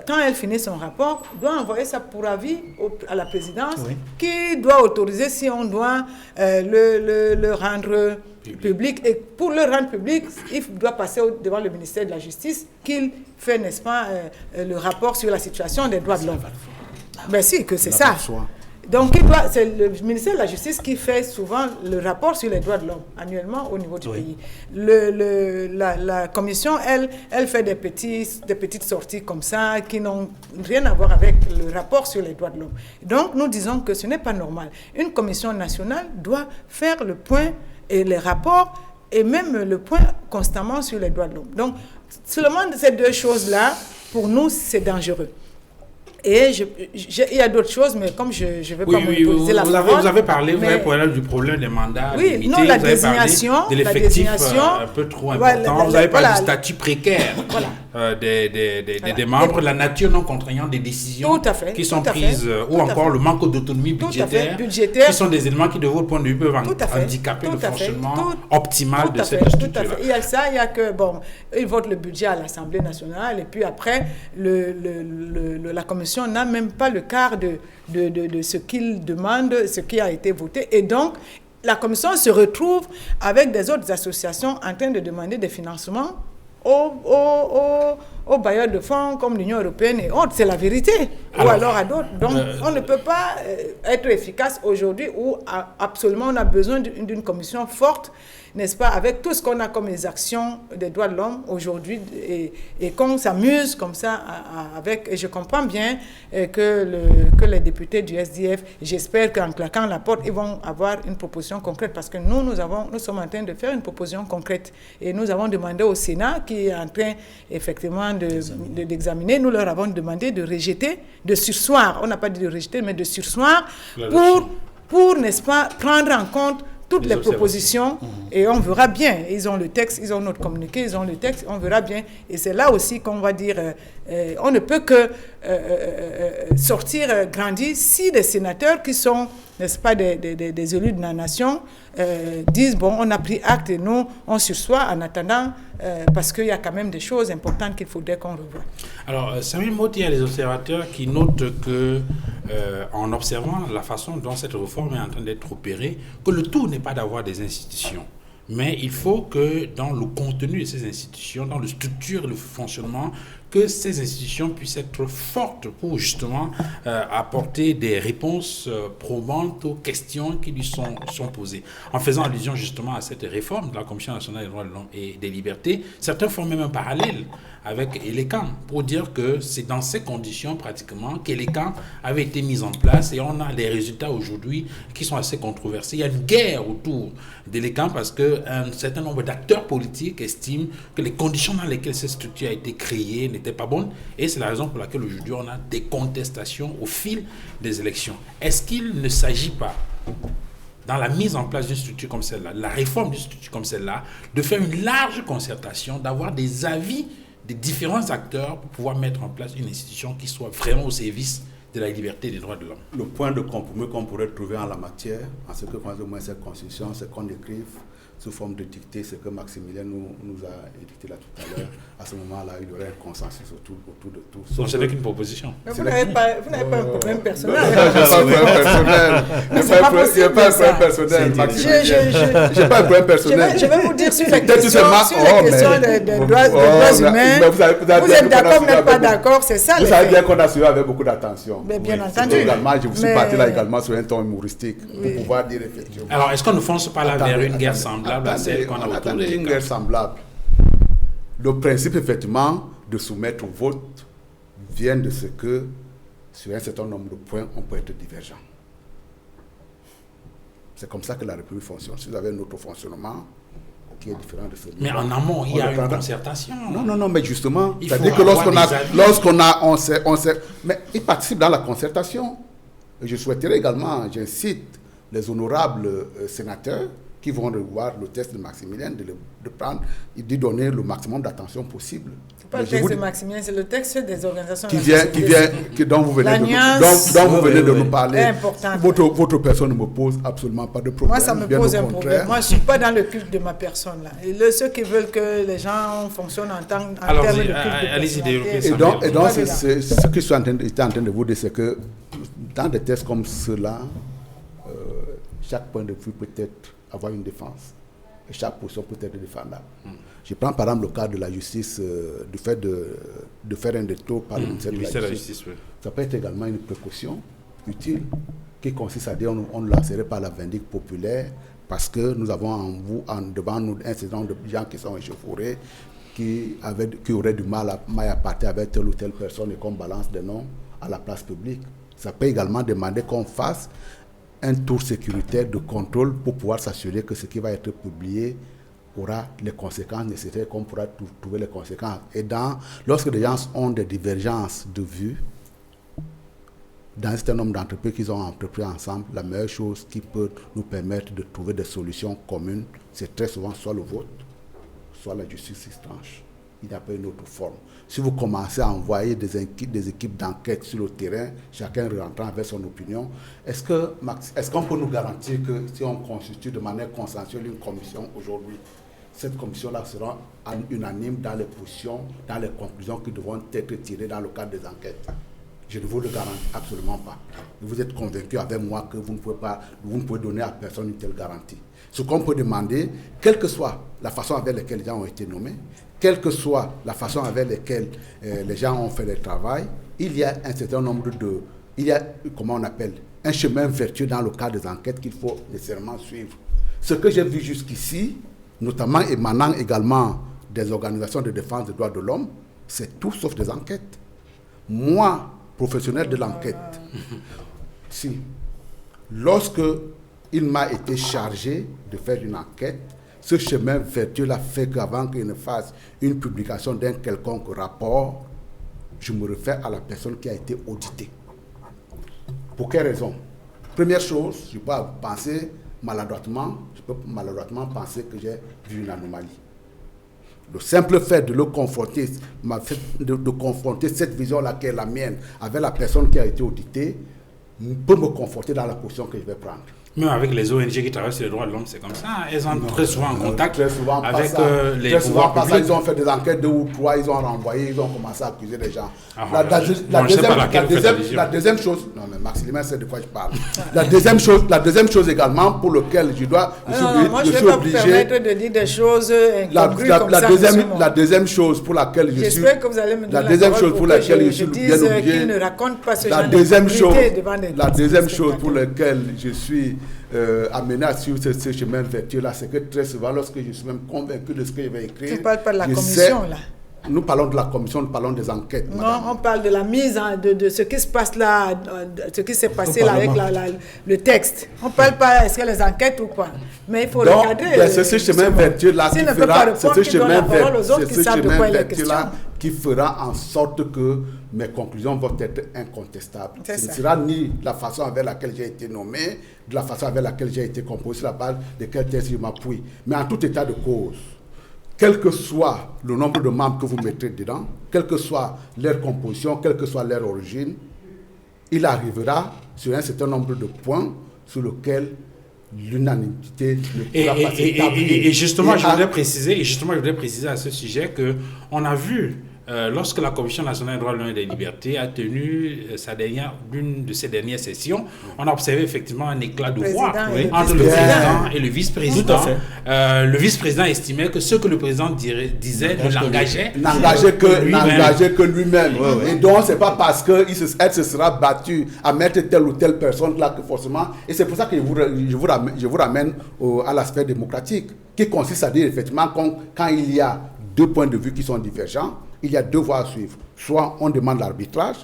quand elle finit son rapport, doit envoyer ça pour avis à la présidence, oui, qui doit autoriser si on doit le rendre public. Et pour le rendre public, il doit passer devant le ministère de la Justice, qu'il fait, n'est-ce pas, le rapport sur la situation des droits de l'homme. Ben si, que c'est ça. Donc, c'est le ministère de la Justice qui fait souvent le rapport sur les droits de l'homme annuellement au niveau du pays. La commission, elle fait des petites sorties comme ça qui n'ont rien à voir avec le rapport sur les droits de l'homme. Donc, nous disons que ce n'est pas normal. Une commission nationale doit faire le point et les rapports et même le point constamment sur les droits de l'homme. Donc, seulement ces deux choses-là, pour nous, c'est dangereux. Et il y a d'autres choses, mais comme je ne vais pas monopoliser la parole... Vous avez parlé du problème des mandats limités, non, la désignation, de l'effectif un peu trop important. Vous avez parlé du statut précaire des membres, la nature non contraignante des décisions qui sont prises, ou encore le manque d'autonomie budgétaire, qui sont des éléments qui, de votre point de vue, peuvent handicaper le fonctionnement optimal de cette structure. Il y a ça, il y a que, ils votent le budget à l'Assemblée nationale, et puis après, la commission n'a même pas le quart de ce qu'il demande, ce qui a été voté. Et donc, la commission se retrouve avec des autres associations en train de demander des financements aux bailleurs de fonds comme l'Union européenne et autres. C'est la vérité. Ou alors à d'autres. Donc, on ne peut pas être efficace aujourd'hui où absolument on a besoin d'une commission forte, n'est-ce pas, avec tout ce qu'on a comme les actions des droits de l'homme aujourd'hui et qu'on s'amuse comme ça avec. Et je comprends bien que les députés du SDF, j'espère qu'en claquant la porte, ils vont avoir une proposition concrète parce que nous sommes en train de faire une proposition concrète et nous avons demandé au Sénat qui est en train effectivement d'examiner, nous leur avons demandé de rejeter, de surseoir, on n'a pas dit de rejeter, mais de surseoir pour n'est-ce pas, prendre en compte toutes les propositions et on verra bien. Ils ont le texte, ils ont notre communiqué, ils ont le texte, on verra bien. Et c'est là aussi qu'on va dire, on ne peut que sortir grandi si les sénateurs qui sont, n'est-ce pas, des élus de la nation disent, on a pris acte et nous, on sursoit en attendant parce qu'il y a quand même des choses importantes qu'il faudrait qu'on revoie. Alors, Samuel Moti, il y a des observateurs qui notent que, en observant la façon dont cette réforme est en train d'être opérée, que le tout n'est pas d'avoir des institutions. Mais il faut que dans le contenu de ces institutions, dans la structure, le fonctionnement, que ces institutions puissent être fortes pour justement apporter des réponses probantes aux questions qui lui sont posées. En faisant allusion justement à cette réforme de la Commission nationale des droits de l'homme et des libertés, certains font même un parallèle avec ELECAM pour dire que c'est dans ces conditions pratiquement qu'ELECAM avait été mise en place et on a des résultats aujourd'hui qui sont assez controversés. Il y a une guerre autour d'ELECAM parce qu'un certain nombre d'acteurs politiques estiment que les conditions dans lesquelles cette structure a été créée n'étaient pas bonnes et c'est la raison pour laquelle aujourd'hui on a des contestations au fil des élections. Est-ce qu'il ne s'agit pas, dans la mise en place d'une structure comme celle-là, la réforme d'une structure comme celle-là, de faire une large concertation, d'avoir des avis des différents acteurs pour pouvoir mettre en place une institution qui soit vraiment au service de la liberté et des droits de l'homme? Le point de compromis qu'on pourrait trouver en la matière, en ce que concerne au moins cette constitution, c'est qu'on écrive sous forme de dictée ce que Maximilien nous a édicté là tout à l'heure. À ce moment-là, il y aurait un consensus autour de tout. Donc, ce n'est qu'une proposition. Mais vous n'avez pas un problème personnel. Il n'y a pas un problème personnel. Il n'y a pas un problème personnel, Maximilien. Je n'ai pas un problème personnel. Je vais vous dire sur les questions des droits humains. Vous êtes d'accord, vous n'êtes pas d'accord, c'est ça. Vous savez bien qu'on a suivi avec beaucoup d'attention. Mais bien entendu. Je vous suis parti là également sur un ton humoristique pour pouvoir dire effectivement. Alors, est-ce qu'on ne fonce pas là vers une guerre semblable à celle qu'on a autour des une guerre semblable. Le principe, effectivement, de soumettre au vote vient de ce que, sur un certain nombre de points, on peut être divergent. C'est comme ça que la République fonctionne. Si vous avez un autre fonctionnement qui est différent de celui-là. Mais en amont, il y a une concertation. Non, mais justement, c'est-à-dire que on sait, mais ils participent dans la concertation. Et je souhaiterais également, j'incite les honorables sénateurs qui vont revoir le texte de Maximilien, de prendre et d'y donner le maximum d'attention possible. Ce n'est pas le texte de Maximilien, c'est le texte des organisations dont vous venez de nous parler. Votre personne ne me pose absolument pas de problème. Moi, ça me pose un problème. Moi, je ne suis pas dans le culte de ma personne. Là. Et ceux qui veulent que les gens fonctionnent en termes de culte de personnalité. Et donc ce que je suis en train de vous dire, c'est que dans des textes comme ceux-là, chaque point de vue peut avoir une défense. Et chaque position peut être défendable. Je prends par exemple le cas de la justice, du fait de faire un détour par le ministère de la Justice. Ça peut être également une précaution utile qui consiste à dire on ne lancerait pas la vindicte populaire parce que nous avons devant nous un certain nombre de gens qui sont échauffourés, qui auraient du mal à partir avec telle ou telle personne et qu'on balance des noms à la place publique. Ça peut également demander qu'on fasse un tour sécuritaire de contrôle pour pouvoir s'assurer que ce qui va être publié aura les conséquences nécessaires, qu'on pourra trouver les conséquences. Et lorsque les gens ont des divergences de vues, dans un certain nombre d'entreprises qu'ils ont entrepris ensemble, la meilleure chose qui peut nous permettre de trouver des solutions communes, c'est très souvent soit le vote, soit la justice qui tranche. Il n'y a pas une autre forme. Si vous commencez à envoyer des équipes d'enquête sur le terrain, chacun rentrant avec son opinion, est-ce qu'on peut nous garantir que si on constitue de manière consensuelle une commission aujourd'hui, cette commission-là sera unanime dans les positions, dans les conclusions qui devront être tirées dans le cadre des enquêtes? Je ne vous le garantis absolument pas. Vous êtes convaincu avec moi que vous ne pouvez donner à personne une telle garantie. Ce qu'on peut demander, quelle que soit la façon avec laquelle les gens ont été nommés, quelle que soit la façon avec laquelle les gens ont fait le travail, il y a un certain nombre comment on appelle, un chemin vertueux dans le cadre des enquêtes qu'il faut nécessairement suivre. Ce que j'ai vu jusqu'ici, notamment émanant également des organisations de défense des droits de l'homme, c'est tout sauf des enquêtes. Moi, professionnel de l'enquête, si, lorsque il m'a été chargé de faire une enquête, ce chemin vertueux-là fait qu'avant qu'il ne fasse une publication d'un quelconque rapport, je me réfère à la personne qui a été auditée. Pour quelle raison? Première chose, je peux penser maladroitement penser que j'ai vu une anomalie. Le simple fait de le confronter, de confronter cette vision-là qui est la mienne avec la personne qui a été auditée, peut me conforter dans la position que je vais prendre. Même avec les ONG qui travaillent sur les droits de l'homme, c'est comme ça. Elles sont très souvent en contact avec les pouvoirs publics. Ils ont fait des enquêtes, 2 ou 3, ils ont renvoyé, ils ont commencé à accuser les gens. La deuxième chose, non mais Maxime, c'est de quoi je parle. La deuxième chose également pour laquelle je suis obligé. Permettre de dire des choses incongrues comme ça. La deuxième chose pour laquelle je suis. J'espère que vous allez me donner la parole pour que je dise qu'il ne raconte pas ce genre de devant des. La deuxième chose pour laquelle je suis amené à suivre ce chemin vertueux-là, c'est que très souvent, lorsque je suis même convaincu de ce que je vais écrire... Tu ne parles pas de la commission, là. Nous parlons de la commission, nous parlons des enquêtes. Non, madame. on parle de la mise de ce qui se passe là, ce qui s'est passé là avec le texte. On ne parle pas est-ce que les enquêtes ou pas. Mais il faut recadrer. C'est ce chemin vertueux-là qui fera en sorte que mes conclusions vont être incontestables. Ce ne sera ni la façon avec laquelle j'ai été nommé, de la façon avec laquelle j'ai été composé, sur la base de quel texte je m'appuie. Mais en tout état de cause, quel que soit le nombre de membres que vous mettrez dedans, quelle que soit leur composition, quelle que soit leur origine, il arrivera sur un certain nombre de points sur lesquels l'unanimité ne pourra pas s'établir. Et justement, je voudrais préciser à ce sujet qu'on a vu, lorsque la Commission nationale des droits de l'homme et des libertés a tenu l'une de ses dernières sessions, on a observé effectivement un éclat de voix entre le président et le vice-président. Le vice-président estimait que ce que le président disait ne l'engageait que lui-même. Et donc, ce n'est pas parce qu'elle se sera battue à mettre telle ou telle personne là que forcément. Et c'est pour ça que je vous ramène à l'aspect démocratique, qui consiste à dire effectivement quand il y a 2 points de vue qui sont divergents, il y a 2 voies à suivre. Soit on demande l'arbitrage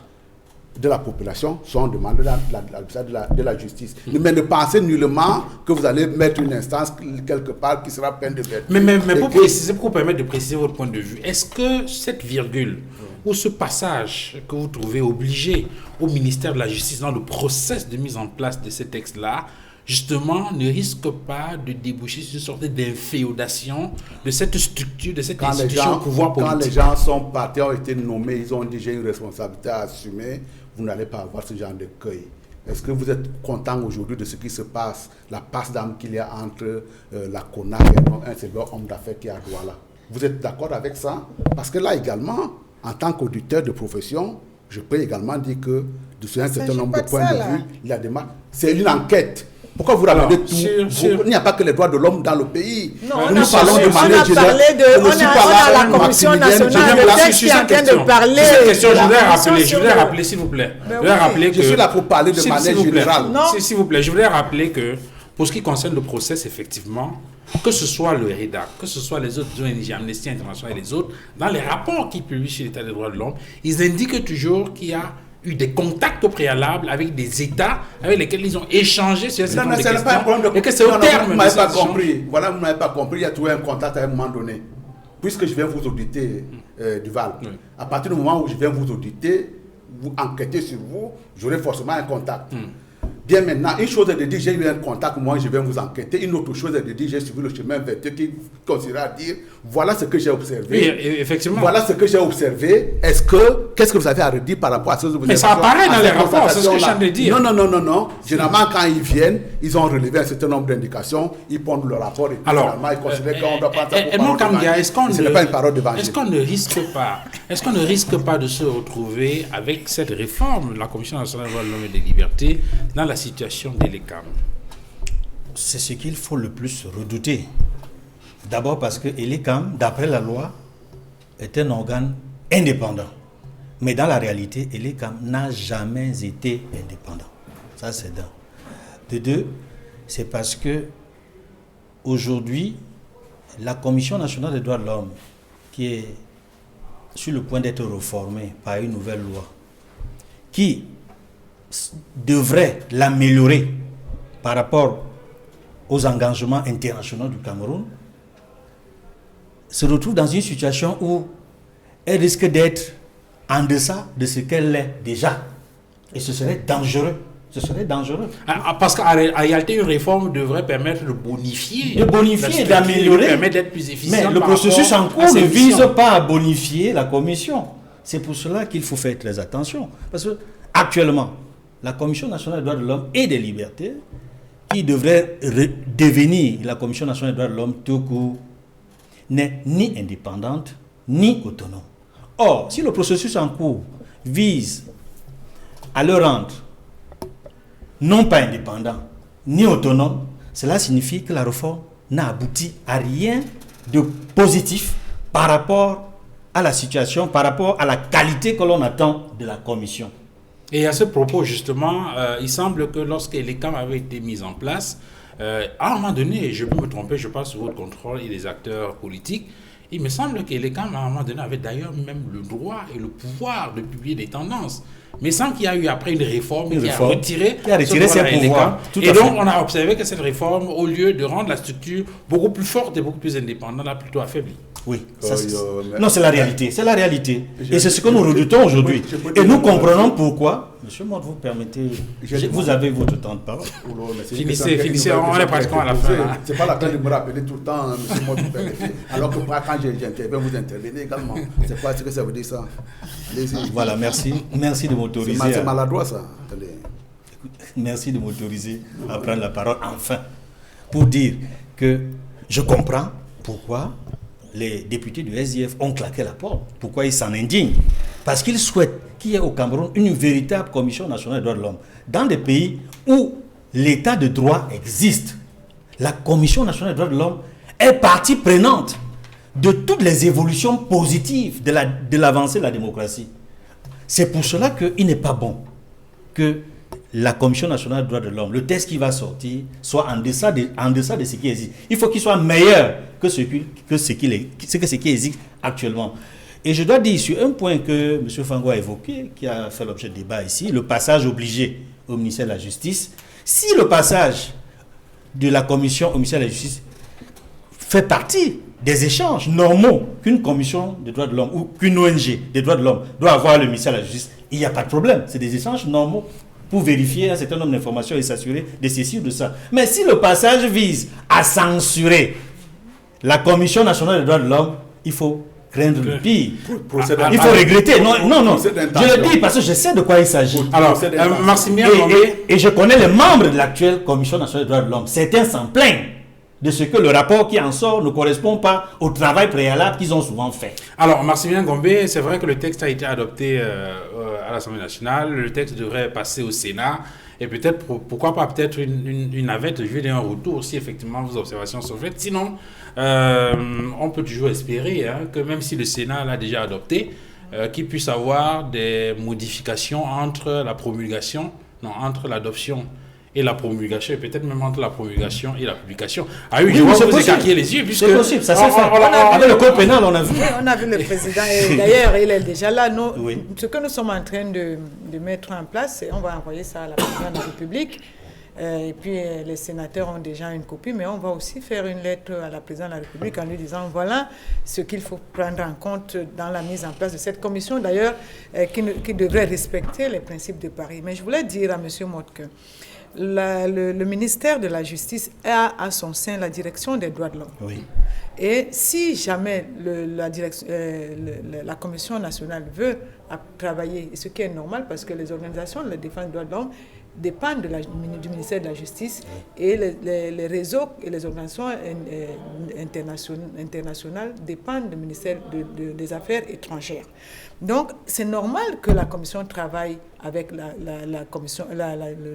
de la population, soit on demande l'arbitrage de la justice. Mais ne pensez nullement que vous allez mettre une instance quelque part qui sera pleine de vertu. Mais pour vous permettre de préciser votre point de vue, est-ce que cette virgule ou ce passage que vous trouvez obligé au ministère de la Justice dans le process de mise en place de ces textes-là, justement, ne risque pas de déboucher sur une sorte d'inféodation de cette structure, de cette institution au pouvoir politique? Quand les gens sont partis, ont été nommés, ils ont déjà une responsabilité à assumer, vous n'allez pas avoir ce genre d'accueil. Est-ce que vous êtes content aujourd'hui de ce qui se passe, la passe d'âme qu'il y a entre la CONAC et un seul homme d'affaires qui est à Douala? Vous êtes d'accord avec ça? Parce que là également, en tant qu'auditeur de profession, je peux également dire que de un certain nombre de points de vue, il y a des marques. C'est une enquête. Pourquoi vous ramenez tout? Il n'y a pas que les droits de l'homme dans le pays. Non, on a parlé la Commission nationale, le texte qui est en train de parler. Cette question, je voudrais rappeler, s'il vous plaît. Je suis là pour parler de manière générale. S'il vous plaît, je voudrais rappeler que pour ce qui concerne le process, effectivement, que ce soit le REDA, que ce soit les autres ONG, Amnesty International et les autres, dans les rapports qu'ils publient sur l'État des droits de l'homme, ils indiquent toujours qu'il y a eu des contacts au préalable avec des États avec lesquels ils ont échangé sur ces questions. Et que c'est au terme de pas compris. Voilà, vous n'avez pas compris. Il y a trouvé un contact à un moment donné. Puisque je viens vous auditer, Duval, à partir du moment où je viens vous auditer, vous enquêtez sur vous, j'aurai forcément un contact. Bien maintenant, une chose est de dire j'ai eu un contact, moi je vais vous enquêter. Une autre chose est de dire j'ai suivi le chemin vertueux qui consistera à dire voilà ce que j'ai observé. Oui, effectivement. Voilà ce que j'ai observé. Qu'est-ce que vous avez à redire par rapport à ce que vous avez? Mais ça apparaît dans les rapports, c'est ce que je viens de dire. Non. Généralement, quand ils viennent, ils ont relevé un certain nombre d'indications, ils pondent le rapport et alors, finalement, ils considèrent qu'on doit prendre ça pour ce n'est pas une parole d'évangile. Est-ce qu'on ne risque pas de se retrouver avec cette réforme de la Commission nationale des droits de l'homme et des libertés dans la situation de l'ECAM? C'est ce qu'il faut le plus redouter. D'abord parce que l'ECAM, d'après la loi, est un organe indépendant. Mais dans la réalité, l'ECAM n'a jamais été indépendant. Ça, c'est d'un. De deux, c'est parce que aujourd'hui, la Commission nationale des droits de l'homme, qui est sur le point d'être réformée par une nouvelle loi, qui devrait l'améliorer par rapport aux engagements internationaux du Cameroun, se retrouve dans une situation où elle risque d'être en deçà de ce qu'elle est déjà. Et ce serait dangereux. Parce qu'en réalité, une réforme devrait permettre de bonifier. Et d'améliorer. Permettre d'être plus efficient. Mais le processus en cours ne vise pas à bonifier la commission. C'est pour cela qu'il faut faire très attention. Parce que actuellement, la Commission nationale des droits de l'homme et des libertés, qui devrait devenir la Commission nationale des droits de l'homme tout court, n'est ni indépendante, ni autonome. Or, si le processus en cours vise à le rendre non pas indépendant, ni autonome, cela signifie que la réforme n'a abouti à rien de positif par rapport à la situation, par rapport à la qualité que l'on attend de la commission. Et à ce propos, justement, il semble que lorsque l'ECAM avait été mise en place, à un moment donné, je peux me tromper, je passe sous votre contrôle et les acteurs politiques, il me semble que l'ECAM, à un moment donné, avait d'ailleurs même le droit et le pouvoir de publier des tendances. Mais il semble qu'il y a eu après une réforme qui a retiré ses pouvoirs. Et donc, on a observé que cette réforme, au lieu de rendre la structure beaucoup plus forte et beaucoup plus indépendante, l'a plutôt affaiblie. Oui, non, c'est la réalité. C'est la réalité. Et c'est ce que nous redoutons aujourd'hui. Et nous comprenons pourquoi. Monsieur Mott, vous permettez. Vous avez votre temps de parole. Finissez, on est pratiquement à la fin. C'est pas la peine de me rappeler tout le temps, monsieur Mott, vous permettez. Alors que moi, quand j'interviens, vous intervenez également. C'est pas ce que ça veut dire, ça. Voilà, merci. Merci de m'autoriser. C'est maladroit, ça. Attendez. Merci de m'autoriser à prendre la parole, enfin, pour dire que je comprends pourquoi les députés du SDF ont claqué la porte. Pourquoi ils s'en indignent? Parce qu'ils souhaitent qu'il y ait au Cameroun une véritable commission nationale des droits de l'homme. Dans des pays où l'état de droit existe, la commission nationale des droits de l'homme est partie prenante de toutes les évolutions positives de l'avancée de la démocratie. C'est pour cela qu'il n'est pas bon que la Commission nationale des droits de l'homme, le texte qui va sortir, soit en deçà de ce qui existe. Il faut qu'il soit meilleur que ce qui existe actuellement. Et je dois dire sur un point que M. Fango a évoqué, qui a fait l'objet de débat ici, le passage obligé au ministère de la Justice. Si le passage de la Commission au ministère de la Justice fait partie des échanges normaux qu'une commission des droits de l'homme ou qu'une ONG des droits de l'homme doit avoir le ministère de la Justice, il n'y a pas de problème. C'est des échanges normaux pour vérifier un certain nombre d'informations et s'assurer de ceci ou de ça. Mais si le passage vise à censurer la Commission nationale des droits de l'homme, il faut craindre le pire. Il faut regretter. Non. Je le dis parce que je sais de quoi il s'agit. Alors, Maximilien et je connais les membres de l'actuelle Commission nationale des droits de l'homme. Certains s'en plaignent de ce que le rapport qui en sort ne correspond pas au travail préalable qu'ils ont souvent fait. Alors, Maximilien Gombe, c'est vrai que le texte a été adopté à l'Assemblée nationale, le texte devrait passer au Sénat, et peut-être, pourquoi pas peut-être une navette, je vais dire un retour si effectivement vos observations sont faites. Sinon, on peut toujours espérer que même si le Sénat l'a déjà adopté, qu'il puisse avoir des modifications entre l'adoption et la promulgation, et peut-être même entre la promulgation et la publication. Ah oui, je vois que vous écarquillez les yeux, puisque... C'est possible, ça s'est fait. Avec le code pénal, on a vu. Oui, on a vu le président, et d'ailleurs, il est déjà là. Oui. Ce que nous sommes en train de mettre en place, c'est on va envoyer ça à la présidente de la République, et puis les sénateurs ont déjà une copie, mais on va aussi faire une lettre à la présidente de la République en lui disant, voilà ce qu'il faut prendre en compte dans la mise en place de cette commission, d'ailleurs, qui devrait respecter les principes de Paris. Mais je voulais dire à M. Motte que le ministère de la Justice a à son sein la direction des droits de l'homme. Oui. Et si jamais la Commission nationale veut travailler, ce qui est normal parce que les organisations de défense des droits de l'homme dépendent du ministère de la Justice, et les réseaux et les organisations internationales dépendent du ministère des Affaires étrangères. Donc, c'est normal que la Commission travaille avec le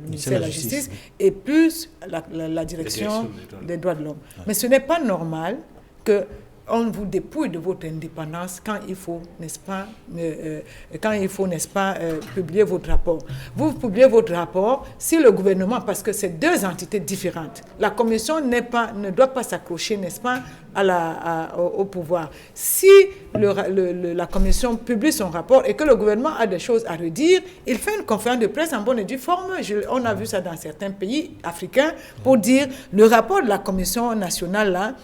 ministère de la Justice et plus la direction des droits de l'homme. Mais ce n'est pas normal qu'on vous dépouille de votre indépendance quand il faut, n'est-ce pas, publier votre rapport. Vous publiez votre rapport si le gouvernement, parce que c'est deux entités différentes. La commission ne doit pas s'accrocher, n'est-ce pas, au pouvoir. Si la commission publie son rapport et que le gouvernement a des choses à redire, il fait une conférence de presse en bonne et due forme. On a vu ça dans certains pays africains pour dire le rapport de la commission nationale là,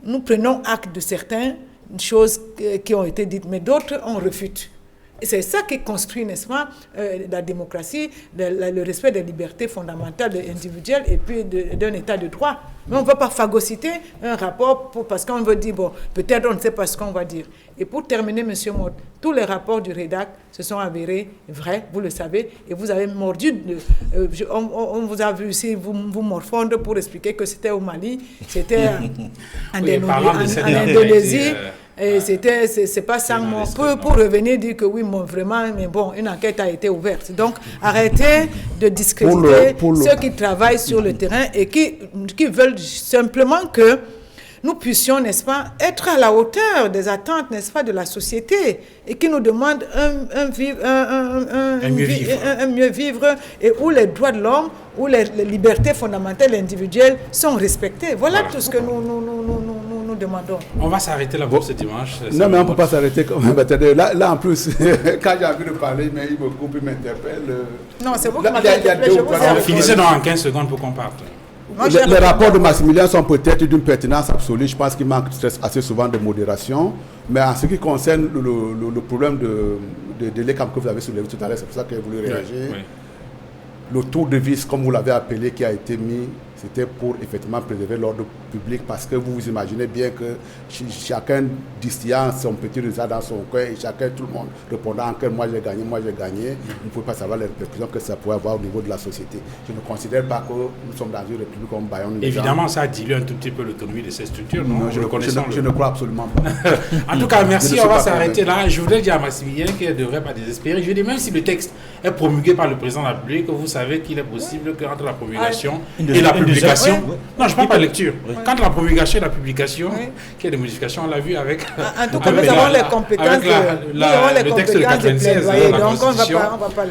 nous prenons acte de certaines choses qui ont été dites, mais d'autres on refute. Et c'est ça qui construit, n'est-ce pas, la démocratie, le respect des libertés fondamentales individuelles et puis d'un état de droit. Mais on ne va pas phagocyter un rapport parce qu'on veut dire, bon, peut-être on ne sait pas ce qu'on va dire. Et pour terminer, M. Motte, tous les rapports du REDAC se sont avérés vrais, vous le savez, et vous avez mordu, on vous a vu ici vous morfondre pour expliquer que c'était au Mali, c'était en Indonésie. Et c'est pas ça pour revenir dire que oui, vraiment, mais bon, une enquête a été ouverte. Donc, arrêtez de discréditer ceux qui travaillent sur le terrain et qui veulent simplement que nous puissions, n'est-ce pas, être à la hauteur des attentes, n'est-ce pas, de la société et qui nous demandent un mieux vivre et où les droits de l'homme, où les libertés fondamentales individuelles sont respectées. Voilà tout ce que nous demandons. On va s'arrêter là pour ce dimanche. Non, mais on ne peut pas s'arrêter quand même. Là, en plus, quand j'ai envie de parler, mais il me coupe, il m'interpelle. Non, c'est vous qui m'avez interpellé. Finissez donc en 15 secondes pour qu'on parte. Les rapports de Maximilien sont peut-être d'une pertinence absolue. Je pense qu'il manque assez souvent de modération. Mais en ce qui concerne le problème de délai comme que vous avez soulevé tout à l'heure, c'est pour ça que j'ai voulu réagir. Oui. Le tour de vis, comme vous l'avez appelé, qui a été mis, c'était pour effectivement préserver l'ordre public, parce que vous imaginez bien que chacun distillant son petit résultat dans son coin et chacun, tout le monde répondant que moi j'ai gagné, vous ne pouvez pas savoir les répercussions que ça pourrait avoir au niveau de la société. Je ne considère pas que nous sommes dans une république comme Bayonne. Évidemment, ça dilue un tout petit peu l'autonomie de ces structures, non? Je ne crois absolument pas. En tout cas, merci, on va s'arrêter là. Je voudrais dire à Maximilien qu'il ne devrait pas désespérer. Je veux dire, même si le texte est promulgué par le président de la République, vous savez qu'il est possible qu'entre la promulgation et la publication... Non, je ne parle pas de lecture. Quand la promulgation et la publication, qu'il y a des modifications, on l'a vu avec... En tout cas, nous avons les compétences le texte de 96 de la Constitution,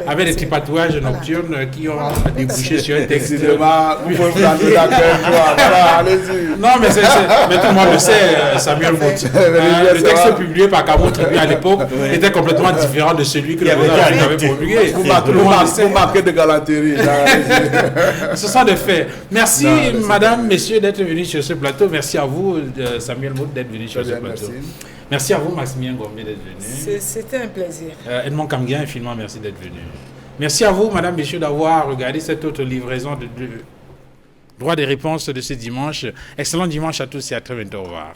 avec des tripatouages nocturnes qui ont débouché sur un texte... Excusez-moi, vous pouvez vous rendre la voilà, allez-y. Non, mais tout le monde le sait, Samuel Motte. Le texte publié par Cabo Tribu à l'époque était complètement différent de celui que le président avait promulgué. Vous marquez de galanterie. Ce sont des faits. Merci, madame, messieurs, d'être venus sur ce plateau. Merci à vous, Samuel Motte, d'être venu sur ce plateau. Merci à vous, Maximilien Gombe, d'être venu. C'était un plaisir. Edmond Kamguien, infiniment merci d'être venu. Merci à vous, madame, messieurs, d'avoir regardé cette autre livraison de droit des réponses de ce dimanche. Excellent dimanche à tous et à très bientôt. Au revoir.